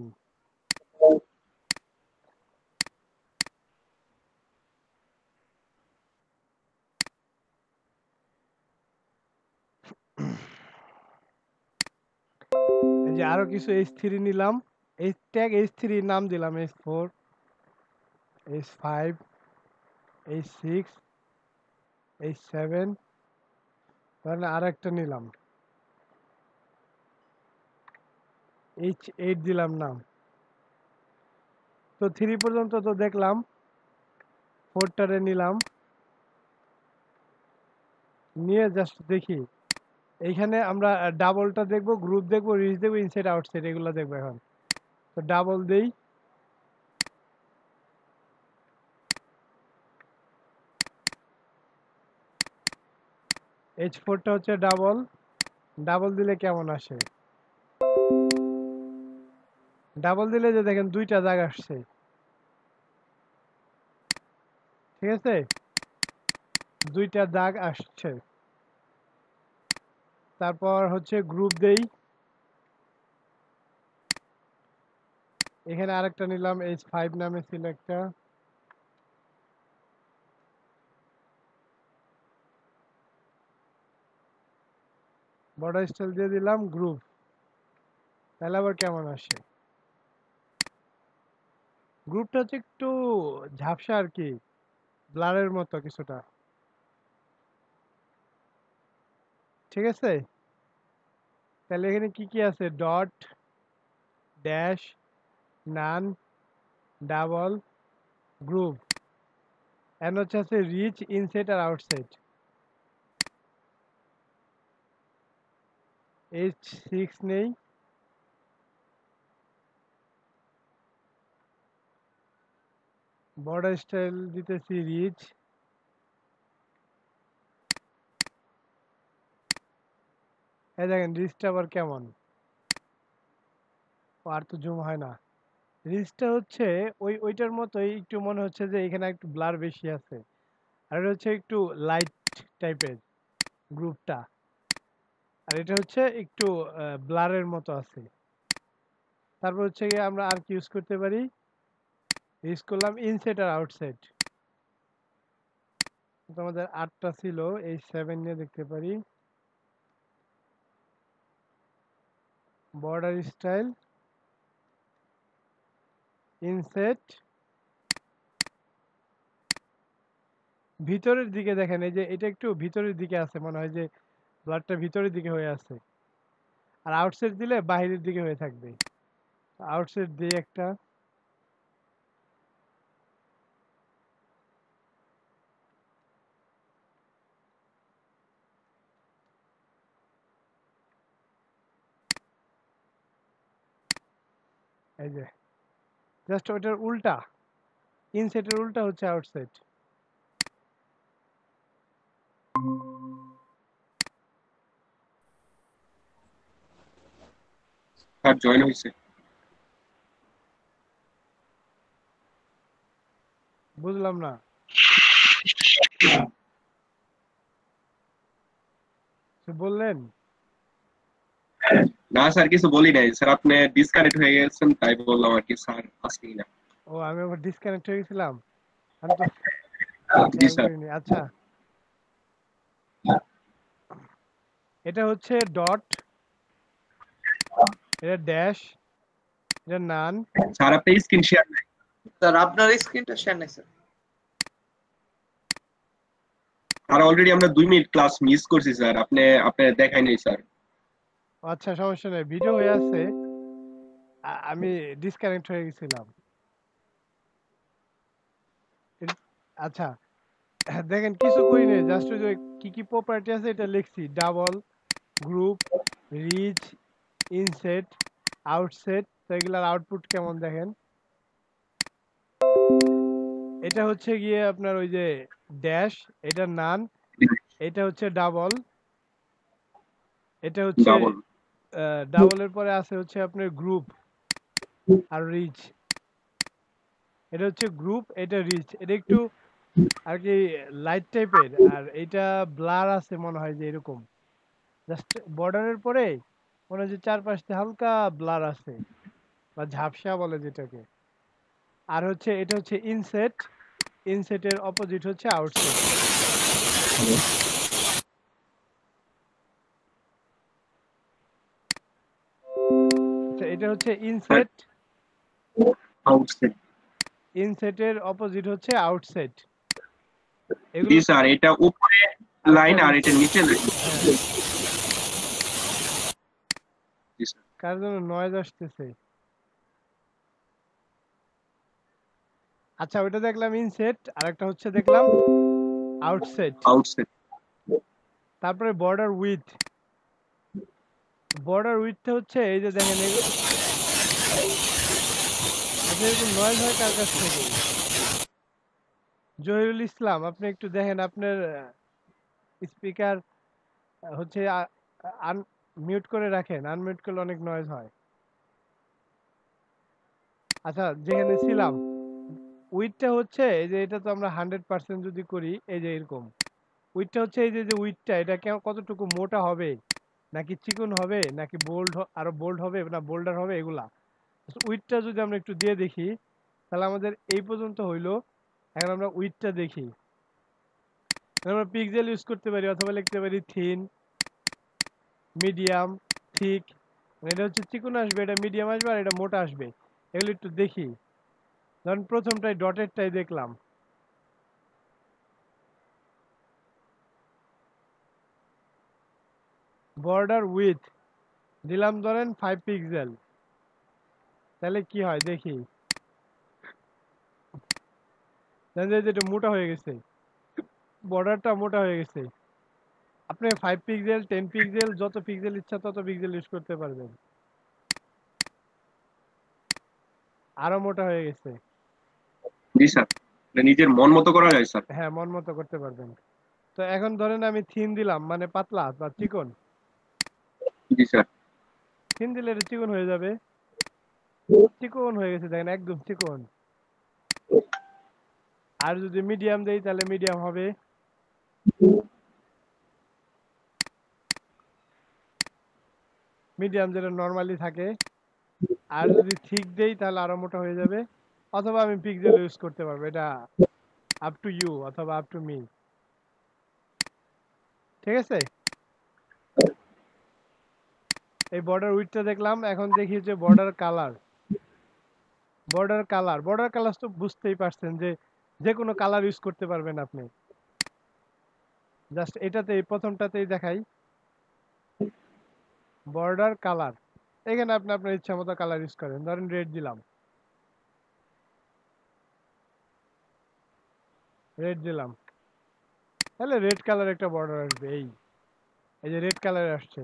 এই যে আরো কিছু H3 নিলাম, এই ট্যাগ H3 নাম দিলাম H4, H5, H6, H7, তাহলে আরেকটা নিলাম H8 দিলাম নাম। তো 3 পর্যন্ত তো দেখলাম, 4টারে নিলাম, নিয়ে জাস্ট দেখি এইখানে আমরা ডাবলটা দেখবো, গ্রুপ দেখবো, রিচ দেখবো, ইনসাইড আউটসাইড এগুলো দেখবো। এখন তো ডাবল দেই, H4টা হচ্ছে ডাবল, ডাবল দিলে কেমন আসে? ডাবল দিলে যে দেখেন 2টা দাগ আসছে, ঠিক আছে, 2টা দাগ আসছে। তারপর হচ্ছে গ্রুপ দেই, এখানে আরেকটা নিলাম, H5 নামে ছিল একটা, বর্ডার স্টাইল দিয়ে দিলাম গ্রুপ। তাহলে আবার কেমন আসে? গ্রুপটা হচ্ছে একটু ঝাপসা আর কি, ব্লারের মতো কিছুটা, ঠিক আছে। তাহলে এখানে কি কি আছে? Dot, dash, none, double, groove, and হচ্ছে আছে রিচ, ইনসাইড আর আউটসাইড। H6 নেই, বর্ডার স্টাইল দিতেছি রিচ, এই দেখেন রিচটা আবার কেমন, আর তো জুম হয় না। রিচটা হচ্ছে ওইটার মতোই, একটু মনে হচ্ছে যে এখানে একটু ব্লার বেশি আছে, আর এটা হচ্ছে একটু লাইট টাইপের গ্রুপটা, আর এটা হচ্ছে একটু ব্লারের মতো আছে। তারপর হচ্ছে গিয়ে আমরা আর কি ইউজ করতে পারি, ইউজ করলাম ইনসাইড আর আউটসাইড। আমাদের 8টা ছিল, এই 7 নিয়ে দেখতে পারি। বর্ডার স্টাইল, ইনসেট, ভিতরের দিকে দেখেন, এই যে এটা একটু ভিতরের দিকে আছে, মনে হয় যে ব্লাডটা ভিতরের দিকে হয়ে আছে, আর আউটসাইড দিলে বাইরের দিকে হয়ে থাকবে। আউটসাইড দিয়ে একটা, এই যে জাস্ট ওটার উল্টা, ইনসাইডের উল্টা হচ্ছে আউটসাইড। স্যার জয়েন হইছে। বুঝলাম না, বললেন? না স্যার কিছু বলি নাই স্যার, আপনি ডিসকানেক্ট হয়ে গেছেন তাই বললাম আর কি স্যার, আসেই না। ও আমি আবার ডিসকানেক্ট হয়ে গেছিলাম, আমি তো জি খেয়াল স্যার। করিনি। আচ্ছা, এটা হচ্ছে ডট, এটা ড্যাশ, এটা নান। স্যার আপনি স্ক্রিন শেয়ার নাই। স্যার আপনার স্ক্রিনটা শেয়ার নাই স্যার। স্যার অলরেডি আমরা 2 মিনিট ক্লাস মিস করছি স্যার, আপনি দেখাই নাই স্যার। আচ্ছা সমস্যা নেই, ভিডিও হয়ে আছে, আমি ডিসকানেক্ট হয়ে গেছিলাম। আচ্ছা দেখেন কিছু করি নেই, জাস্ট ওই যে কি কি প্রপার্টি আছে এটা লিখছি, double, groove, ridge, inset, outset. তো এগুলার আউটপুট কেমন দেখেন, এটা হচ্ছে গিয়ে আপনার ওই যে ড্যাশ, এটা নান, এটা হচ্ছে ডাবল, এটা হচ্ছে ডাবল, ডাবলের পরে আছে হচ্ছে আপনার গ্রুপ আর রিচ। এটা হচ্ছে গ্রুপ, এটা রিচ, এটা একটু আর কি লাইট টাইপের, আর এটা ব্লার আছে মনে হয় যে এরকম, জাস্ট বর্ডারের পরে মনে হয় যে চারপাশে হালকা ব্লার আছে বা ঝাপসা বলে যেটাকে। আর হচ্ছে এটা হচ্ছে ইনসেট, ইনসেটের অপোজিট হচ্ছে আউটসেট। আচ্ছা এটা হচ্ছে ইনসেট, আউটসেট। ইনসেটের অপোজিট হচ্ছে আউটসেট। জি এগুলো স্যার, এটা উপরে লাইন আর এটা নিচে লাইন। হ্যাঁ, জি স্যার। কার জন্য নয়েজ আসতেছে? আচ্ছা, ওইটা দেখলাম ইনসেট, আর একটা হচ্ছে দেখলাম আউটসেট। আউটসেট। তারপরে বর্ডার উইথ। বর্ডার উইথটা হচ্ছে এই যে দেখেন আচ্ছা, এরকম নয়েজ হয় কার কাছ থেকে? জহিরুল ইসলাম, আপনি একটু দেখেন আপনার স্পিকার হচ্ছে মিউট করে রাখেন, আনমিউট করলে অনেক নয়েজ হয়। আচ্ছা, যেখানে ছিলাম, উইথটা হচ্ছে এই যে এটা তো আমরা 100% যদি করি এই যে এরকম, উইথটা হচ্ছে এই যে উইথটা এটা কতটুকু মোটা হবে, নাকি চিকন হবে, নাকি বোল্ড আরো বোল্ড হবে না বোল্ডার হবে, এগুলা উইথটা যদি আমরা একটু দিয়ে দেখি, তাহলে আমাদের এই পর্যন্ত হইলো। এখন আমরা উইথটা দেখি, আমরা পিক্সেল ইউজ করতে পারি অথবা লিখতে পারি থিন, মিডিয়াম, থিক। এটা হচ্ছে চিকন আসবে, এটা মিডিয়াম আসবে, আর এটা মোটা আসবে। এগুলো একটু দেখি। ধরুন প্রথমটাই ডটেরটাই দেখলাম, বর্ডার উইথ দিলাম ধরেন 5 পিক্সেল, তাহলে কি হয় দেখি। দেখেন যে এটা মোটা হয়ে গেছে, বর্ডারটা মোটা হয়ে গেছে। আপনি 5 পিক্সেল, 10 পিক্সেল, যত পিক্সেল ইচ্ছা তত পিক্সেল ইউজ করতে পারবেন। আরো মোটা হয়ে গেছে। জি স্যার, এটা নিজের মন মতো করা যায় স্যার। হ্যাঁ, মন মতো করতে পারবেন। তো এখন ধরেন আমি থিন দিলাম, মানে পাতলা বা চিকন। জি স্যার। থিন দিলে এটা চিকন হয়ে যাবে। চিকন হয়ে গেছে দেখেন, একদম চিকন। আর যদি মিডিয়াম দেই তাহলে মিডিয়াম হবে। মিডিয়াম যেটা নরমালি থাকে। আর যদি থিক দেই তাহলে আরো মোটা হয়ে যাবে, অথবা আমি পিক্সেল ইউজ করতে পারবো। এটা আপ টু ইউ অথবা আপ টু মি। ঠিক আছে, এই বর্ডার উইডথটা দেখলাম। এখন দেখি যে বর্ডার কালার। বর্ডার কালার তো বুঝতেই পারছেন যে যে কোনো কালার ইউজ করতে পারবেন আপনি। জাস্ট এটাতে এই প্রথমটাতেই দেখাই, বর্ডার কালার। এখানে আপনি আপনার ইচ্ছা মতো কালার ইউজ করেন। ধরেন রেড দিলাম, তাহলে রেড কালার একটা বর্ডার আসবে। এই যে রেড কালার আসছে।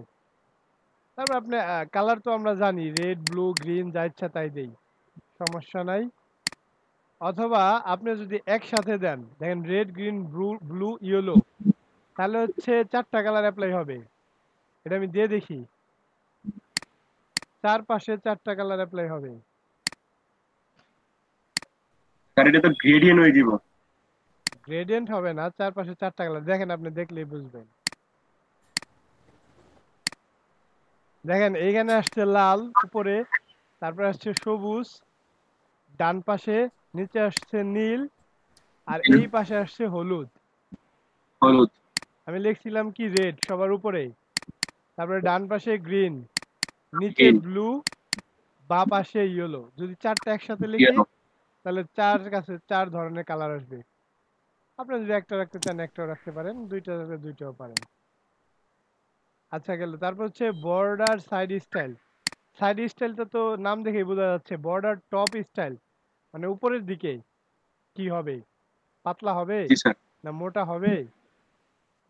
তারপর আপনি কালার তো আমরা জানি, রেড, ব্লু, গ্রিন, যা ইচ্ছা তাই দেই, সমস্যা নাই। অথবা আপনি যদি একসাথে দেন, দেখেন রেড, গ্রিন, ব্লু, ইয়েলো, তাহলে হচ্ছে 4টা কালার অ্যাপ্লাই হবে। এটা আমি দিয়ে দেখি, চারপাশে 4টা কালার অ্যাপ্লাই হবে। স্যার এটা তো গ্রেডিয়েন্ট হয়ে যাব। গ্রেডিয়েন্ট হবে না, চারপাশে 4টা কালার। দেখেন, আপনি দেখলেই বুঝবেন। দেখেন এইখানে আসছে লাল উপরে, তারপরে আসছে সবুজ ডান পাশে, নিচে আসছে নীল, আর এই পাশে আসছে হলুদ। হলুদ। আমি লিখছিলাম কি রেড সবার উপরে, তারপরে ডান পাশে গ্রিন, নিচে গ্রিন। ব্লু, বা পাশে ইয়েলো। যদি 4টা একসাথে লিখি ইয়েলো। তাহলে কাছে 4 ধরনের কালার আসবে। আপনি যদি একটা রাখতে চান একটাও রাখতে পারেন, দুইটা রাখলে দুইটাও পারেন। আচ্ছা, গেল। তারপর হচ্ছে বর্ডার সাইড স্টাইল। সাইড স্টাইলটা তো নাম দেখেই বোঝা যাচ্ছে, বর্ডার টপ স্টাইল, মানে উপরের দিকে কি হবে, পাতলা হবে জি স্যার। না মোটা হবে।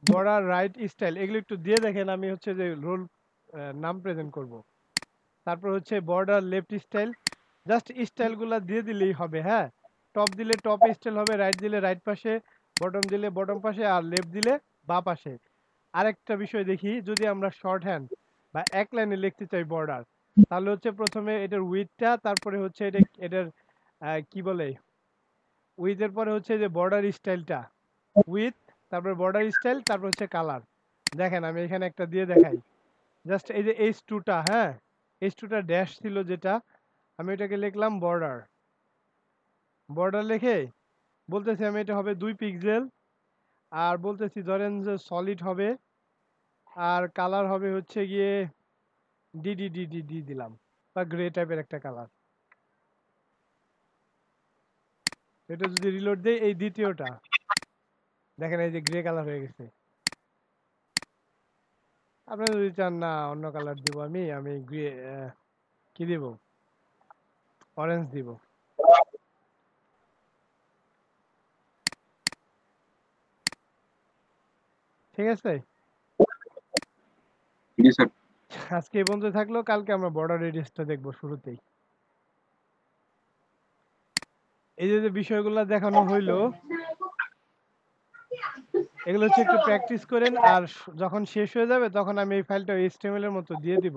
বর্ডার রাইট স্টাইল, এগুলো একটু দিয়ে দেখেন, আমি হচ্ছে যে রোল নাম প্রেজেন্ট করব। তারপর হচ্ছে বর্ডার লেফট স্টাইল। জাস্ট স্টাইলগুলো দিয়ে দিলেই হবে। হ্যাঁ, টপ দিলে টপ স্টাইল হবে, রাইট দিলে রাইট পাশে, বটম দিলে বটম পাশে, আর লেফট দিলে বা পাশে। আরেকটা বিষয় দেখি, যদি আমরা শর্ট হ্যান্ড বা এক লাইনে লিখতে চাই বর্ডার, তাহলে হচ্ছে প্রথমে এটার উইথটা, তারপরে হচ্ছে এটার কি বলে, উইথের পরে হচ্ছে যে বর্ডার স্টাইলটা, উইথ, তারপরে বর্ডার স্টাইল, তারপর হচ্ছে কালার। দেখেন আমি এখানে একটা দিয়ে দেখাই। জাস্ট এই যে H2টা, হ্যাঁ, H2টা ড্যাশ ছিল যেটা, আমি এটাকে লিখলাম বর্ডার। বর্ডার লিখে বলতেছি আমি এটা হবে 2 পিক্সেল, আর বলতেছি ধরেন যে সলিড হবে, আর কালার হবে হচ্ছে গিয়ে ডিডি দিলাম, বা গ্রে টাইপের একটা কালার। এটা যদি রিলোড দেই, এই দ্বিতীয়টা দেখেন এই যে গ্রে কালার হয়ে গেছে। আপনারা যদি চান না অন্য কালার দিব, আমি গ্রে কি দিব, অরেঞ্জ দিব। ঠিক আছে, জি স্যার। আজকে এই পর্যন্ত থাকলো, কালকে আমরা বর্ডার রেডিয়াসটা দেখবো শুরুতেই। এই যে বিষয়গুলো দেখানো হইলো, এগুলো হচ্ছে একটু প্র্যাকটিস করেন, আর যখন শেষ হয়ে যাবে তখন আমি এই ফাইলটা HTML এর মতো দিয়ে দিব।